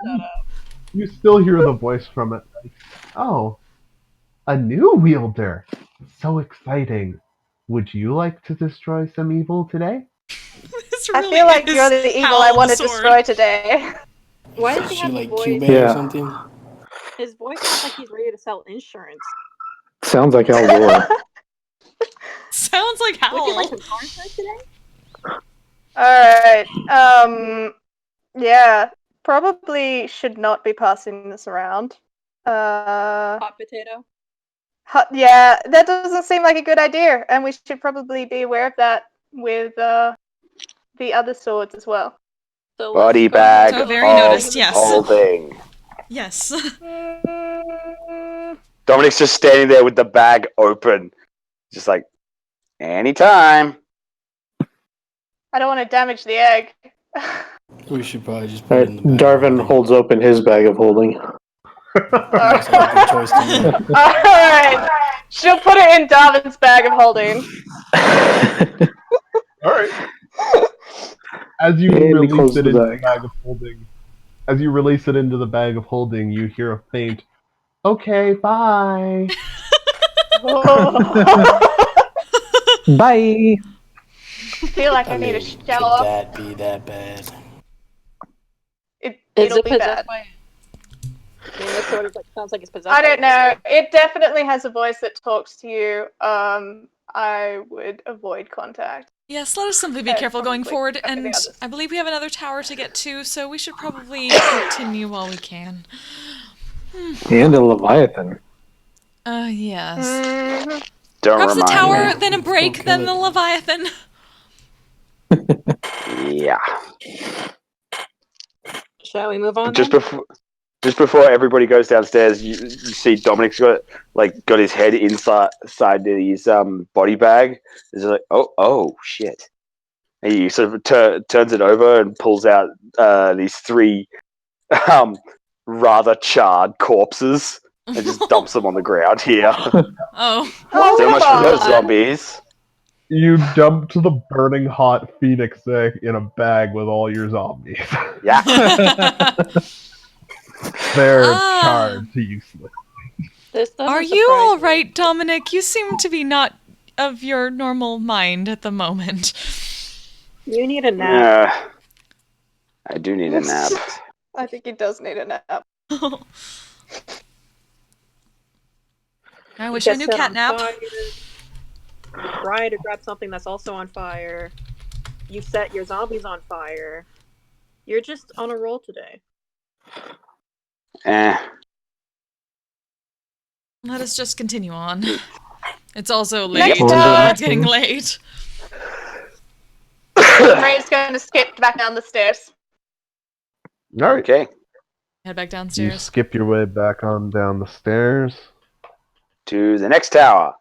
you still hear the voice from it. Like, oh, a new wielder. So exciting. Would you like to destroy some evil today? This I really feel like is you're the evil I Howl want the to sword. destroy today. Why does Is he she have the like voice? Cubase Yeah. or something? His voice sounds like he's ready to sell insurance. Sounds like Alvor. Sounds like Would you like Howl. some car insurance today? Alright, yeah, probably should not be passing this around. Hot potato. Yeah, that doesn't seem like a good idea, and we should probably be aware of that with the other swords as well. So Body let's go ahead bag and So go very ahead and noticed, make him yes. holding. Yes. Mm, Dominic's just standing there with the bag open, just like anytime. I don't want to damage the egg. We should probably just put it Alright, in the bag. Darvin holds open his bag of holding. Looks like a good choice to me. Alright, she'll put it in Darvin's bag of holding. All right. As you And he release closes it the into bag. the bag of holding, as you release it into the bag of holding, you hear a faint, "Okay, bye." Bye. Feel like I need a Could shower. that be that bad? It'll be bad. by? I mean, this sort of like sounds like it's possessed. I by don't know. It definitely has a voice that talks to you. I would avoid contact. Yes, let us simply be And careful going probably forward, everything and else. I believe we have another tower to get to, so we should probably continue while we can. And a Leviathan. Yes. Mhm. Don't Perhaps the remind tower, me. then a break, kill then it. the Leviathan. Yeah. Shall we move on? Just then? before everybody goes downstairs, you see Dominic's got his head inside his body bag. It's like, oh shit. And he sort of turns it over and pulls out these three rather charred corpses and just dumps them on the ground here. Oh. Oh, So come much for those on. zombies. You dump the burning hot phoenix egg in a bag with all your zombies. Yeah. They're Ah. charred to useless. This doesn't Are you surprise all me. right, Dominic? You seem to be not of your normal mind at the moment. You need a nap. Yeah. I do need a nap. I think he does need a nap. I wish Get I knew set on catnap. fire. You try to grab something that's also on fire. You set your zombies on fire. You're just on a roll today. Let us just continue on. It's also Next late. time. It's getting late. Ray's going to skip back down the stairs. All right. Okay. Head back You downstairs. skip your way back on down the stairs To the next tower.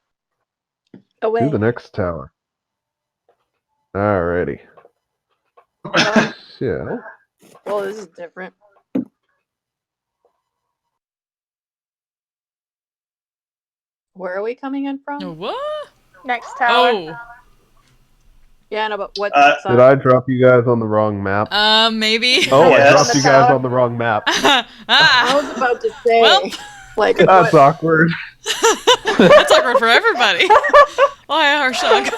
Away. to the next tower. Alrighty. So, Well, this is different. Where are we coming in from? No, what? Next tower. Oh. Yeah, no, but what Did I drop you guys on the wrong map? Maybe. Oh, I Yes. dropped you guys on the wrong map. I was about to say, Well. like, That's awkward. That's awkward for everybody. Why, Harshog?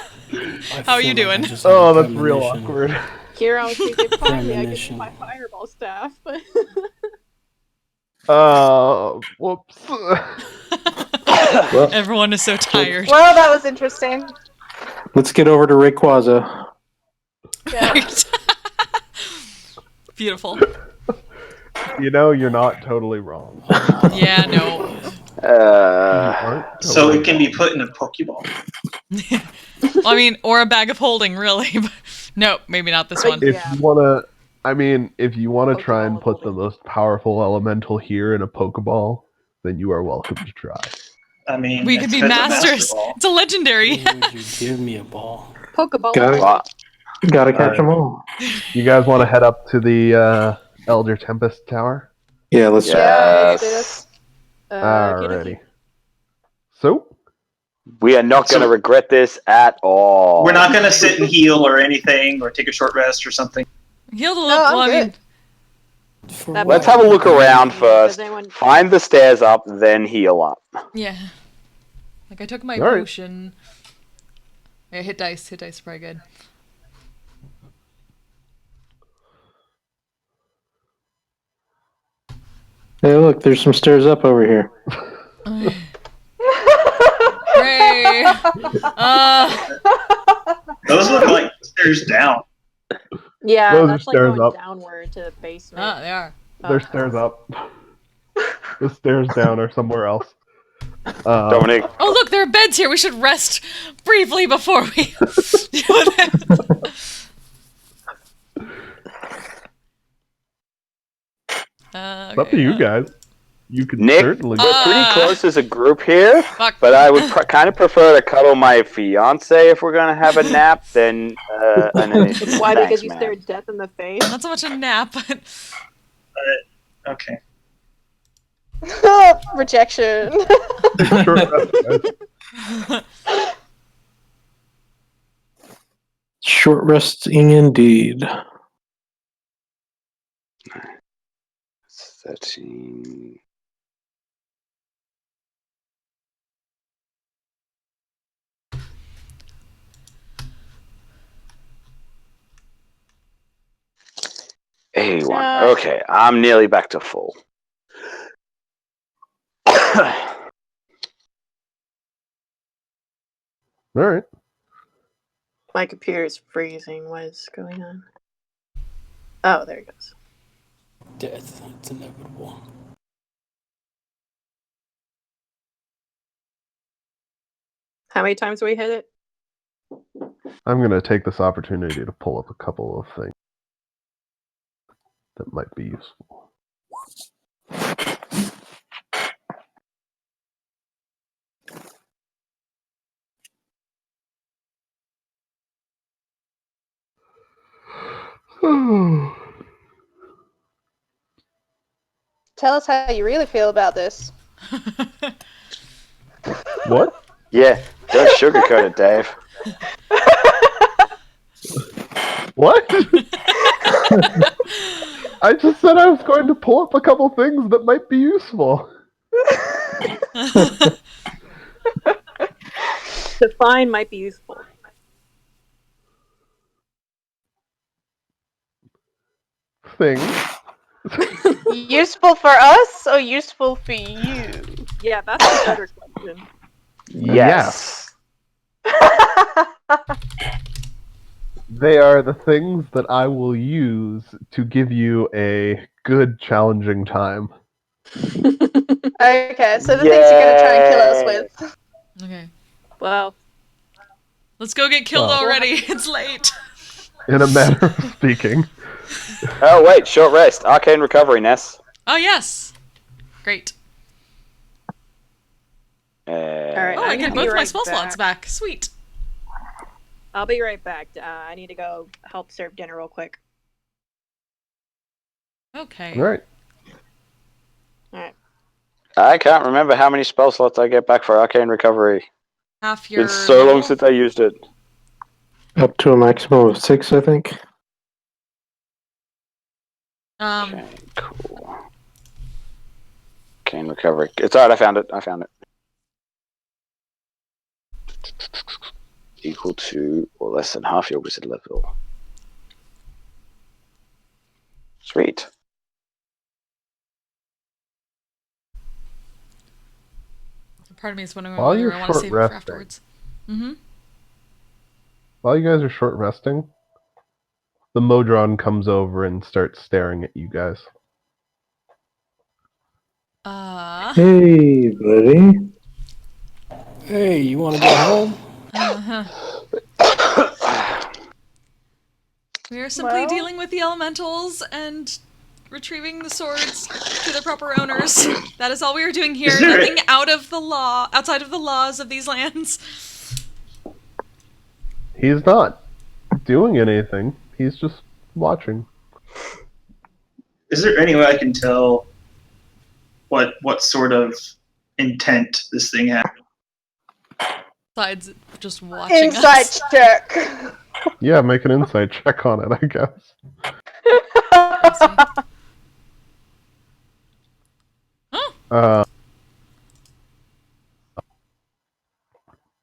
How are you doing? Oh, that's real awkward. Here I was thinking, finally, I can Premonition. do my fireball staff, but Whoops. Everyone is so tired. Well, that was interesting. Let's get over to Rayquaza. Yeah. Beautiful. You know, you're not totally wrong. Yeah, no. So it can be put in a Pokeball. Well, I mean, or a bag of holding, really. But no, maybe not this one. If Yeah. you wanna, I mean, if you wanna try and put the most powerful elemental here in a Pokeball, then you are welcome to try. I mean, We could be it's a masters. Master Ball. It's a legendary. Would you give me a ball? Pokeball. Gotta catch them all. You guys want to head up to the Elder Tempest Tower? Yeah, let's Yeah, let's do this. Alrighty. So, We are not going to regret this at all. We're not going to sit and heal or anything, or take a short rest or something. Heal the No, look. I'm Well, I mean, good. For That- what? Let's have a look around first. Does anyone- Find the stairs up, then heal up. yeah. Like I took my Alright. potion. Yeah, hit dice. Hit dice is probably good. Hey, look, there's some stairs up over here. Hooray! Those look like stairs down. Yeah, Those are that's like stairs going up. downward to the basement. Ah, they are. there's stairs up. The stairs down are somewhere else. Dominic, Oh, look, there are beds here. We should rest briefly before we deal with it. It's up to you guys. You can Nick, certainly. we're pretty close as a group here, Fuck. but I would kind of prefer to cuddle my fiance if we're going to have a nap than an initiative. Why? Thanks, Because you man. stared death in the face? Not so much a nap, but Okay. Rejection. Short rest, guys. Short resting indeed. 13. A1. Okay, I'm nearly back to full. All right. My computer's freezing. What is going on? Oh, there it goes. Death. It's inevitable. How many times do we hit it? I'm going to take this opportunity to pull up a couple of things that might be useful. Tell us how you really feel about this. What? Yeah, don't sugarcoat it, Dave. What? I just said I was going to pull up a couple things that might be useful. Define might be useful. Things. Useful for us or useful for you? Yeah, that's a better question. Yes. They are the things that I will use to give you a good, challenging time. Okay, so the things you're gonna try and kill us with. okay. Well, Let's go get killed Well. already. It's late. In a manner of speaking. Oh, wait, short rest. Arcane recovery, Ness. Oh yes. Great. Alright. Oh, I'm I gonna get be both my right spell slots back. Sweet. I'll be right back. I need to go help serve dinner real quick. Okay. All right. Alright. I can't remember how many spell slots I get back for Arcane Recovery. Half your It's so long level? since I used it. Up to a maximum of 6, I think. Okay, cool. Arcane Recovery. It's alright, I found it. Equal to or less than half your wizard level. Sweet. Part of me is wondering While whether you're I want to short save it for resting. afterwards. Mm-hmm. While you guys are short resting, the Modron comes over and starts staring at you guys. Hey, buddy. Hey, you want to go home? We are simply Well. dealing with the elementals and retrieving the swords to their proper owners. That is all we are doing here. Is there Nothing outside of the laws of these lands. He's not doing anything. He's just watching. Is there any way I can tell what sort of intent this thing has? Besides just watching Insight us. check. Yeah, make an insight check on it, I guess. Oh,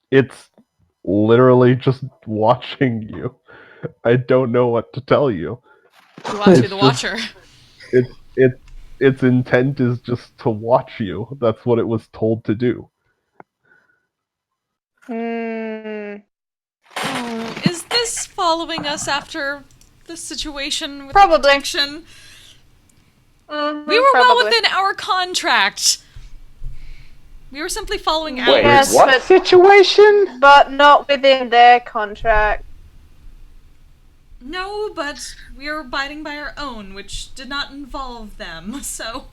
It's literally just watching you. I don't know what to tell you. you watch It's the just- watcher. Its intent is just to watch you. That's what it was told to do. Is this following us after the situation with Probably. the protection? Mhm, We were probably. well within our contract. We were simply following Wait, Yes, what but- situation? But not within their contract. No, but we are abiding by our own, which did not involve them, so...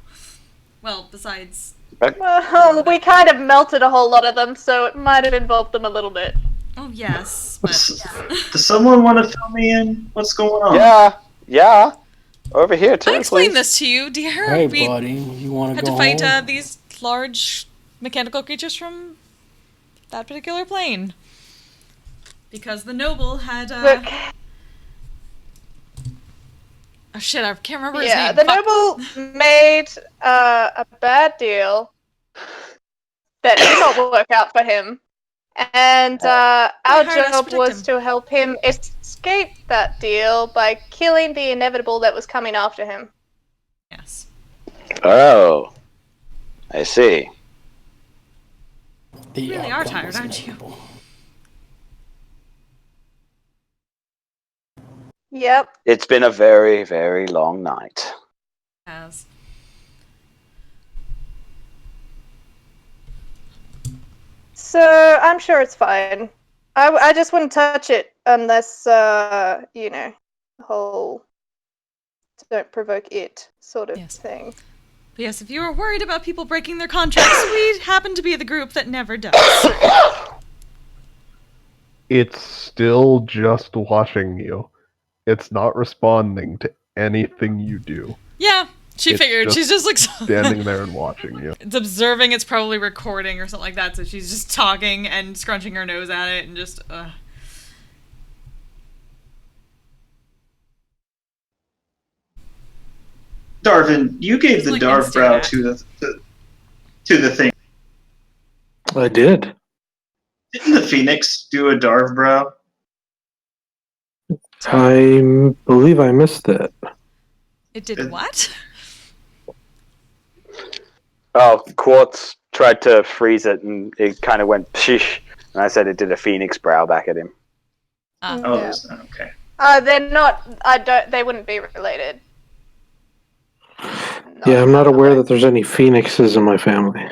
Well, besides... Well, we kind of melted a whole lot of them, so it might have involved them a little bit. Oh, yes, but... Does someone want to fill me in? What's going on? Yeah. Over here too, I explained please. this to you, dear. Hey, We buddy, you want to had go to fight home? these large mechanical creatures from that particular plane. Because the noble had, Look, Oh shit, I can't remember his yeah, name. the Fuck. noble made a bad deal that did not work out for him. And our hired us to job protect was him. to help him escape that deal by killing the inevitable that was coming after him. Yes. Oh, I see. The You really are outcome tired, was aren't you? inevitable. Yep. It's been a very, very long night. Has. So I'm sure it's fine. I just wouldn't touch it unless you know, the whole don't provoke it sort of Yes. thing. But yes, if you were worried about people breaking their contracts, we happen to be the group that never does. It's still just watching you. It's not responding to anything you do. Yeah, she It's figured. just She's just like Standing there and watching you. It's observing. It's probably recording or something like that. So she's just talking and scrunching her nose at it and just. Darvin, you gave It's the like Darv brow instant to the thing. I did. Didn't the Phoenix do a Darv brow? I believe I missed that. It did what? Oh, Quartz tried to freeze it and it kind of went pshish. And I said it did a phoenix brow back at him. Ah. Oh, Yeah. okay. They're not. They wouldn't be related. Yeah, I'm not aware that there's any phoenixes in my family.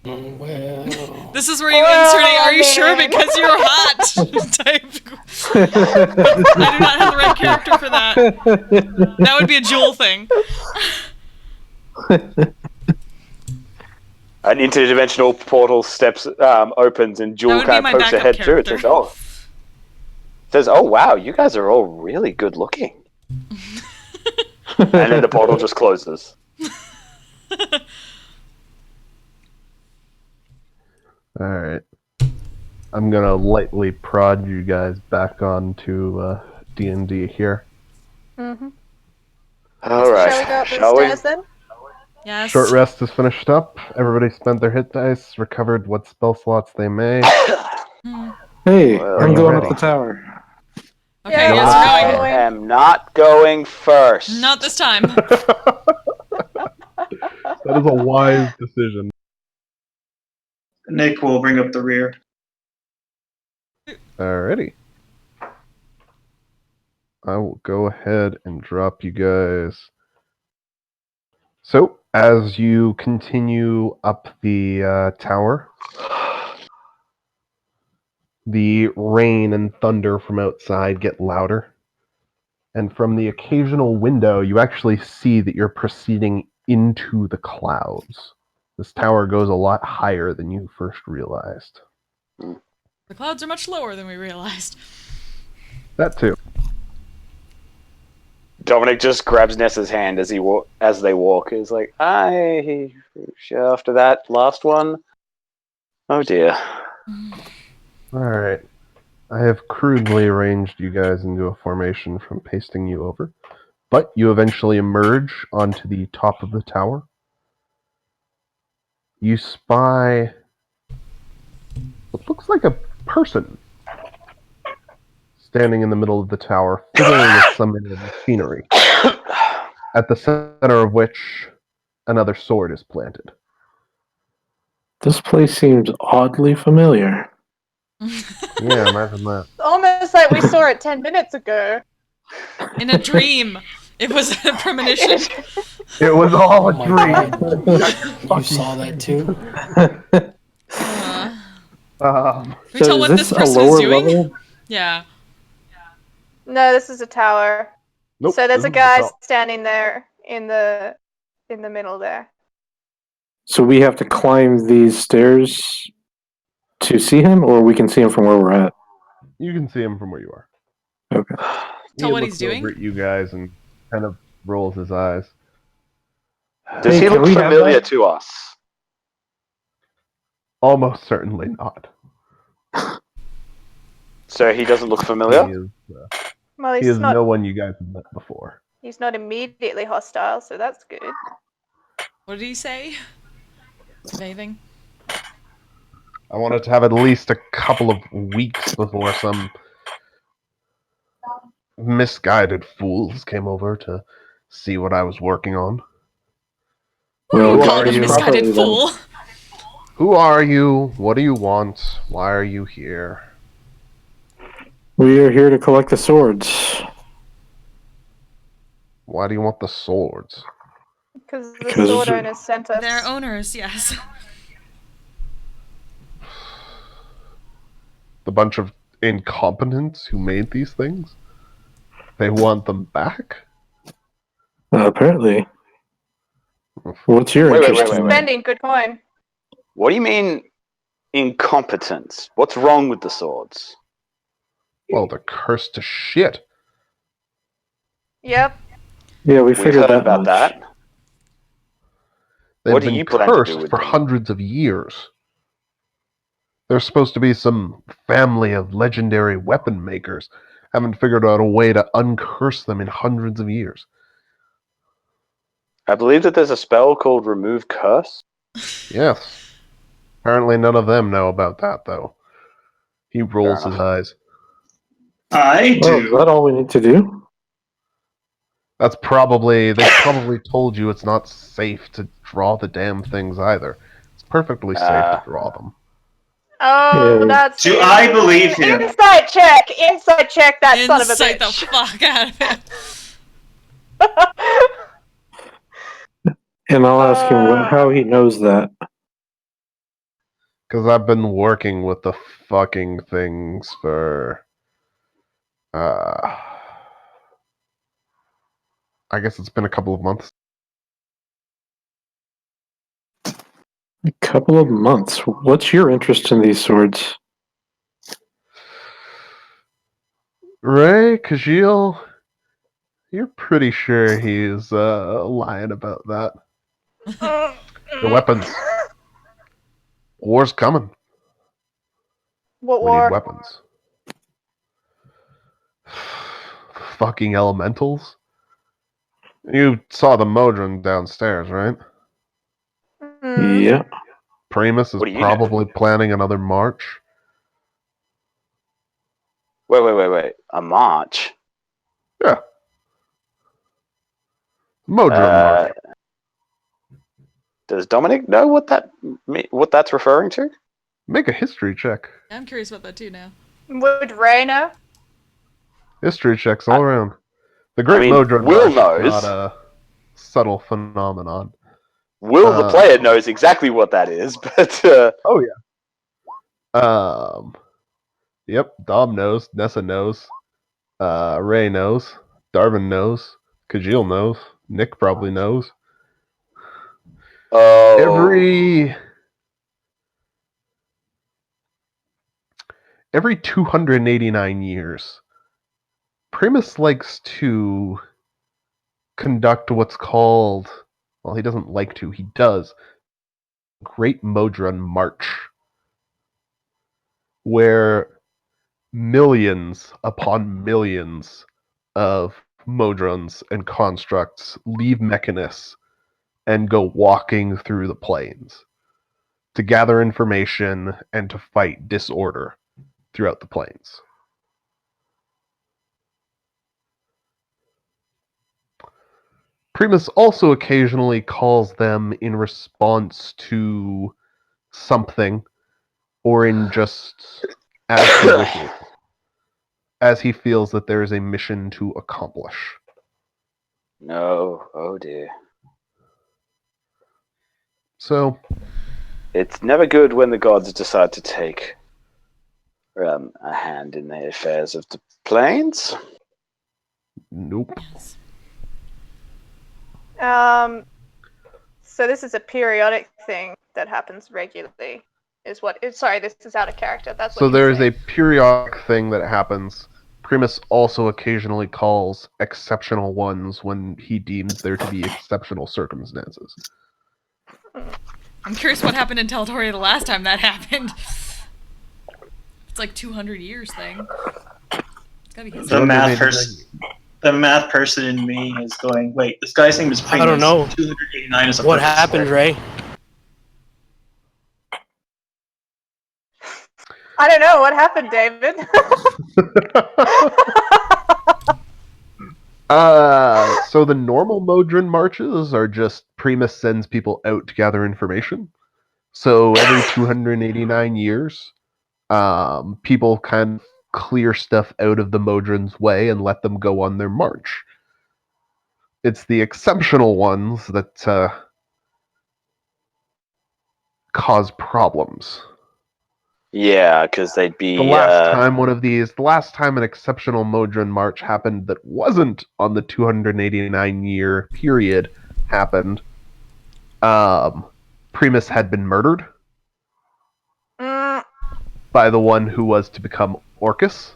Well, This is where you Well, insert a, are you I sure mean- because you're hot type. I do not have the right character for that. That would be a Jewel thing. An interdimensional portal steps opens and That Jewel would be kind my of pokes her backup head through. It character. says, "Oh wow, you guys are all really good looking." And then the portal just closes. Alright. I'm gonna lightly prod you guys back onto D&D here. Mm-hmm. All right. Shall we go up the Shall we? stairs then? Yes. Short rest is finished up. Everybody spent their hit dice, recovered what spell slots they may. Hmm. Hey, Well, I'm you going ready? up the tower. Okay, Yeah, yes, I we're going. going. am not going first. Not this time. That is a wise decision. Nick will bring up the rear. Alrighty. I will go ahead and drop you guys. So, as you continue up the tower, the rain and thunder from outside get louder. And from the occasional window, you actually see that you're proceeding into the clouds. This tower goes a lot higher than you first realized. The clouds are much lower than we realized. That too. Dominic just grabs Nessa's hand as as they walk. He's like, after that last one. Oh dear. Alright. I have crudely arranged you guys into a formation from pasting you over. But you eventually emerge onto the top of the tower. You spy what looks like a person standing in the middle of the tower, fiddling with some machinery, at the center of which another sword is planted. This place seems oddly familiar. Yeah, imagine that. Almost like we saw it 10 minutes ago. In a dream. It was a premonition. It was all a Oh my dream. God. You saw that too? Can we So tell is what this this a person is lower doing? level? Yeah. No, this is a tower. Nope, So there's this a is the guy top. standing there in the middle there. So we have to climb these stairs to see him, or we can see him from where we're at? You can see him from where you are. Okay. Tell He what looks he's doing? over at you guys and kind of rolls his eyes. Does Hey, he can look we have familiar that? to us? Almost certainly not. So he doesn't look He familiar? is, Well, he is no one you guys have met before. he's not immediately hostile, so that's good. What did he say? Anything? I wanted to have at least a couple of weeks before some misguided fools came over to see what I was working on. Well, Who guide are Called a us you? misguided properly then. fool. Who are you? What do you want? Why are you here? We are here to collect the swords. Why do you want the swords? Because the Because- sword owners sent us. Their owners, yes. The bunch of incompetents who made these things? They want them back? Apparently. What's your Wait, interest wait, in wait. that? Spending good coin. What do you mean incompetence? What's wrong with the swords? Well, they're cursed to shit. Yep. Yeah, we We've figured heard that about much. that. They've What do been you plan to do cursed with for them? hundreds of years. There's supposed to be some family of legendary weapon makers. Haven't figured out a way to uncurse them in hundreds of years. I believe that there's a spell called Remove Curse. Yes. Apparently none of them know about that, though. He rolls Fair his enough. eyes. I Well, is do. that all we need to do? They probably told you it's not safe to draw the damn things either. It's perfectly safe to draw them. Oh, Yeah. that's. Do I believe him? Insight check! Insight check that son of a Insight the bitch! fuck out of him. And I'll ask him how he knows that. Because I've been working with the fucking things for... I guess it's been a couple of months. A couple of months. What's your interest in these swords? Ray, Kajil, you're pretty sure he's lying about that. The weapons. War's coming. What We need war? weapons. Fucking elementals. You saw the Modron downstairs, right? Hmm. Yeah. Primus is What do you probably planning another march. Wait. A march? Yeah. Modron march. Does Dominic know what that's referring to? Make a history check. I'm curious about that too now. Would Ray know? History checks all around. The Great mean, Modron Will march is knows. not a subtle phenomenon. Will the player knows exactly what that is, but Oh yeah. Yep. Dom knows. Nessa knows. Ray knows. Darvin knows. Kajil knows. Nick probably knows. Every 289 years, Primus likes to conduct what's called, well, he doesn't like to, he does, Great Modron March, where millions upon millions of Modrons and constructs leave Mechanus and go walking through the plains to gather information and to fight disorder throughout the plains. Primus also occasionally calls them in response to something or in just as he wishes, as he feels that there is a mission to accomplish. no, oh dear. So, It's never good when the gods decide to take a hand in the affairs of the plains. nope. Yes. So this is a periodic thing that happens regularly. Sorry, this is out of character. That's what So you there is say. a periodic thing that happens. Primus also occasionally calls exceptional ones when he deems there to be exceptional circumstances. I'm curious what happened in Teltoria the last time that happened. It's like 200 years thing. It's gotta be his. The math person in me is going, wait, this guy's name is Primus. I don't know. 289 is a What perfect happened, square. Ray? I don't know what happened, David. So the normal Modron marches are just Primus sends people out to gather information. So every 289 years, people kind of clear stuff out of the Modron's way and let them go on their march. It's the exceptional ones that cause problems. Yeah, because they'd be The last time an exceptional Modron march happened that wasn't on the 289 year period happened, Primus had been murdered by the one who was to become Orcus.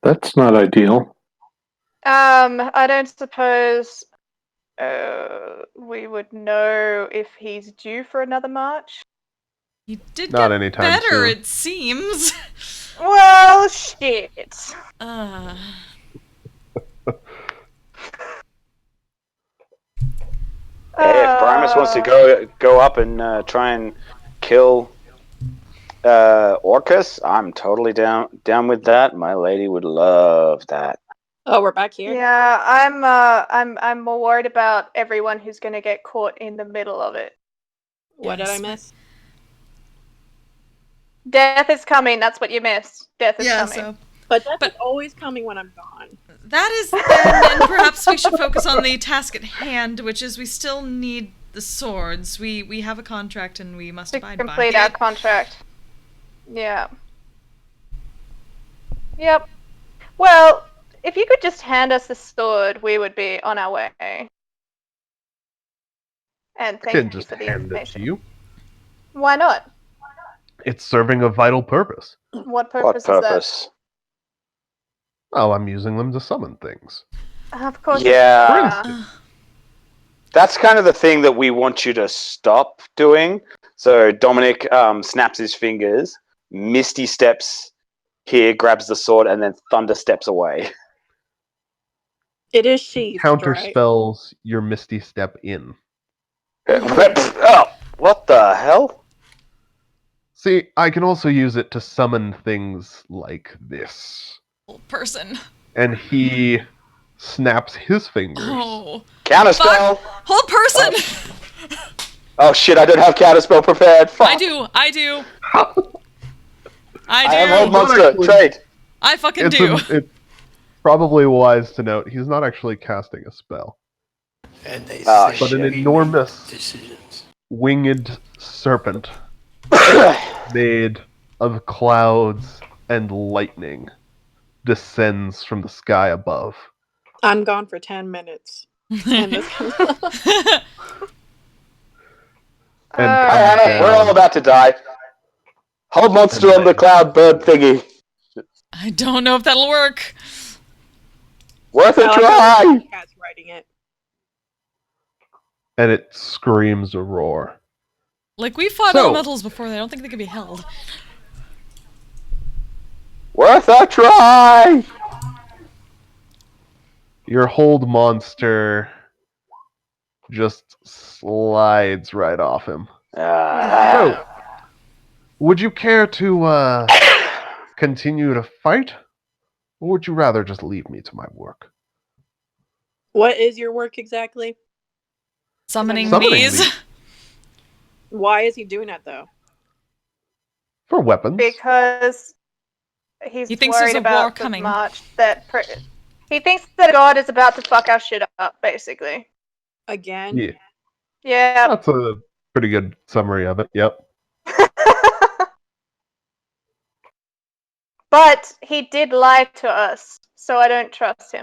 That's not ideal. I don't suppose we would know if he's due for another march. He did Not get anytime better, soon. it seems. Well, shit. Hey, if Primus wants to go up and try and kill Orcus, I'm totally down with that. My lady would love that. Oh, we're back here. Yeah, I'm more worried about everyone who's gonna get caught in the middle of it. What did I Yes. miss? Death is coming. That's what you missed. Death is Yeah, coming. so But that's always coming when I'm gone. that is then perhaps we should focus on the task at hand, which is we still need the swords. We have a contract and we must To abide complete by our it. contract. Yeah. Yep. Well, if you could just hand us the sword, we would be on our way. And I thank can't you just for the hand it to information. you. Why not? It's serving a vital purpose. What purpose What is that? purpose? Well, I'm using them to summon things. Of course. Yeah. Uh, That's kind of the thing that we want you to stop doing. So Dominic snaps his fingers, Misty steps here, grabs the sword, and then Thunder steps away. It is sheathed, Counter right? spells your Misty Step in. Oh, what the hell? See, I can also use it to summon things like this. person. And he snaps his fingers. Oh. Counterspell! Whole person! Oh shit, I don't have counterspell prepared. Fuck. I do. I have Hold Monster. Actually- Trade. I fucking It's, do. it's probably wise to note he's not actually casting a spell, And they Ah, say but an shit. we enormous make decisions. winged serpent made of clouds and lightning descends from the sky above. I'm gone for 10 minutes. And this comes up. And Alright, we're all about to die. Hold Monster on the cloud bird thingy. I don't know if that'll work. Worth a try! Cat's writing it. and it screams a roar. Like, we fought So- elementals before, I don't think they could be held. Worth a try! Your hold monster just slides right off him. So, would you care to continue to fight? Or would you rather just leave me to my work? What is your work exactly? Summoning Summoning these. these. Why is he doing that though? For weapons. Because he's He thinks worried there's a war about the coming. march that he thinks that God is about to fuck our shit up, basically. Again? Yeah, Yeah. that's a pretty good summary of it. Yep. But he did lie to us, so I don't trust him.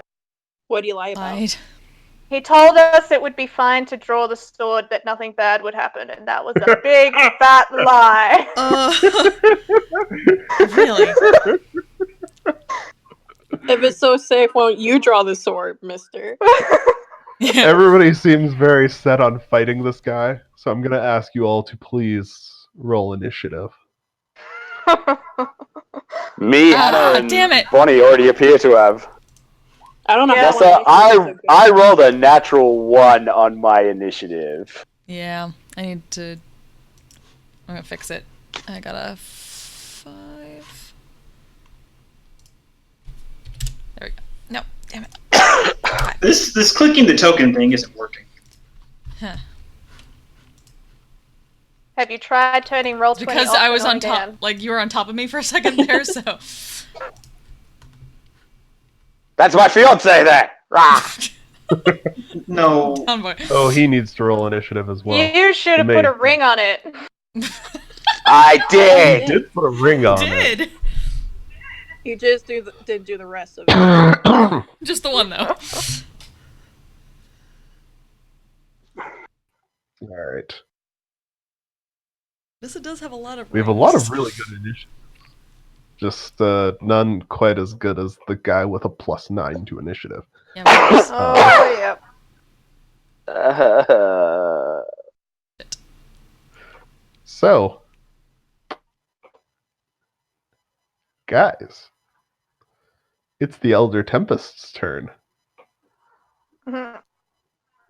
What do you lie about? Lied. He told us it would be fine to draw the sword, that nothing bad would happen, and that was a big fat lie. Really? If it's so safe, won't you draw the sword, mister? Yeah. Everybody seems very set on fighting this guy, so I'm gonna ask you all to please roll initiative. Me, Hannah, and damn it. Bonnie already appear to have. I don't know Yeah. how So one makes I rolled a natural 1 on my initiative. Yeah, I need to... I'm gonna fix it. I got a 5. There we go. No, damn it. This clicking the token thing isn't working. Huh. Have you tried turning Roll20 Because off I was and on top, again? like, you were on top of me for a second there, so... That's my fiance there! Rah! No. Convoy. Oh, he needs to roll initiative as well. You should have me. put a ring on it. I did! Did put a ring on it. Did! You just didn't do the rest of it. Just the one, though. All right. This does have a lot of We have a lot of really good initiatives. Just none quite as good as the guy with a +9 to initiative. Yeah, but Oh, yep. So, guys, it's the Elder Tempest's turn. Mhm.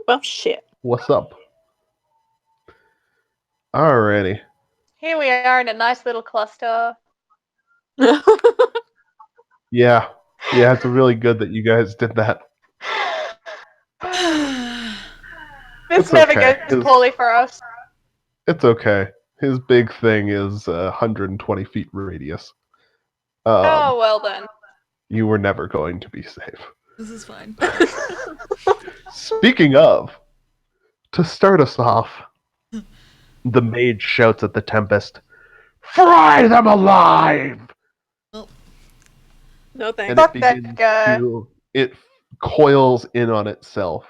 Well, shit. What's up? Alrighty. Here we are in a nice little cluster. Yeah, it's really good that you guys did that. This It's never okay. goes poorly for us. It's okay. His big thing is 120 feet radius. Oh, well then. You were never going to be safe. this is fine. Speaking of, to start us off, the mage shouts at the Tempest, "Fry them alive!" No thanks. And Fuck it that begins guy. it coils in on itself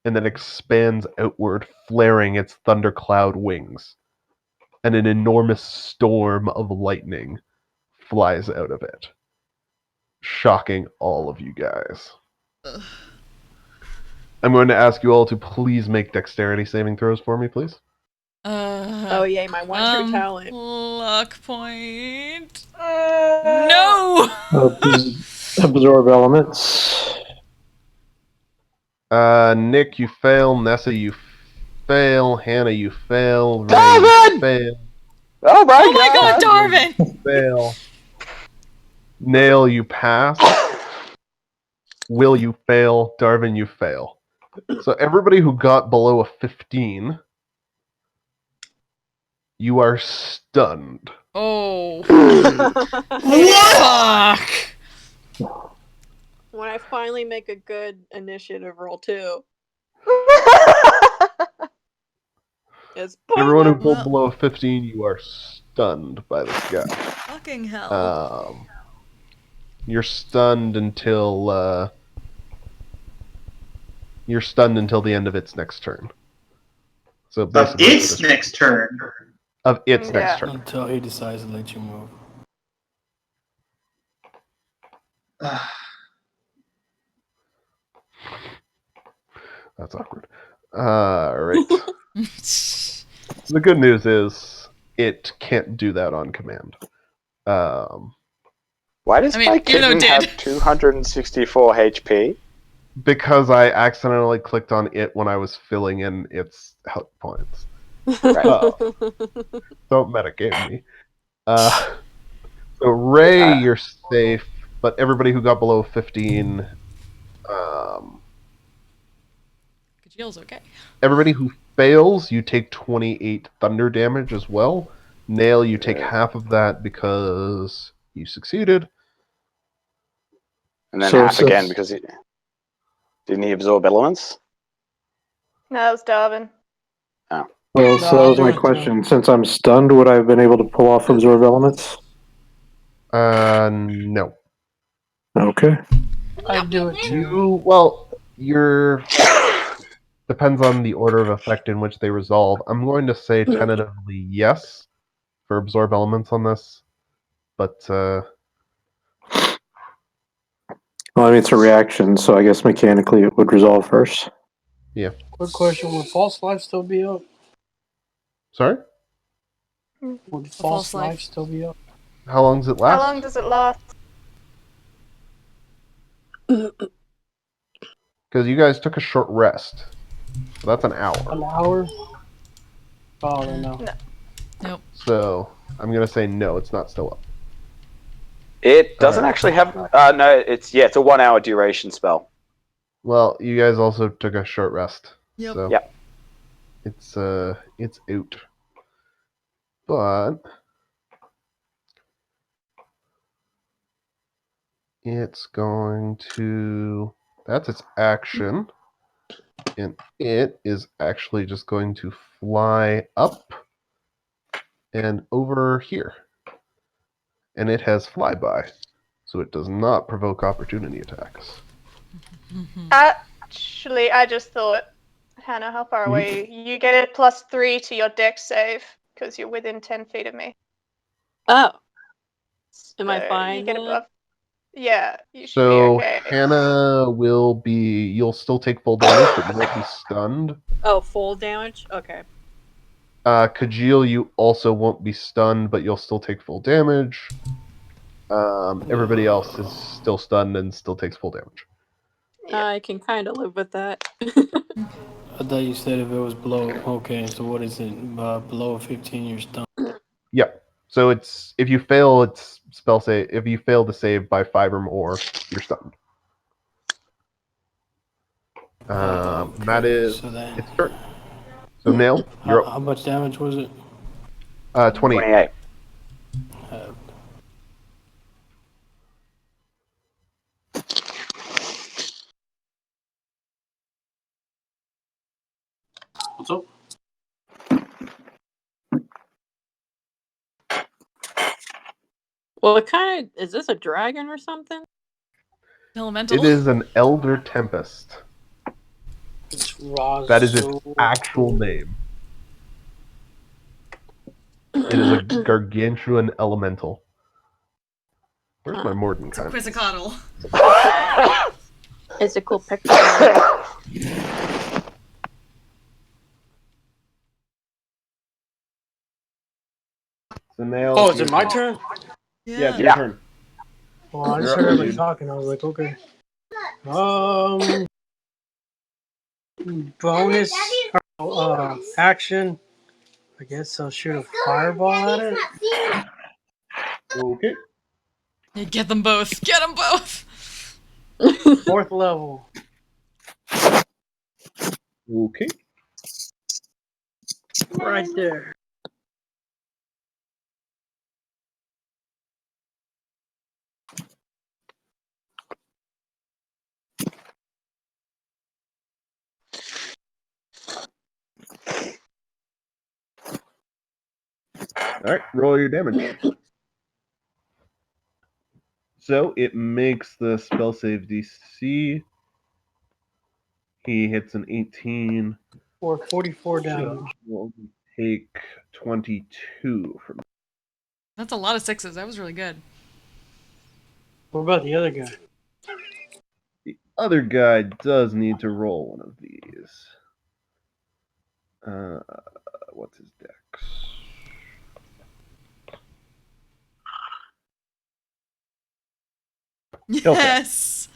and then expands outward, flaring its thundercloud wings. And an enormous storm of lightning flies out of it, shocking all of you guys. I'm going to ask you all to please make dexterity saving throws for me, please. Oh yay, my one true talent. Luck point. No. Absorb elements. Nick, you fail. Nessa, you fail. Hannah, you fail. Ray, Darvin! you fail. Oh my Oh my God, Darvin! Fail. Nail, you pass. Will, you fail. Darvin, you fail. So everybody who got below a 15, you are stunned. Oh. Fuck. When I finally make a good initiative roll too. It's Everyone who pointless. pulled below a 15, you are stunned by this guy. Fucking hell. You're stunned until the end of its next turn. So Of basically, its next turn. Of its Yeah. next turn. Until he decides to let you move. That's awkward. Right. The good news is it can't do that on command. Why does my even though it kitten did. have 264 HP? Because I accidentally clicked on it when I was filling in its health points. Don't metagame me. So Ray, you're safe, but everybody who got below 15, Kajil's okay. everybody who fails, you take 28 thunder damage as well. Nail, you take half of that because you succeeded. And then So half since- again because he didn't he absorb elements? No, that was Darvin. Well, so that was my question. Since I'm stunned, would I have been able to pull off absorb elements? No. Okay. I do it too. You're depends on the order of effect in which they resolve. I'm going to say tentatively yes for absorb elements on this, but Well, I mean, it's a reaction, so I guess mechanically it would resolve first. Quick question: would false life still be up? sorry. Would false false life? life still be up? How long does it How last? long does it last? Because you guys took a short rest, so that's an hour. An hour? Oh, no. Nope. So I'm gonna say no. It's not still up. It doesn't Alright. actually have. No, it's a 1 hour duration spell. Well, you guys also took a short rest. Yep. So Yep. it's out. But it's going to. That's its action. And it is actually just going to fly up and over here. And it has flyby. So it does not provoke opportunity attacks. Actually, I just thought, Hannah, how far away? You get it +3 to your dex save because you're within 10 feet of me. Oh. Am I So fine? You get then? above. Yeah, you should So be okay. Hannah will be. You'll still take full damage, but you won't be stunned. Oh, full damage? Okay. Kajil, you also won't be stunned, but you'll still take full damage. Everybody else is still stunned and still takes full damage. Yeah. I can kind of live with that. I thought you said if it was below. Okay, so what is it? Below 15, you're stunned. Yep. So it's if you fail, it's spell save. If you fail to save by 5 or more, you're stunned. Okay, That is so that- its turn. So Nail, you're How much damage was it? up. 28. 28. What's up? Well, what kind of is this a dragon or something? Elemental. It is an Elder Tempest. It's Razu. That is its actual name. It is a gargantuan elemental. Where's my Morden It's a kind? Quizzicatle. It's a cool picture. So now. Oh, it's is your it my turn. turn? Yeah, it's your Yeah. turn. Well, I just You're heard up, everybody dude. talking. I was like, okay. Bonus action. I guess I'll shoot a fireball at it. Okay. Yeah, get them both. Get them both. 4th level. Okay. Right there. All right. Roll your damage. So it makes the spell save DC. He hits an 18. For 44 damage. Will take 22 from. That's a lot of sixes. That was really good. What about the other guy? The other guy does need to roll one of these. What's his dex? Yes.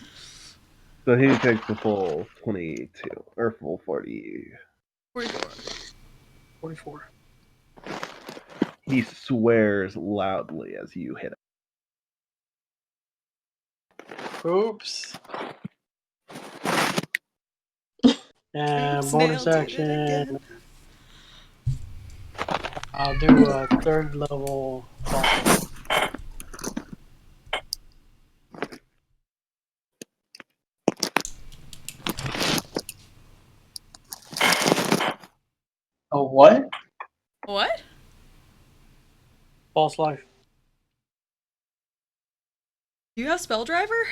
So he takes the full 22, or full 40. 44. 44. He swears loudly as you hit him. Oops. And Oops, bonus nailed it action. again. I'll do a 3rd level fire. Oh, what? What? False life. Do you have spell driver?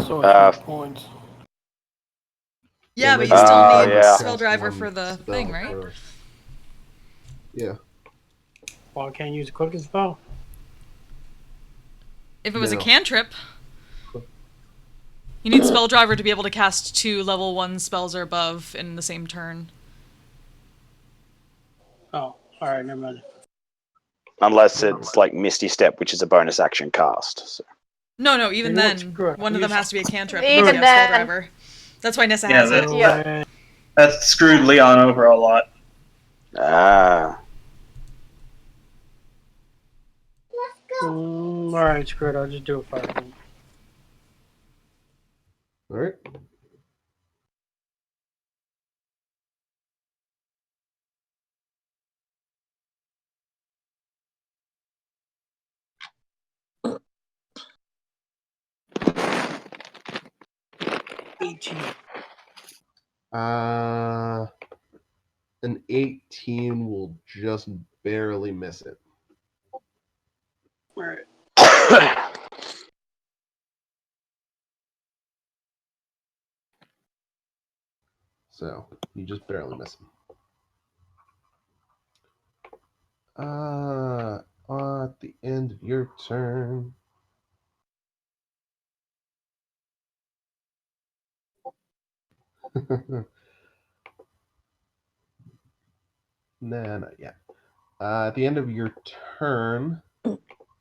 So a few points. Yeah, but you but still Oh, need yeah. spell driver for the thing, right? Yeah. Well, I can't use a cooking spell. If it was a No. cantrip, you need spell driver to be able to cast 2 level 1 spells or above in the same turn. Oh, alright, never mind. Unless it's like Misty Step, which is a bonus action cast. So. No, even You know what, then, screw it. one of them has to be a cantrip Even unless you have spell then. driver. That's why Nissa Yeah, has that- it. Yeah. That screwed Leon over a lot. Ah. Alright, screw it. I'll just do a fireball. All right. An 18 will just barely miss it. Alright. So you just barely miss him. At the end of your turn. Nah, not yet. At the end of your turn,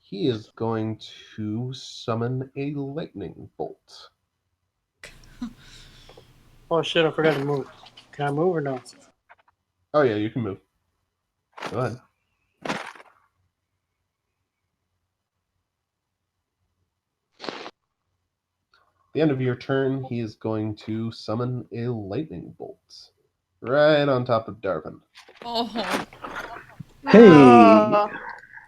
he is going to summon a lightning bolt. Oh shit, I forgot to move. Can I move or no? Oh yeah, you can move. Go ahead. At the end of your turn, he is going to summon a lightning bolt. Right on top of Darvin. Oh. Hey.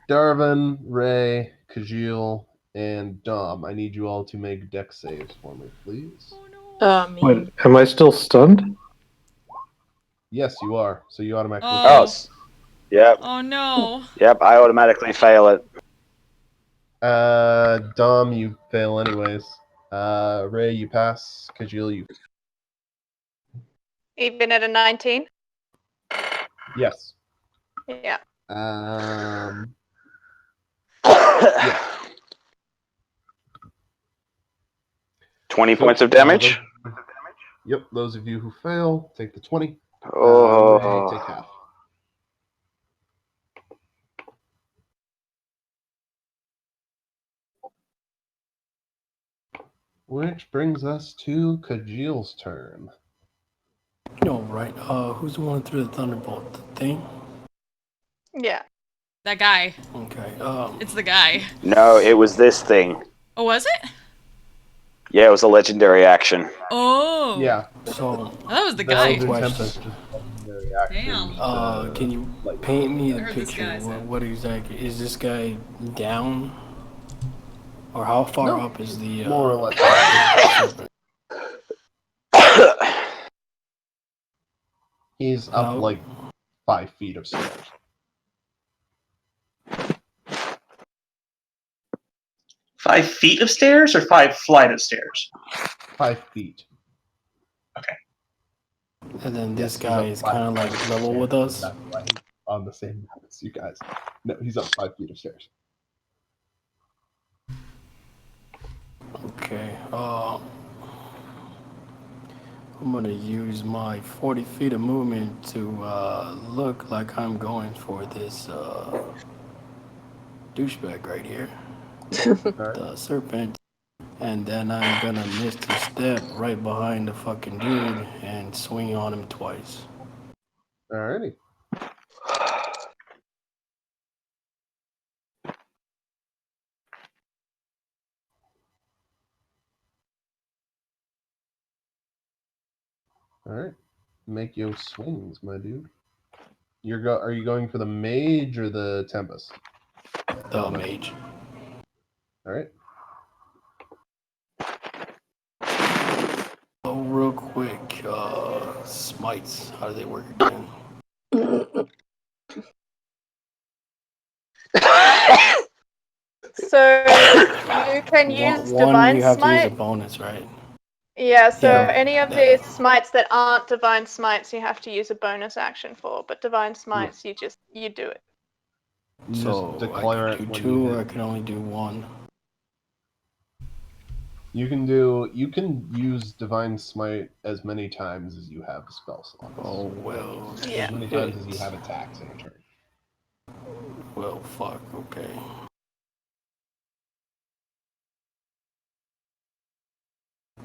Darvin, Ray, Kajil, and Dom, I need you all to make dex saves for me, please. Oh no. Me. Wait, am I still stunned? Yes, you are. So you automatically Oh, Oh. yep. Oh no. Yep, I automatically fail it. Dom, you fail anyways. Ray, you pass. Kajil, you. Even at a 19? Yes. Yeah. Yeah. 20 So, points of damage. Yep, those of you who fail take the 20. Oh. Ray, take half. Which brings us to Kajil's turn. All right. Who's the one through the thunderbolt? The thing? Yeah. That guy. Okay. It's the guy. No, it was this thing. Oh, was it? Yeah, it was a legendary action. Oh. Yeah. So, That was the The guy. Elder Question. Tempest just legendary action. Damn. can you paint me I the heard this picture? guy said. What exactly is this guy down, or how far up is the more or less. serpent? He's up like 5 feet of stairs. 5 feet of stairs or 5 flight of stairs? 5 feet. Okay. And then this Yes, guy he's is up kind of 5 like feet level of with stairs. us. That's why he's on the same map as you guys. No, he's up 5 feet of stairs. Okay. I'm gonna use my 40 feet of movement to look like I'm going for this douchebag right here, the serpent, and then I'm gonna miss the step right behind the fucking dude and swing on him twice. Alrighty. Alright. Make your swings, my dude. Are you going for the mage or the tempest? The mage. Alright. Oh, real quick, smites. How do they work again? So you can use One, Divine you have to use a Smite. bonus, right? Yeah, so Yeah. any of the smites that aren't Divine Smites, you have to use a bonus action for. But Divine Smites, you do it. You So just declare I it can do when two, you or I hit. can only do one. You can use Divine Smite as many times as you have spell slots. Oh well. Yeah. As many times as you have attacks in a turn. Well, fuck. Okay.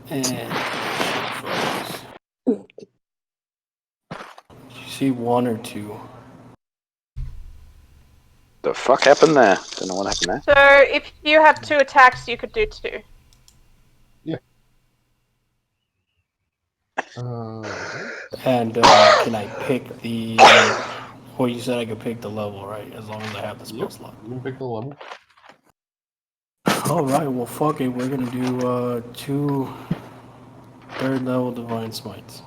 And you see one or two? The fuck happened there? Don't know what happened there. So if you have 2 attacks, you could do 2. Yeah. And can I pick the? Well, you said I could pick the level, right? As long as I have the spell slot. You can pick the level. All right. Well, fuck it. We're gonna do 2 third level divine smites.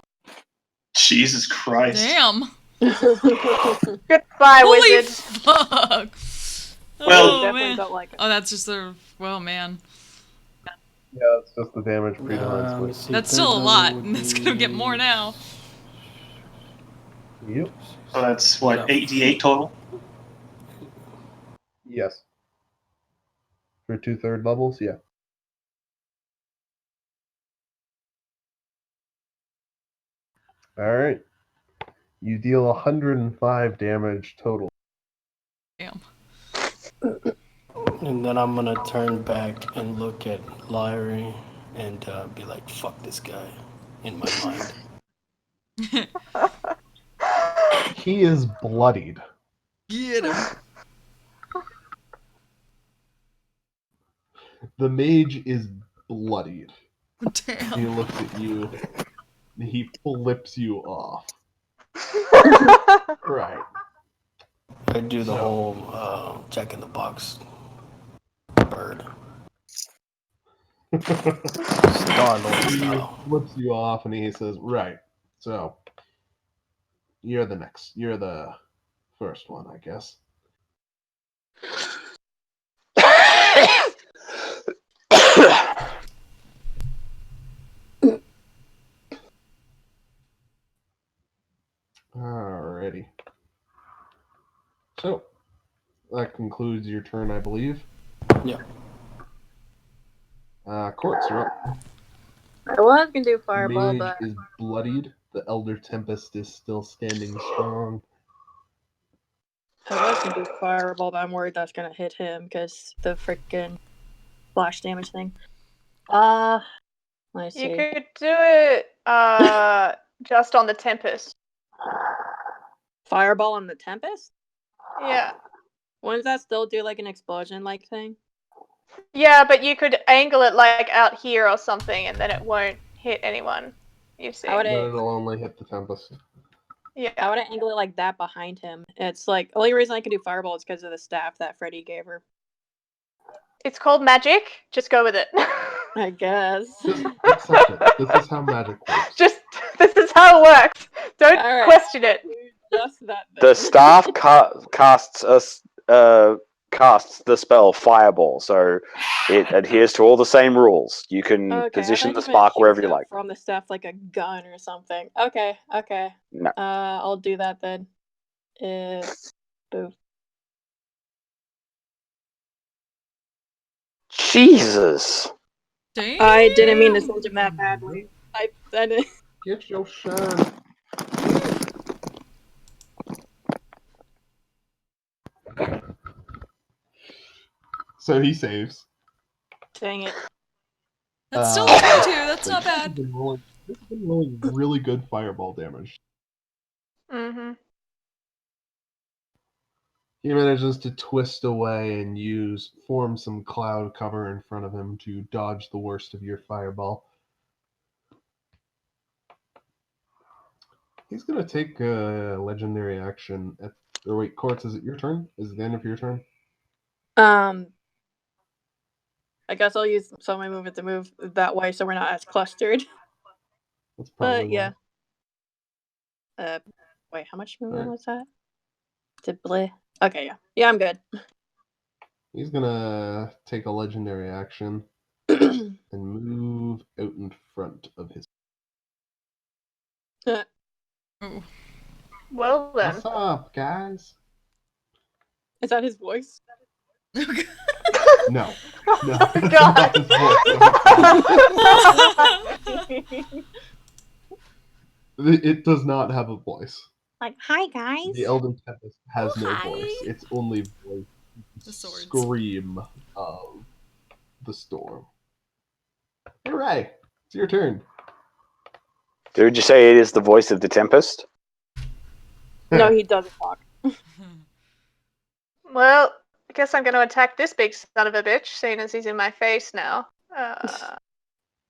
Jesus Christ. Damn. Goodbye, Holy wizard. fuck. Well- Oh, Definitely man. don't like it. Oh, that's just the. Well, man. Yeah, it's just the damage pre-divine let me Smite. see, That's third still a level lot, would and it's gonna get more be- now. Yep. So that's what, 8d8 total? Yes. For 2 third levels, yeah. Alright. You deal 105 damage total. Damn. And then I'm gonna turn back and look at Lyrie and be like, "Fuck this guy," in my mind. He is bloodied. Get him. The mage is bloodied. He Damn. looks at you. He flips you off. Right. I do the whole check in the box bird. Star-Lord He style. flips you off and he says, right, so you're the first one, I guess. Alrighty. So, that concludes your turn, I believe. Yeah. Courts, you're up. I was gonna do The fireball, mage but is bloodied. The Elder Tempest is still standing strong. I was gonna do fireball, but I'm worried that's gonna hit him because the freaking flash damage thing. Let's You see. could do it just on the Tempest. Fireball on the Tempest? Yeah. Wouldn't that still do like an explosion-like thing? Yeah, but you could angle it like out here or something, and then it won't hit anyone. You see? How would But I? it'll only hit the Tempest. Yeah. How would I angle it like that behind him? It's like only reason I can do fireball is because of the staff that Freddy gave her. It's called magic. Just go with it. I guess. Just accept it. This is how magic works. Just this is how it works. Don't All right. question it. Just that. The then. staff casts the spell Fireball, so it adheres to all the same rules. You can Okay, position I the thought you meant spark shoot wherever you stuff like. from the staff like a gun or something. Okay. No. I'll do that then. Boo. Jesus. Damn. I didn't mean to send him that badly. I didn't. Get your shine. So he saves. Dang it. That's still 22. That's so not this has bad. been rolling really good fireball damage. Mm-hmm. He manages to twist away and form some cloud cover in front of him to dodge the worst of your fireball. He's gonna take a legendary action or wait, Quartz, is it your turn? Is it the end of your turn? I guess I'll use some of my movement to move that way so we're not as clustered. That's probably Yeah. why. Wait, how much movement Alright. was that? Did Bleh? Okay, yeah. Yeah, I'm good. He's gonna take a legendary action and move out in front of his. Ooh. Well then. What's up, guys? Is that his voice? No. No, Oh, that's God. not his voice. It does not have a voice. Like, hi guys. The Elder Tempest has no hi. voice. Its only voice is The swords. scream of the storm. Hey, Ray, it's your turn. Did you say it is the voice of the Tempest? No, he doesn't talk. Well, I guess I'm going to attack this big son of a bitch, seeing as he's in my face now.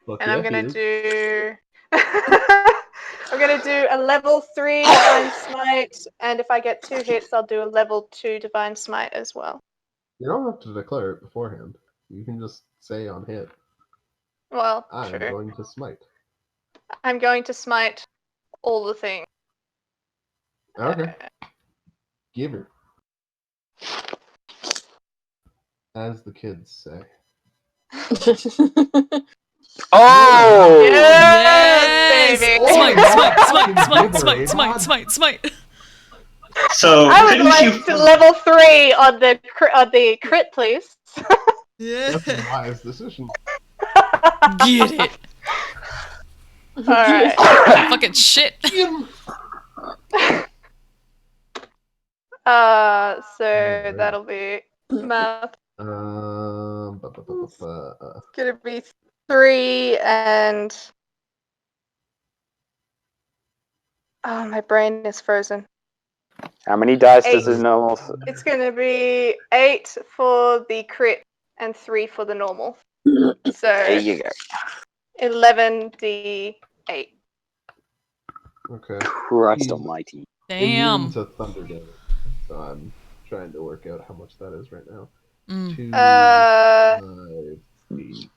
Look, And yeah, I'm he gonna is. do. I'm gonna do a level 3 Divine Smite, and if I get 2 hits, I'll do a level 2 Divine Smite as well. You don't have to declare it beforehand. You can just say on hit, Well, I am true. going to smite. I'm going to smite all the things. Okay. Give her. As the kids say. Oh! Yes, baby! Smite. So I would couldn't like you? to level 3 on the crit, please. Yeah. That's a wise decision. Get it. Alright. Fucking shit. So that'll be math. Gonna be 3 and. Oh, my brain is frozen. How many dice 8. does a normal? It's gonna be 8 for the crit and 3 for the normal. There So you go. 11d8. Okay. Christ He's almighty. immune Damn. to thunder damage, so I'm trying to work out how much that is right now. 2, 5, 8.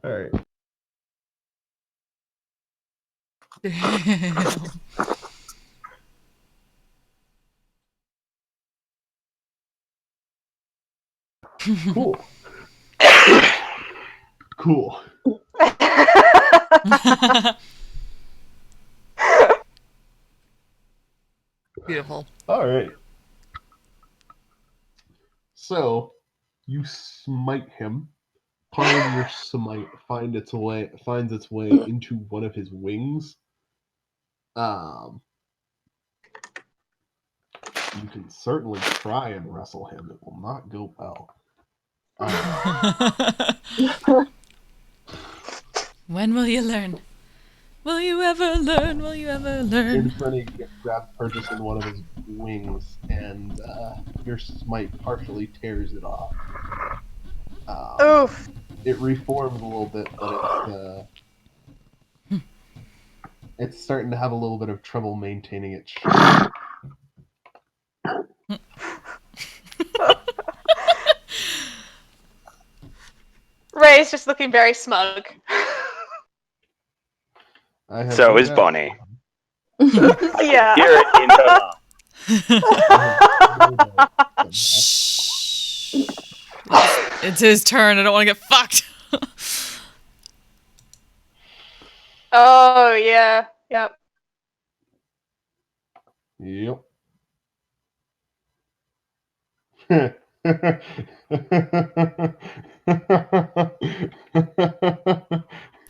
Alright. Damn. Cool. Cool. Beautiful. Alright. So, you smite him, part of your smite finds its way into one of his wings. You can certainly try and wrestle him. It will not go well. When will you learn? Will you ever learn? Will you ever learn? Infernity grabs purchase in one of his wings, and your smite partially tears it off. Oof. It reforms a little bit, but it's starting to have a little bit of trouble maintaining its shape. Ray's just looking very smug. So no is doubt. Bonnie. Yeah. Hear it in her laugh. Shh. It's his turn. I don't want to get fucked. Oh, yeah. Yep. Yep.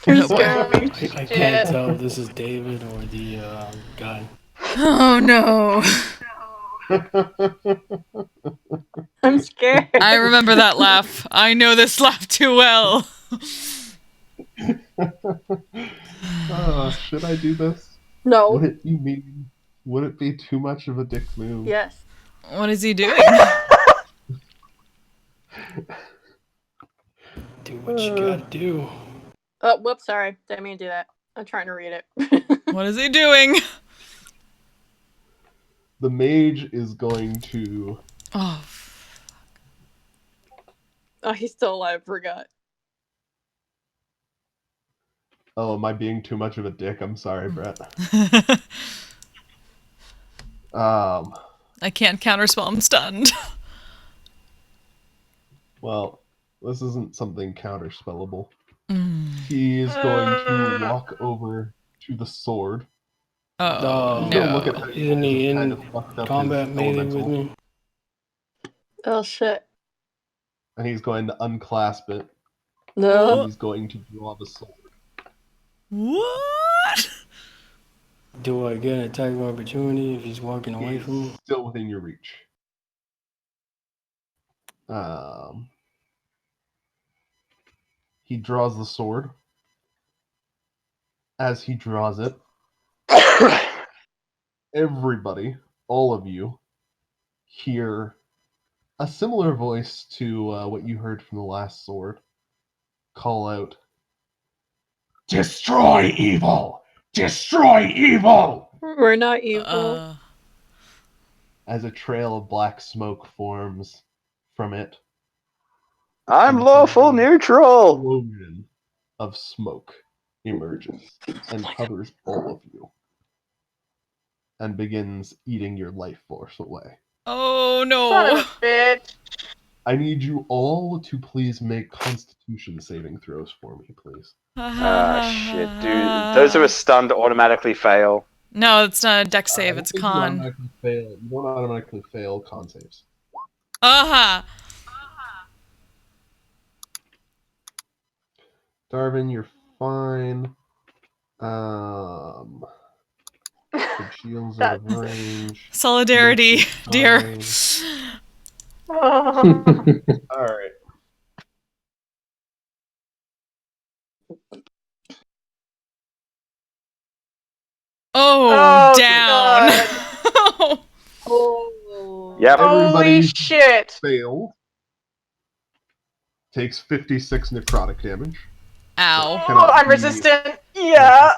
Who's boy. going? I can't tell if this is David or the guy. Oh no. I'm scared. I remember that laugh. I know this laugh too well. Should I do this? No. Would it be too much of a dick move? Yes. What is he doing? Do what you gotta do. Oh, whoops, sorry. Didn't mean to do that. I'm trying to read it. What is he doing? The mage is going to... Oh. Oh, he's still alive. Forgot. Oh, am I being too much of a dick? I'm sorry, Brett. I can't counterspell. I'm stunned. Well, this isn't something counterspellable. Mm. He is going to walk over to the sword. Oh, He's no. gonna look at how you Isn't guys he have in kind of fucked up combat his melee elemental, with me? Oh, shit. and he's going to unclasp it. No. He's going to draw the sword. What? Do I get an attack of opportunity if he's walking away from me? He's still within your reach. He draws the sword. As he draws it, everybody, all of you, hear a similar voice to what you heard from the last sword call out, "Destroy evil! Destroy evil!" We're not evil. As a trail of black smoke forms from it. I'm lawful neutral. Explosion of smoke emerges and covers all of you and begins eating your life force away. Oh, Son no. of a bitch. I need you all to please make Constitution saving throws for me, please. Shit, dude. Those who are stunned automatically fail. No, it's not a deck save. I don't It's think con. You don't automatically fail con saves. Darvin, you're fine. The shields out of range. Solidarity, dear. Alright. Oh, down. Oh. Yep. Holy Everybody shit. failed. Takes 56 necrotic damage. Ow. Oh, I'm resistant. Yeah.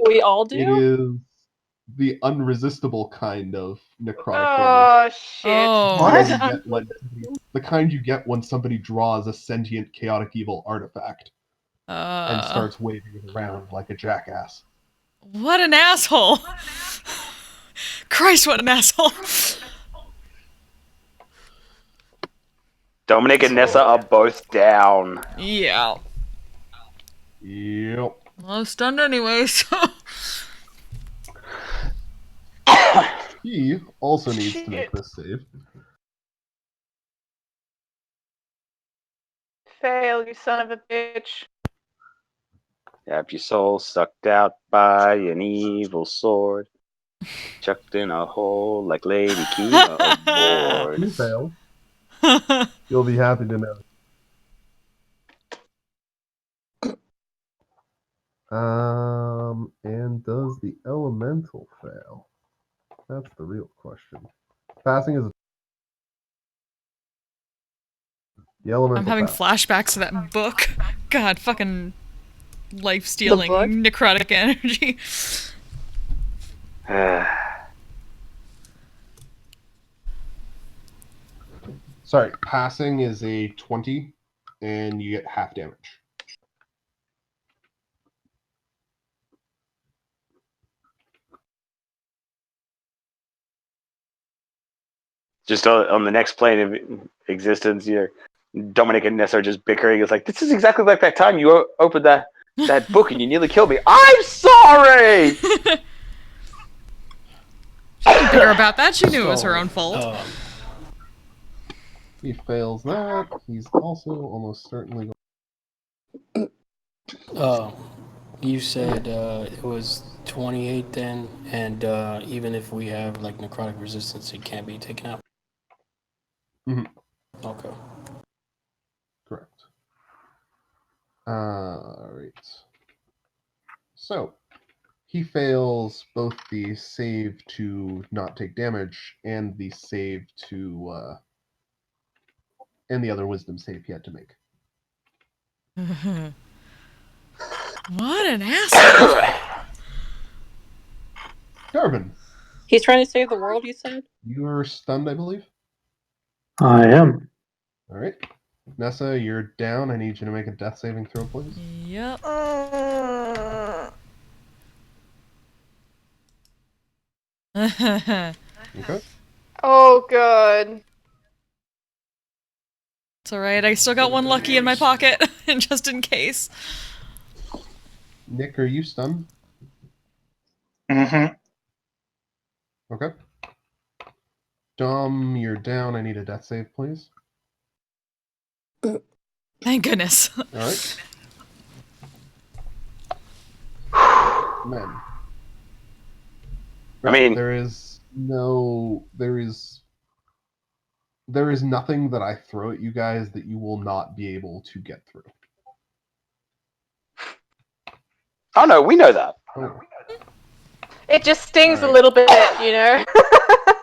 We all It do? is the unresistible kind of necrotic damage. Oh, shit. Oh. The kind you get when somebody draws a sentient chaotic evil artifact and starts waving it around like a jackass. What an asshole. Christ, what an asshole. Dominic and Nessa are both down. Yeah. Yep. Well, I'm stunned anyway, so... He also needs to make this save. fail, you son of a bitch. Have your soul sucked out by an evil sword, chucked in a hole like Lady Keyboard. You fail. You'll be happy to know. And does the elemental fail? That's the real question. Passing is the elemental. I'm having pass. flashbacks to that book. God, fucking life-stealing book? necrotic energy. Sorry, passing is a 20, and you get half damage. Just on the next plane of existence, Dominic and Ness are just bickering. It's like, this is exactly like that time you opened that book and you nearly killed me. I'm sorry! She didn't bicker about that. She knew it was her own fault. He fails that. He's also almost certainly going. You said it was 28 then, and even if we have like necrotic resistance, it can't be taken out. Mhm. Okay. Correct. Alright. So, he fails both the save to not take damage and the save to, and the other wisdom save he had to make. What an asshole. Darvin, He's trying to save the world, you said? you are stunned, I believe. I am. Alright. Nessa, you're down. I need you to make a death saving throw, please. Yep. Okay. Oh, good. It's alright, I still got one lucky in my pocket, just in case. Nick, are you stunned? Mm-hmm. Okay. Dom, you're down. I need a death save, please. Thank goodness. Alright. Men. I mean, there is nothing that I throw at you guys that you will not be able to get through. oh no, we know that. Oh. It just stings a Alright. little bit, you know?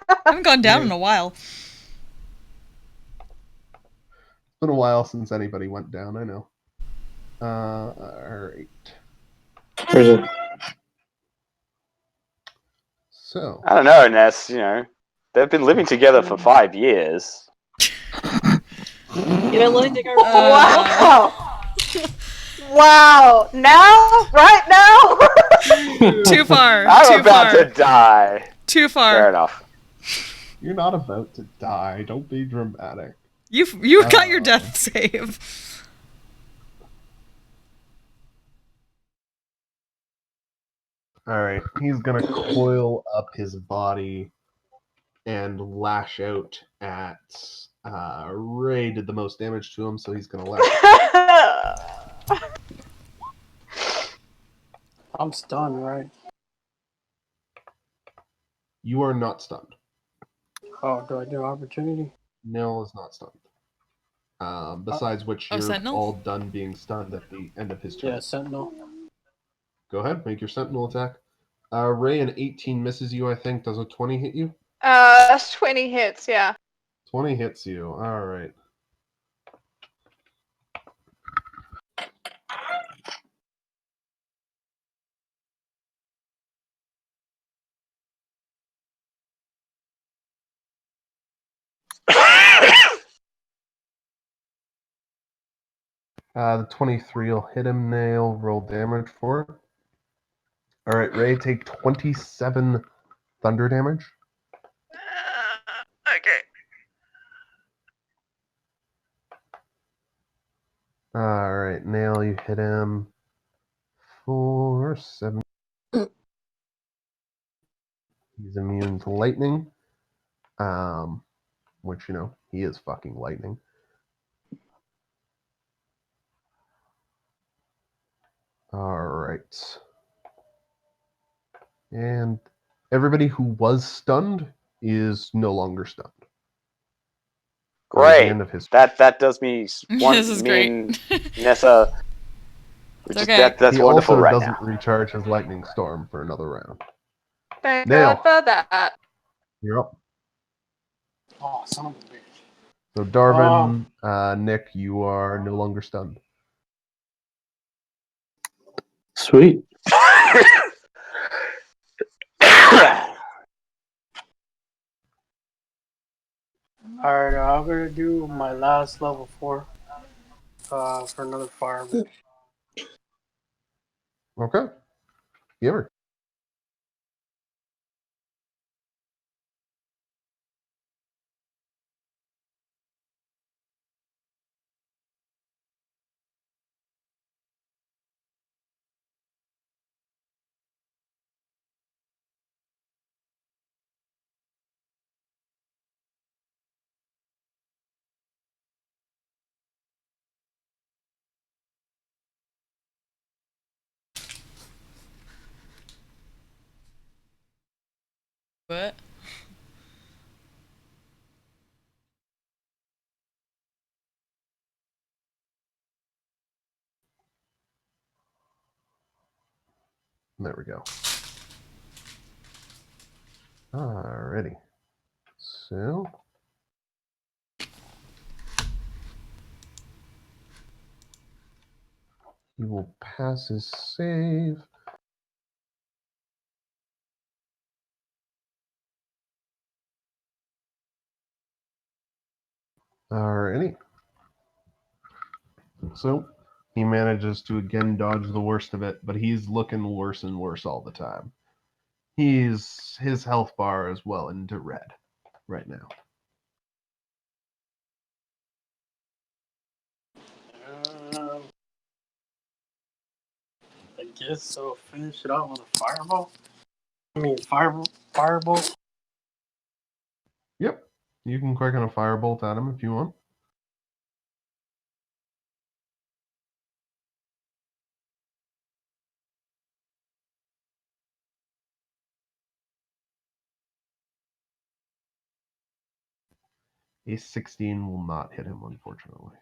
I haven't gone down in a while. It's been a while since anybody went down, I know. Alright. Where's it? So, I don't know, Ness, they've been living together for 5 years. You know, Linda got Wow! Wow! Now? Right now? Too far. I'm too about far. to die. Too far. Fair enough. you're not about to die. Don't be dramatic. You got your death save. Alright, he's gonna coil up his body and lash out at Ray did the most damage to him, so he's gonna lash. I'm stunned, right? You are not stunned. Oh, do I do opportunity? Nil is not stunned. Besides which, you're Sentinel? all done being stunned at the end of his turn. Yeah, Sentinel. Go ahead, make your sentinel attack. Ray, an 18 misses you, I think. Does a 20 hit you? 20 hits, yeah. 20 hits you. Alright. The 23 will hit him. They'll roll damage for it. Alright, Ray, take 27 thunder damage. Okay. Alright, Nail, you hit him for 7. He's immune to lightning. Which, he is fucking lightning. right. And everybody who was stunned is no longer stunned. That was the Great. end of his. That does me one. This is me great. and Nessa. It's okay. That's He wonderful also right doesn't now. recharge his lightning storm for another round. Thank Nail. God for that. You're up. Oh, son of a bitch. So Darvin, Nick, you are no longer stunned. Sweet. Alright, I'm gonna do my last level 4 for another fireball. Okay. Give her. What? There we go. Alrighty. So he will pass his save. Alrighty. So he manages to again dodge the worst of it, but he's looking worse and worse all the time. His health bar is well into red right now. I guess so. Finish it off with a fireball. Fireball. Yep. You can quicken a firebolt at him if you want. A 16 will not hit him, unfortunately.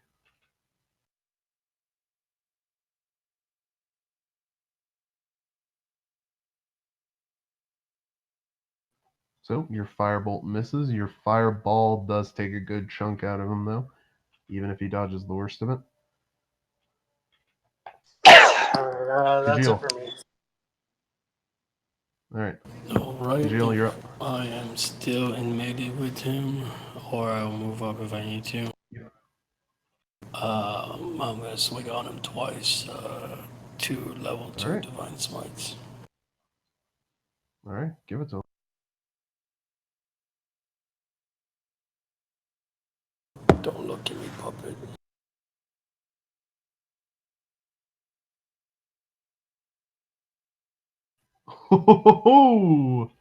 So your firebolt misses. Your fireball does take a good chunk out of him, though, even if he dodges the worst of it. That's Jill. it for me. All right. Alright, Jill, you're if up. I am still in melee with him, or I'll move up if I need to. I'm gonna swing on him twice. 2 level 2 Alright. divine smites. All right. Give it to him. Don't look at me, puppet. Ho-ho-ho-ho!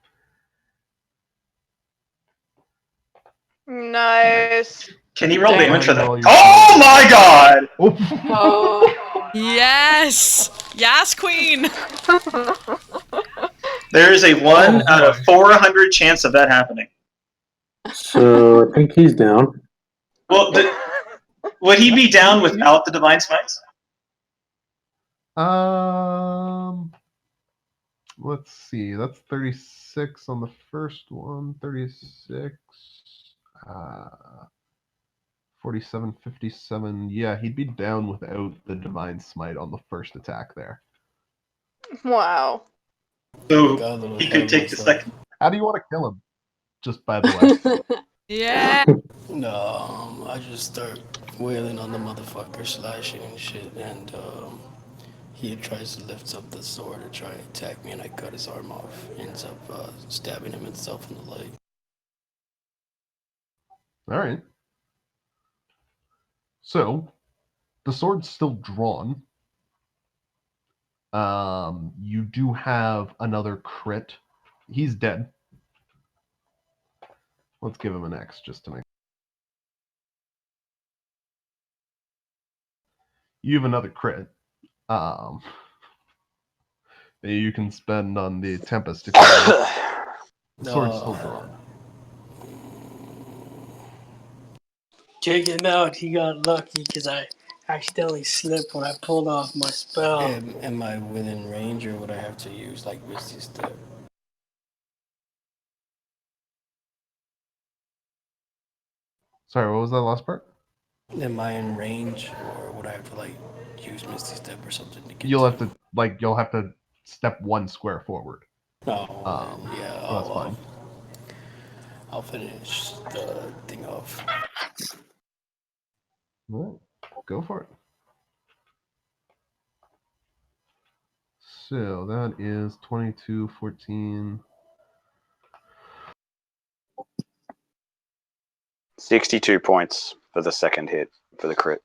Nice. Can you roll Dang. damage for Go ahead and that? roll your Oh my god! Oh. Yes! Yes, queen! There is a 1 Oh out of my. 400 chance of that happening. So I think he's down. Well, would he be down without the Divine Smites? Let's see. That's 36 on the first one. 36. 47, 57. Yeah, he'd be down without the Divine Smite on the first attack there. Wow. So Got a little he ahead could of take the myself. second. How do you want to kill him? Just by the way. Yeah! No, I just start wailing on the motherfucker, slashing and shit, and he tries to lift up the sword to try and attack me, and I cut his arm off. Ends up stabbing him himself in the leg. All right. So, the sword's still drawn. You do have another crit. He's dead. Let's give him an X just to make. You have another crit. that you can spend on the Tempest if you want. The sword's still drawn. Check him out. He got lucky because I accidentally slipped when I pulled off my spell. Am I within range, or would I have to use like Misty Step? Sorry, what was that last part? Am I in range, or would I have to like use Misty Step or something to get? You'll have to step 1 square forward. Oh, yeah. So that's fine. I'll finish the thing off. All right, go for it. So that is 22, 14. 62 points for the second hit for the crit.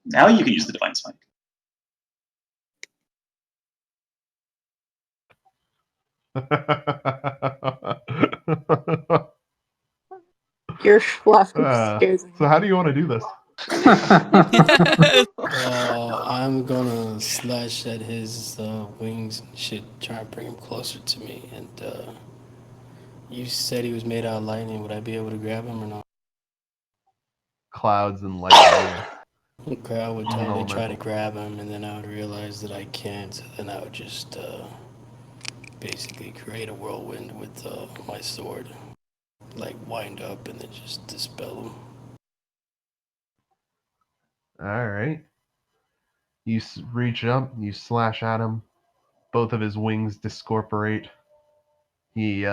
Now you can use the Divine Smite. Your laughter scares me. So how do you want to do this? I'm gonna slash at his wings and shit, try and bring him closer to me. And you said he was made out of lightning. Would I be able to grab him or not? Clouds and lightning. Okay, I would totally Elemental. try to grab him, and then I would realize that I can't. So then I would just basically create a whirlwind with my sword, like wind up and then just dispel him. All right. You reach up, you slash at him. Both of his wings discorporate. He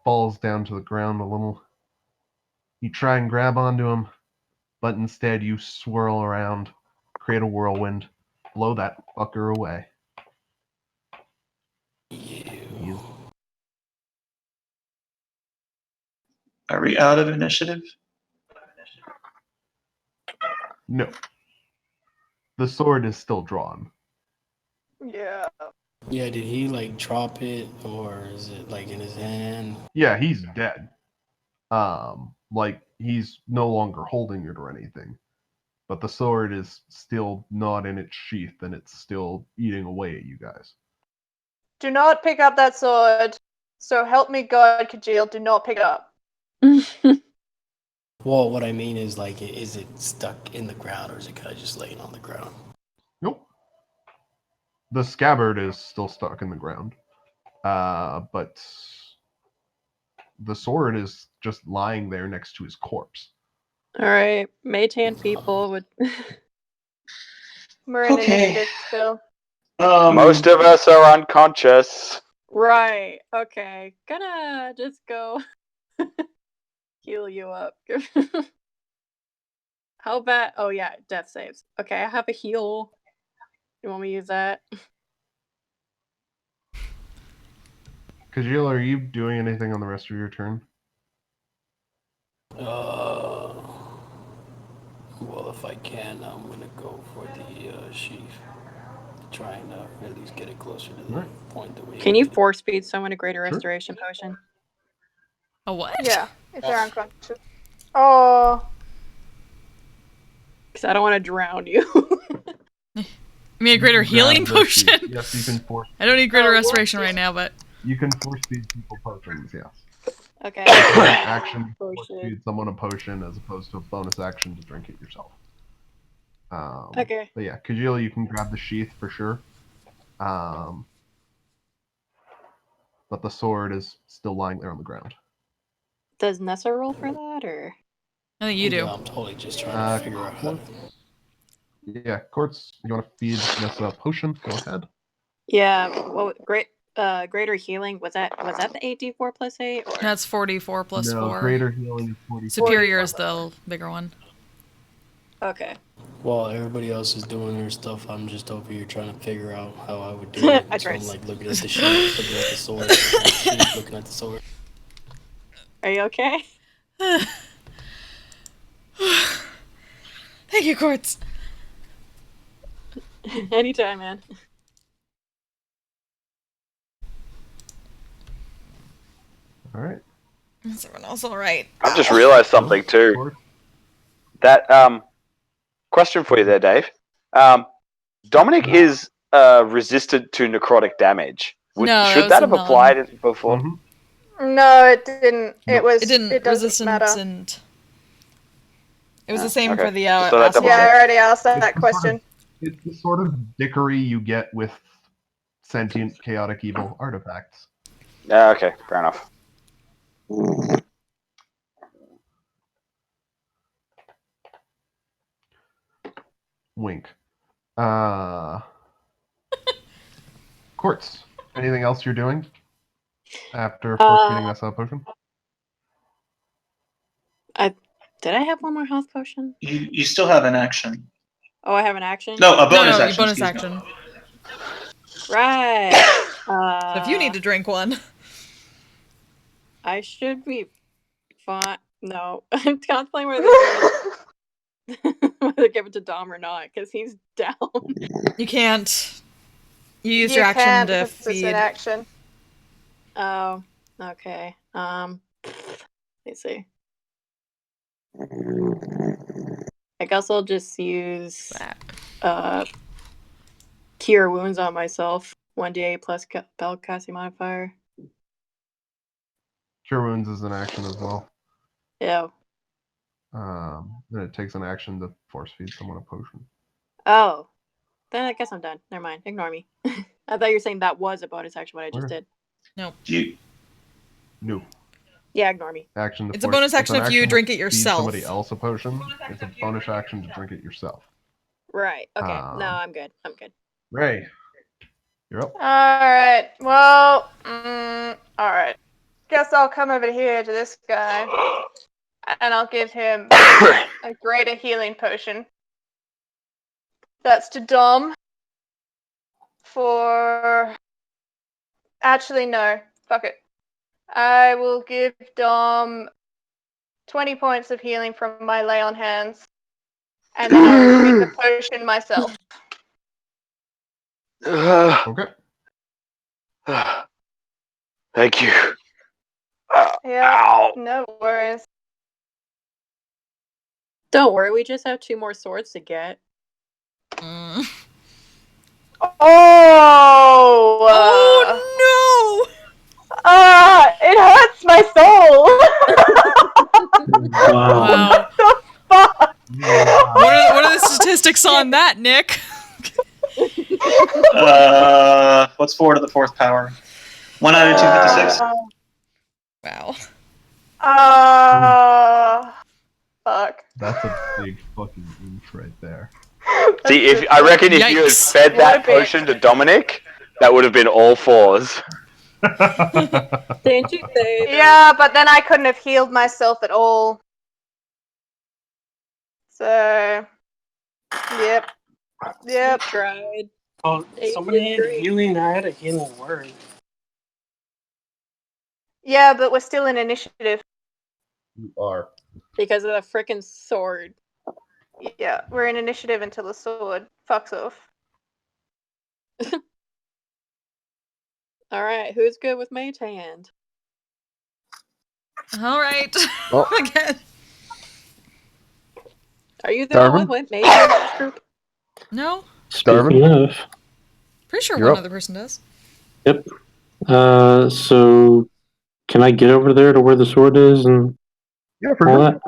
falls down to the ground a little. You try and grab onto him, but instead you swirl around, create a whirlwind, blow that fucker away. You. Are we out of initiative? No. The sword is still drawn. Yeah. Yeah, did he like drop it, or is it like in his hand? Yeah, he's dead. Like he's no longer holding it or anything. But the sword is still not in its sheath and it's still eating away at you guys. Do not pick up that sword. So help me God, Kajil, do not pick it up. Well, what I mean is, like, is it stuck in the ground, or is it kind of just laying on the ground? Nope. The scabbard is still stuck in the ground. But the sword is just lying there next to his corpse. Alright, Maytan people would... We're in Okay. initiative still. Most of us are unconscious. Right, okay. Gonna just go heal you up. How bad? Oh yeah, death saves. Okay, I have a heal. You want me to use that? Kajil, are you doing anything on the rest of your turn? Well, if I can, I'm gonna go for the sheath. Trying to at least get it closer to the point that we. Can you force feed someone a greater Sure. restoration potion? A what? Yeah, if they're unconscious. Oh. Because I don't want to drown you. You mean a greater healing Grab the potion? sheath. Yes, you can force. I don't need greater Oh, restoration what? right now, but You can force feed people potions. Yes. Okay. Action force Potion. feed someone a potion as opposed to a bonus action to drink it yourself. Okay. But yeah, Kajil, you can grab the sheath for sure. But the sword is still lying there on the ground. Does Nessa roll for that, or? I think you do. Yeah, I'm totally just trying to figure out how to. Yeah, Quartz, you want to feed Nessa a potion? Go ahead. Yeah. Well, greater healing was that the 8d4 plus 8? Or? That's 44 plus No, 4. greater healing is 44. Superior is the bigger one. Okay. While everybody else is doing their stuff, I'm just over here trying to figure out how I would do it. I So I'm tried. like looking at the sheet, looking at the sword, looking at the sheet, looking at the sword. Are you okay? Thank you, Quartz. Anytime, man. All right. Is everyone else alright? I've just realised something too. Quartz. That question for you there, Dave. Dominic is resistant to necrotic damage. No, Should that that was have a applied before? Mhm. No, it didn't. Nope. It didn't. It doesn't Resistance matter. and it was Oh, the same okay. for the Just thought I'd acid double Yeah, I check. already asked that It's the question. It's the sort of dickery you get with sentient, chaotic, evil artifacts. Okay, fair enough. Wink. Quartz. Anything else you're doing after feeding us a potion? Did I have one more health potion? You still have an action. Oh, I have an action? No, a bonus no, action. bonus excuse me. action. Right. So if you need to drink one, I should be fine. No, I'm contemplating whether to give it to Dom or not, because he's down. you can't. You use You your action can't to because it's feed. an action. Oh, okay. Let's see. I guess I'll just use Cure Wounds on myself. 1d8 plus spellcasting modifier. Cure Wounds is an action as well. Yeah. Then it takes an action to force feed someone a potion. Oh. Then I guess I'm done. Never mind. Ignore me. I thought you were saying that was a bonus action, what I just Okay. did. No. No. Yeah, ignore me. Action to It's a force- bonus it's action an if you action to drink it feed yourself. Somebody else a potion. It's a bonus action to drink it yourself. Right. Okay. No, I'm good. I'm good. Ray, you're up. Alright, well, alright. Guess I'll come over here to this guy, and I'll give him a greater healing potion. That's to Dom. For... Actually, no. Fuck it. I will give Dom 20 points of healing from my lay on hands, and then I will drink the potion myself. Okay. Thank you. Yeah, Ow. no worries. Don't worry, we just have 2 more swords to get. Mm. Oh! Oh It hurts my soul! no! Fuck! What are the statistics on that, Nick? What's 4 to the 4th power? 1 out of 256. Wow. Fuck. That's a big fucking oof right there. See, I reckon if you had Yikes. fed that What a bitch. potion to Dominic, that would have been all 4s. Didn't you say that? Yeah, but then I couldn't have healed myself at all. So, yep. Yep. Tried. Oh, somebody had healing. I had a healing word. Yeah, but we're still in initiative. You are. Because of the frickin' sword. Yeah, we're in initiative until the sword fucks off. Alright, who's good with Mage Hand? All right. Oh. Again. Are you the Darvin? one with Mage Hand in this group? No. Speaking of, Pretty sure You're one up. other person does. yep. So can I get over there to where the sword is and Yeah, for all sure.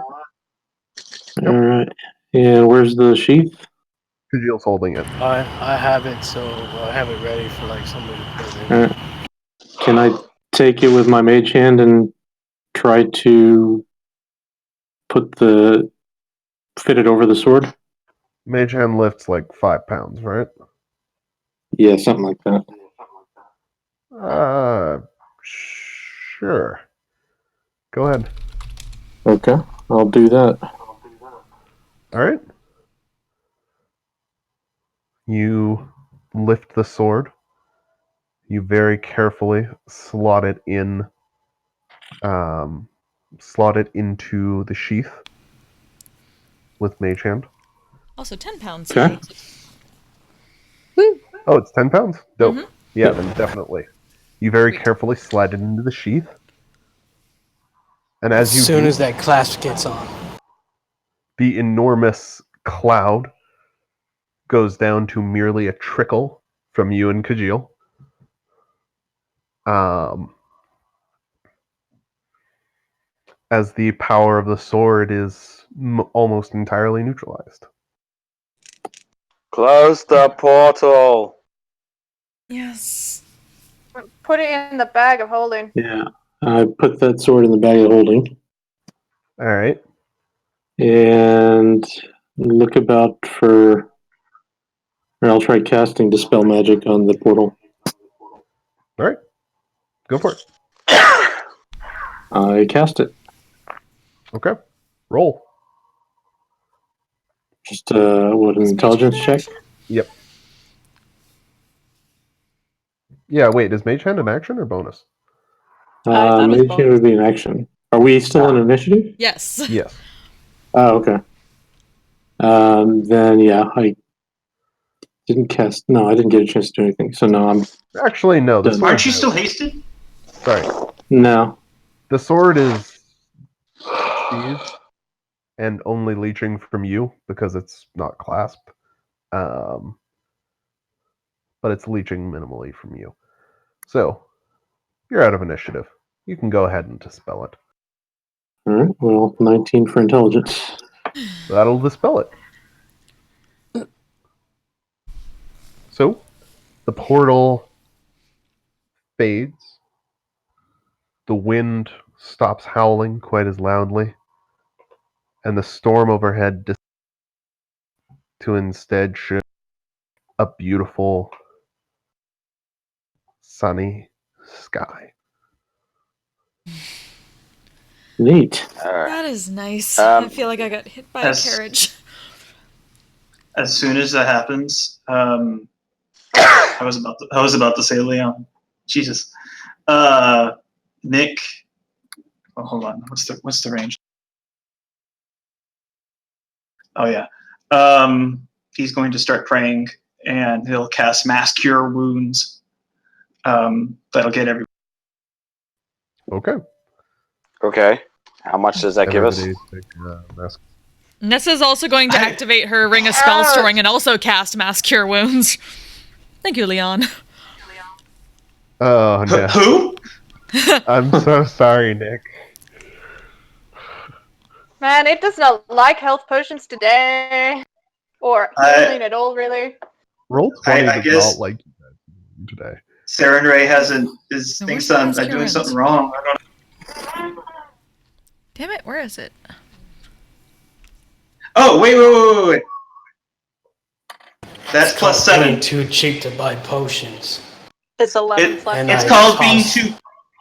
that? All right. And where's the sheath? Kajil's holding it. I have it, so I have it ready for like somebody to put it in. All right. Can I take it with my mage hand and try to fit it over the sword? Mage hand lifts like 5 pounds, right? Yeah, something like that. Sure. Go ahead. Okay, I'll do that. All right. You lift the sword. You very carefully slot it into the sheath with mage hand. Also 10 pounds. Okay. Oh, it's 10 pounds? Dope. Mhm. Yeah, then definitely. You very Sweet. carefully slide it into the sheath. And as you As soon do, as that clasp gets on. the enormous cloud goes down to merely a trickle from you and Kajil. As the power of the sword is almost entirely neutralized. Close the portal. Yes. Put it in the bag of holding. Yeah. I put that sword in the bag of holding. All right. And look about for... Or I'll try casting Dispel Magic on the portal. All right. Go for it. I cast it. Okay. Roll. Just, what, an Was Mage intelligence Hand check? action? Yep. Yeah, wait, is Mage Hand an action or bonus? I thought it was Mage Hand bonus. would be an action. Are we still in initiative? Yes. Yes. Oh, okay. Then, yeah, I didn't cast... No, I didn't get a chance to do anything. So, no, I'm... Actually, no. The Done. sword. Aren't you still hasted? Sorry. No. The sword is seized and only leeching from you because it's not clasped. But it's leeching minimally from you. So, you're out of initiative. You can go ahead and dispel it. All right, well, 19 for intelligence. That'll dispel it. So, the portal fades. The wind stops howling quite as loudly. And the storm overhead to instead show a beautiful, sunny sky. Neat. That is nice. Um, I feel like I got hit by a as- carriage. As soon as that happens, I was about to say Leon. Jesus. Nick. Oh, hold on. What's the range? Oh yeah. He's going to start praying, and he'll cast Mass Cure Wounds. That'll get everybody. Okay. Okay. How much does that give us? Everybody take mask. Nessa's also going to activate her Ring of Spell Storing and also cast Mass Cure Wounds. Thank you, Leon. Oh, no. Who? I'm so sorry, Nick. Man, it does not like health potions today. Or healing at all, really. Roll 20 I does guess- not like you guys today. Saren Ray Now, thinks where's I'm the Mass Cure doing Wounds? something wrong. I don't. Damn it, where is it? Oh wait. That's plus Called being 7. too cheap to buy potions. It's 11 It- plus. and It's I called being tossed- too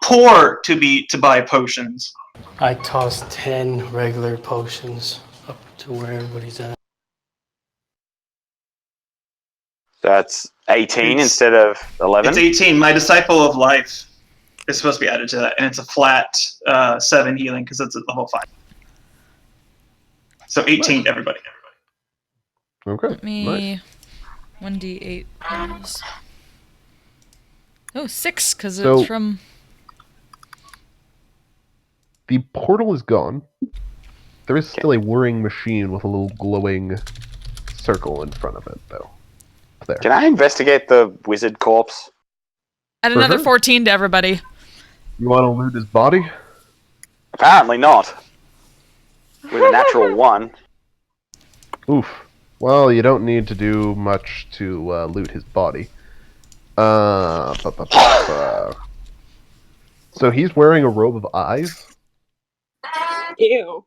poor to buy potions. I tossed 10 regular potions up to where everybody's at. That's 18 It's- instead of 11? It's 18. My Disciple of Life is supposed to be added to that, and it's a flat 7 healing because it's the whole 5. So 18 to everybody. Okay. Let me... 1d8 plus... Oh, 6, because So- it's from... The portal is gone. There is still a whirring machine with a little glowing circle in front of it, though. There. Can I investigate the wizard corpse? Add For another her? 14 to everybody. You want to loot his body? Apparently not. With a natural 1. Oof. Well, you don't need to do much to loot his body. So he's wearing a robe of eyes. Ew.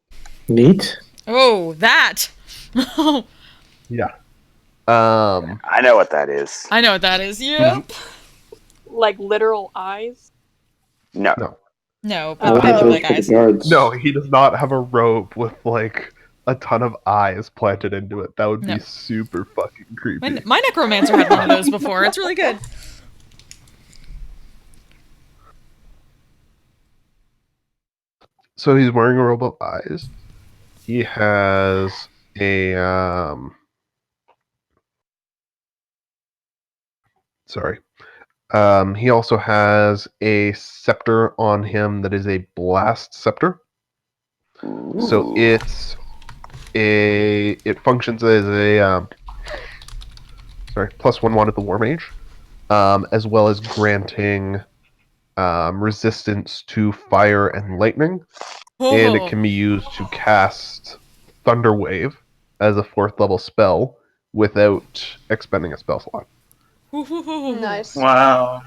Neat. Oh, that! Yeah. I know what that is. I know what that is. Yep. Like literal eyes. No. No. No, I but want they look those like for the eyes. guards. No, he does not have a robe with like a ton of eyes planted into it. That would No. be super fucking creepy. My necromancer had one of those before. It's really good. So he's wearing a robe of eyes. He has a sorry. He also has a scepter on him that is a blast scepter. So it functions as a +1/1 at the war mage. as well as granting resistance to fire and lightning, and it can be used to cast Thunder Wave as a 4th level spell without expending a spell slot. Nice. Wow.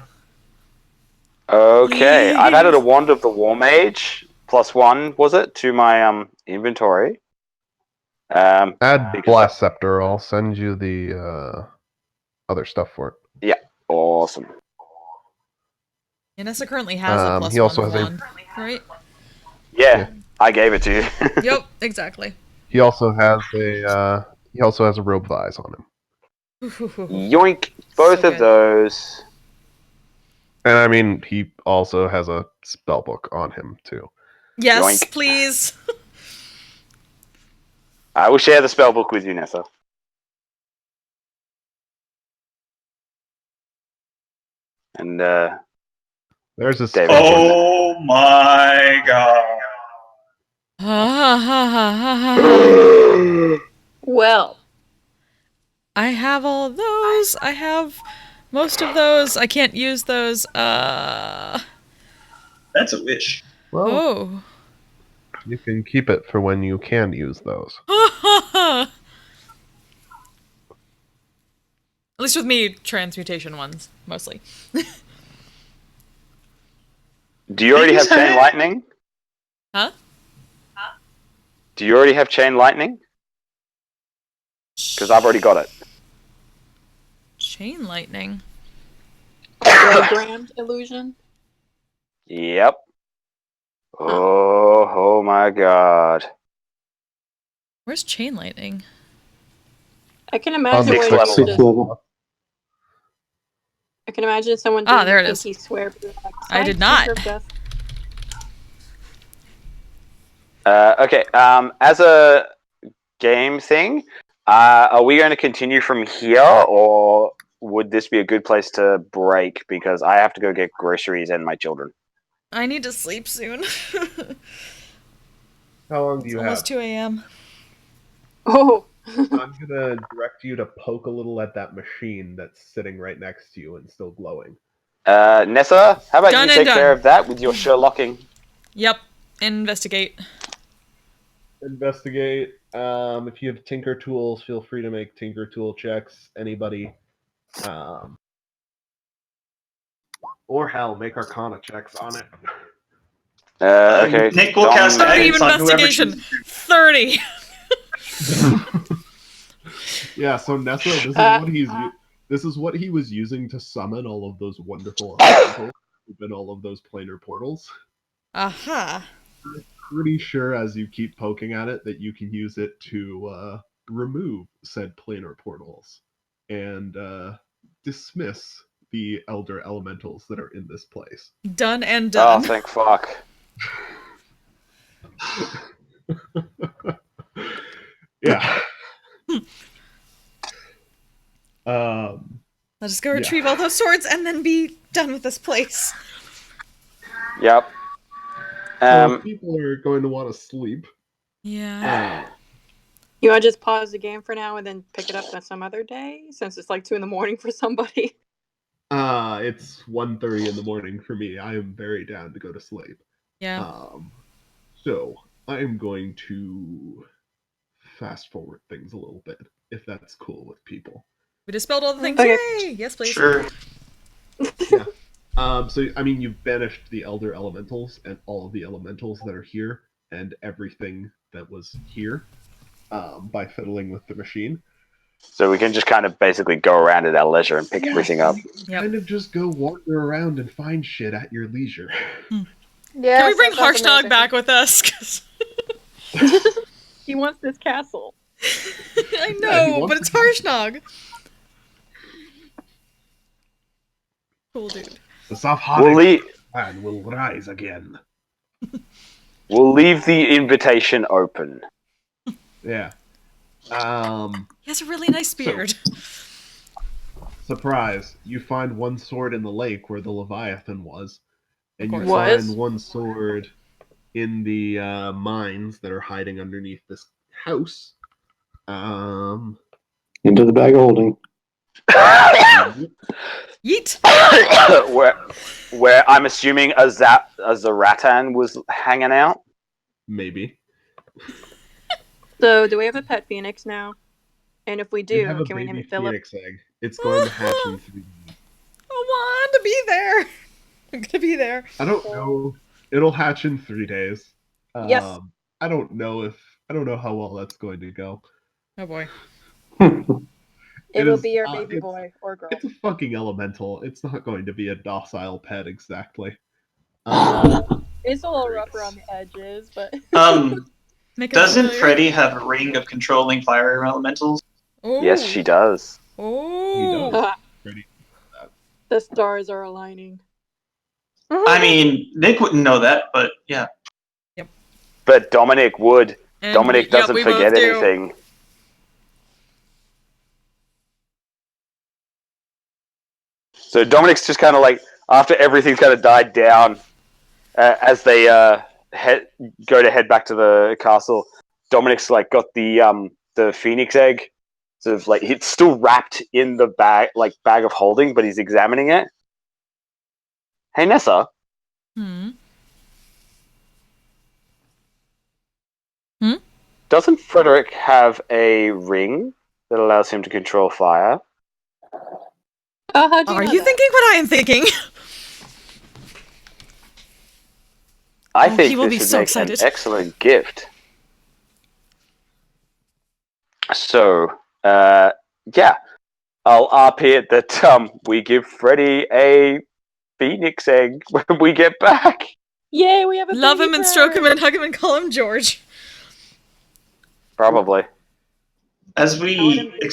Okay, I've added a Wand of the War Mage +1, was it, to my inventory. Add because Blast Scepter. I'll send you the other stuff for it. Yeah, awesome. Yanessa currently has a +1 he also has wand, right? Yeah, I gave it to you. Yep, exactly. He also has a robe vise on him. Yoink, both So of good. those. And I mean, he also has a spell book on him too. Yes, Yoink. please. I will share the spell book with you, Nessa. And There's his David. Oh my god. Well, I have all of those. I have most of those. I can't use those. That's a wish. Well, Oh. you can keep it for when you can use those. At least with me, transmutation ones, mostly. Do you already have Chain Lightning? Huh? Do you already have Chain Lightning? Because I've already got it. Chain lightning. programmed illusion. Yep. Oh my god. Where's chain lightning? I can On imagine the where level. you 6th just. level. I can imagine someone Ah, doing there the it is. pinky swear. Like, I did "Sign, not. Tinker of Death." Okay. As a game thing, are we going to continue from here, or would this be a good place to break? Because I have to go get groceries and my children. I need to sleep soon. How long do It's you almost have? 2 a.m. Oh. I'm gonna direct you to poke a little at that machine that's sitting right next to you and still glowing. Nessa, how about Done you and take care done. of that with your Sherlocking? Yep. Investigate. Investigate. If you have Tinker tools, feel free to make Tinker tool checks. Anybody. Or hell, make Arcana checks on it. Okay. Nick will Dom- cast 30 guidance on whoever investigation. chooses to. 30. Yeah, so Nessa, this is what he was using to summon all of those wonderful elementals open all of those planar portals. Aha. Pretty sure as you keep poking at it that you can use it to remove said planar portals and dismiss the elder elementals that are in this place. Done and Oh, done. thank fuck. Yeah. Let us go retrieve all those swords and then be done with this place. Yep. So if people are going to want to sleep. Yeah. You want to just pause the game for now and then pick it up on some other day, since it's like 2 a.m. for somebody. It's 1:30 in the morning for me. I am very down to go to sleep. Yeah. So I am going to fast forward things a little bit, if that's cool with people. We dispelled all the things. Okay. Yay! Yes, please. Sure. Yeah. So I mean, you've banished the elder elementals and all of the elementals that are here and everything that was here by fiddling with the machine. So we can just kind of basically go around at our leisure and pick everything up. Yep. Kind of just go wander around and find shit at your leisure. Yeah. Can we bring Harshdog back with us? 'Cause He wants this castle. I he know, wants but it's Harshdog. Cool dude. The Safhadic We'll plan will rise again. leave the invitation open. Yeah. He has a really nice beard. Surprise! You find one sword in the lake where the Leviathan was, and you Was? find one sword in the mines that are hiding underneath this house. Into the bag of holding. Yeet. where I'm assuming a Zaratan was hanging out. Maybe. So, do we have a pet phoenix now? And if we You have do, a can we name baby it Philip? phoenix egg. It's going to hatch in 3 days. I want to be there. I'm gonna be there. I don't know. It'll hatch in 3 days. Yes. I don't know how well that's going to go. Oh boy. It will is, be your uh, baby it's- boy or girl. It's a fucking elemental. It's not going to be a docile pet exactly. It's a little rough around the edges, but Make it Doesn't familiar. Freddy have a ring of controlling fire elementals? Oh. Yes, she does. Oh. He does. Pretty. the stars are aligning. I mean, Nick wouldn't know that, but yeah. But Dominic would. And Dominic doesn't we forget both do. anything. So Dominic's just kind of like, after everything's kind of died down, as they go to head back to the castle, Dominic's like got the phoenix egg, sort of like it's still wrapped in the bag of holding, but he's examining it. Hey Nessa, Hmm. doesn't Frederick have a ring that allows him to control fire? How'd Are know you that? thinking what I am thinking? I Oh, think he will this be would so make excited. an excellent gift. So, yeah, I'll RP it that we give Freddy a phoenix egg when we get back. Yay, we have a Love baby him and stroke him bird! and hug him and call him George. Probably. As I want we him to-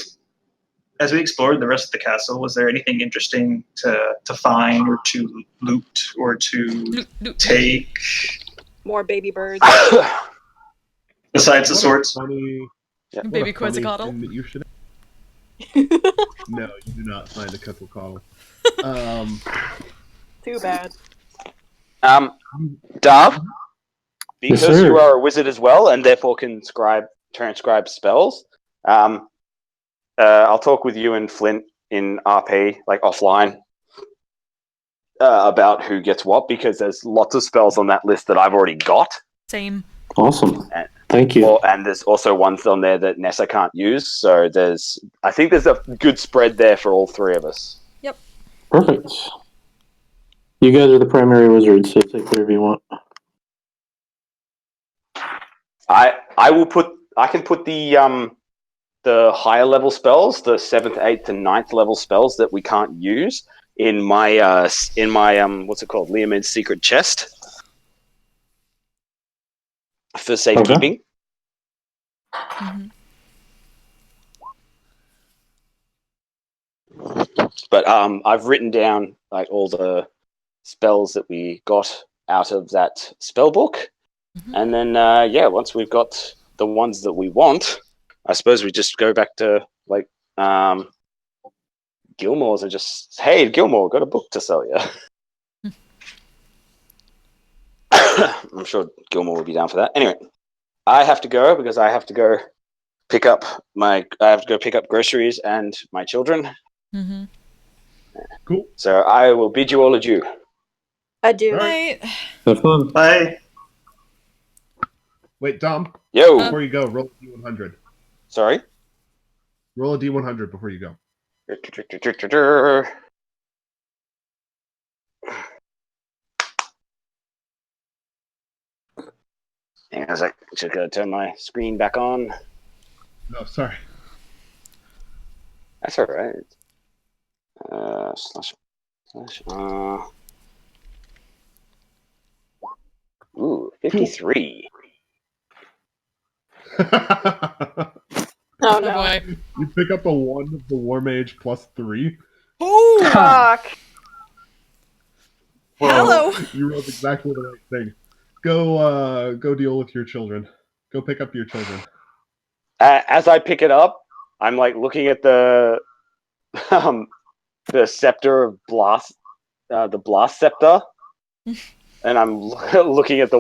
as we explored the rest of the castle, was there anything interesting to find or to loot or to take More baby birds. besides the What a swords? funny, what Baby a funny Quetzalcoatl. thing that you should. No, you do not find a Quetzalcoatl. Too bad. Dav, because Yes, sir. you are a wizard as well, and therefore can transcribe spells. I'll talk with you and Flint in RP, like offline, about who gets what, because there's lots of spells on that list that I've already got. Same. Awesome. Thank you. And there's also ones on there that Nessa can't use. So I think there's a good spread there for all three of us. Perfect. You guys are the primary wizards, so take whatever you want. I can put the higher level spells, the 7th, 8th, and 9th level spells that we can't use in my what's it called, Liam's secret chest for safekeeping. Mhm. But I've written down like all the spells that we got out of that spell book, and then once we've got the ones that we want, I suppose we just go back to like Gilmore's and just, hey Gilmore, got a book to sell you. I'm sure Gilmore will be down for that. Anyway, I have to go because I have to go pick up groceries and my children. Mm-hmm. Cool. So I will bid you all adieu. Adieu. Right. Have fun. Bye. Wait, Dom. Yo, Before you go, roll a d100. sorry. Roll a d100 before you go. Hang on a sec. Just gotta turn my screen back on. No, sorry. That's all right. Ooh, 53. Oh Oh no. boy. You pick up a 1 of the War Mage plus 3. Oh! Fuck. Hello! You rolled exactly the right thing. Go deal with your children. Go pick up your children. As I pick it up, I'm like looking at the scepter of blast, the blast scepter, and I'm looking at the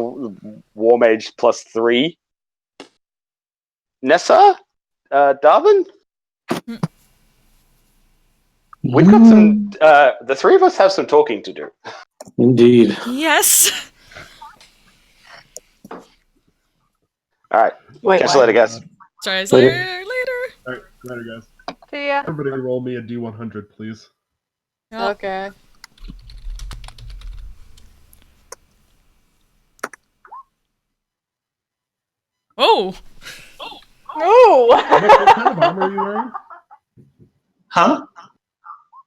War Mage plus 3. Nessa, Darwin. We've got some. The three of us have some talking to do. Indeed. Yes. All right. Wait, Catch you what? later, guys. Sorry, it's Later. later. All right, later, guys. See ya. Everybody roll me a D100, please. Oh, Okay. Oh. Ooh. What kind of armor are you wearing? Huh?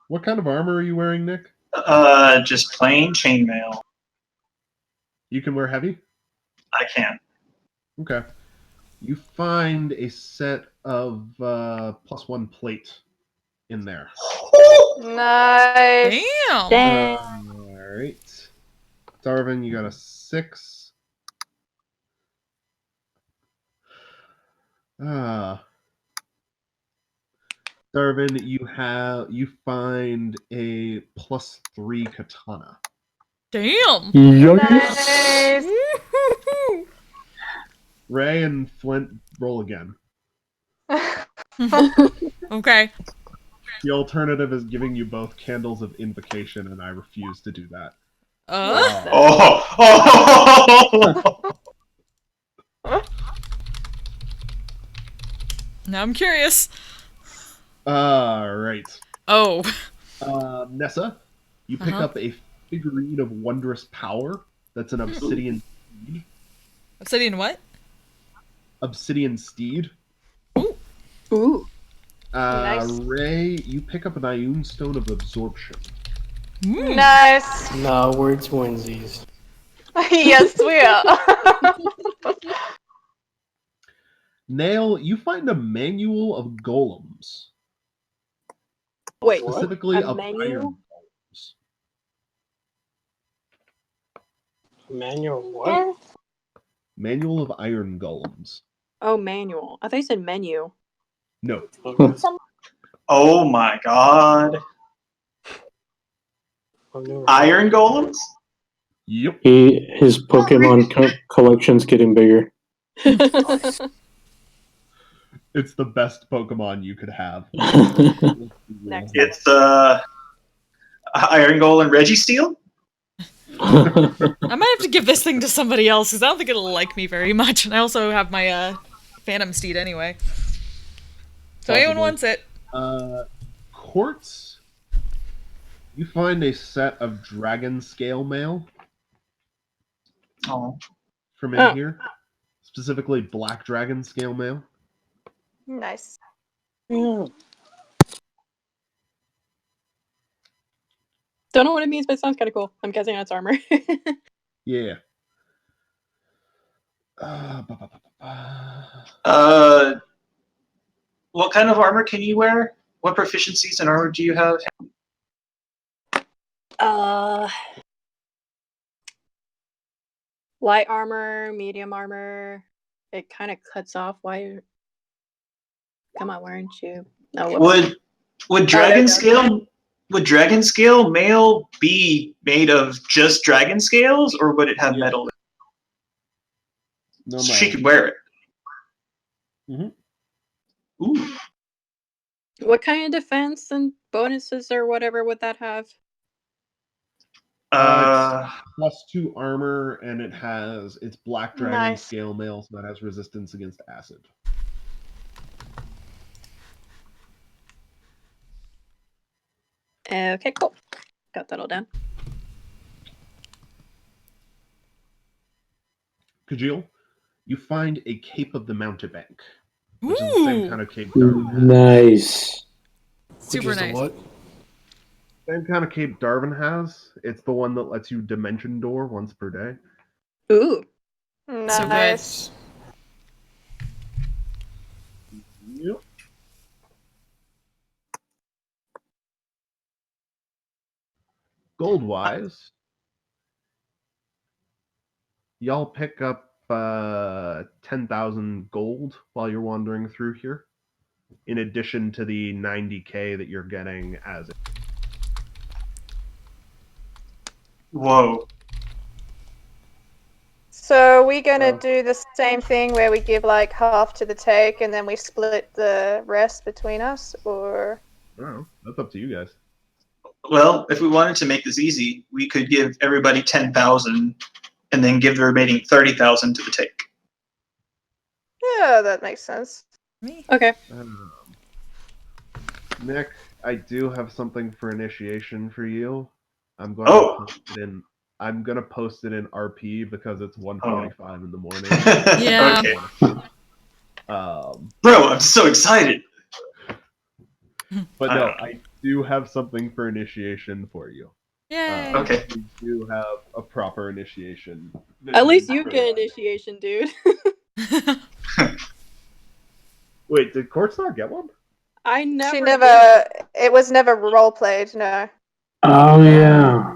What kind of armor are you wearing, Nick? Just plain chainmail. You can wear heavy? I can. Okay. You find a set of +1 plate in there. Nice. Damn. Dang. Alright. Darvin, you got a 6. Darvin, you find a +3 katana. Damn. Nice. Woo-hoo-hoo. Ray and Flint, roll again. Okay. The alternative is giving you both candles of invocation, and I refuse to do that. Oh! Now I'm curious. Alright. Oh. Nessa, you pick up a figurine of wondrous power that's an obsidian steed. Obsidian what? Obsidian steed. Ooh. Nice. Ray, you pick up an Ioun stone of absorption. Nice. Nah, we're twinsies. Yes, we are. Nail, you find a manual of golems. Wait, Specifically a of menu? iron golems. Manual what? Manual of iron golems. Oh, manual. I thought you said menu. No. Oh my god. Iron golems? Yep. His Pokemon collection's getting bigger. It's the best Pokemon you could have. Next. It's Iron Golem Registeel? I might have to give this thing to somebody else because I don't think it'll like me very much. And I also have my Phantom Steed anyway. So anyone wants it. Quartz, you find a set of dragon scale mail Oh. from in here. Specifically black dragon scale mail. Nice. Don't know what it means, but it sounds kind of cool. I'm guessing that's armor. Yeah. What kind of armor can you wear? What proficiencies in armor do you have? Light armor, medium armor. It kind of cuts off. Why? Come on, weren't you? No. Would dragon scale mail be made of just dragon scales, or would it have metal? No So matter. she could wear it. Mm-hmm. Ooh. What kind of defense and bonuses or whatever would that have? It's +2 armor, and it's black dragon Nice. scale mail, so that has resistance against acid. Okay, cool. Got that all down. Kajil, you find a cape of the mountebank, which is the same kind of cape Darwin has. Nice. Super Which is nice. the what? Same kind of cape Darwin has. It's the one that lets you dimension door once per day. Ooh. Nice. Yep. Gold wise, y'all pick up 10,000 gold while you're wandering through here, in addition to the 90k that you're getting as it. Whoa. So are we gonna do the same thing where we give like half to the take and then we split the rest between us, or? I don't know. That's up to you guys. Well, if we wanted to make this easy, we could give everybody 10,000 and then give the remaining 30,000 to the take. Yeah, that makes sense. Me? Okay. Nick, I do have something for initiation for you. I'm going Oh. to post it in. I'm gonna post it in RP because it's 1:45 in the morning. Yeah. Okay. Bro, I'm so excited. But no, I do have something for initiation for you. Yay. Okay. We do have a proper initiation. At least you get initiation, dude. Wait, did Courtstar get one? I never. She never. It was never role played. No. Oh yeah.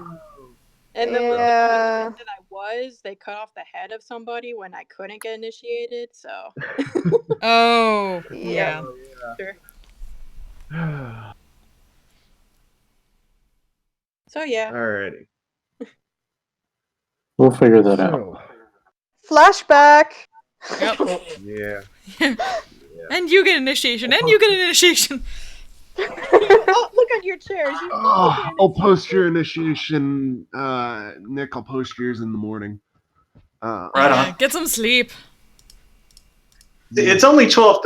And then when Yeah. they said they cut off the head of somebody when I couldn't get initiated. So. Oh. Yeah. Sure. So yeah. Alrighty. We'll figure that out. So, Flashback. Yep. yeah. And you get initiation. And you get initiation. Oh, look at your chairs. You I'll post your initiation, Nick. I'll post yours in the morning. Right on. Get some sleep. It's only 12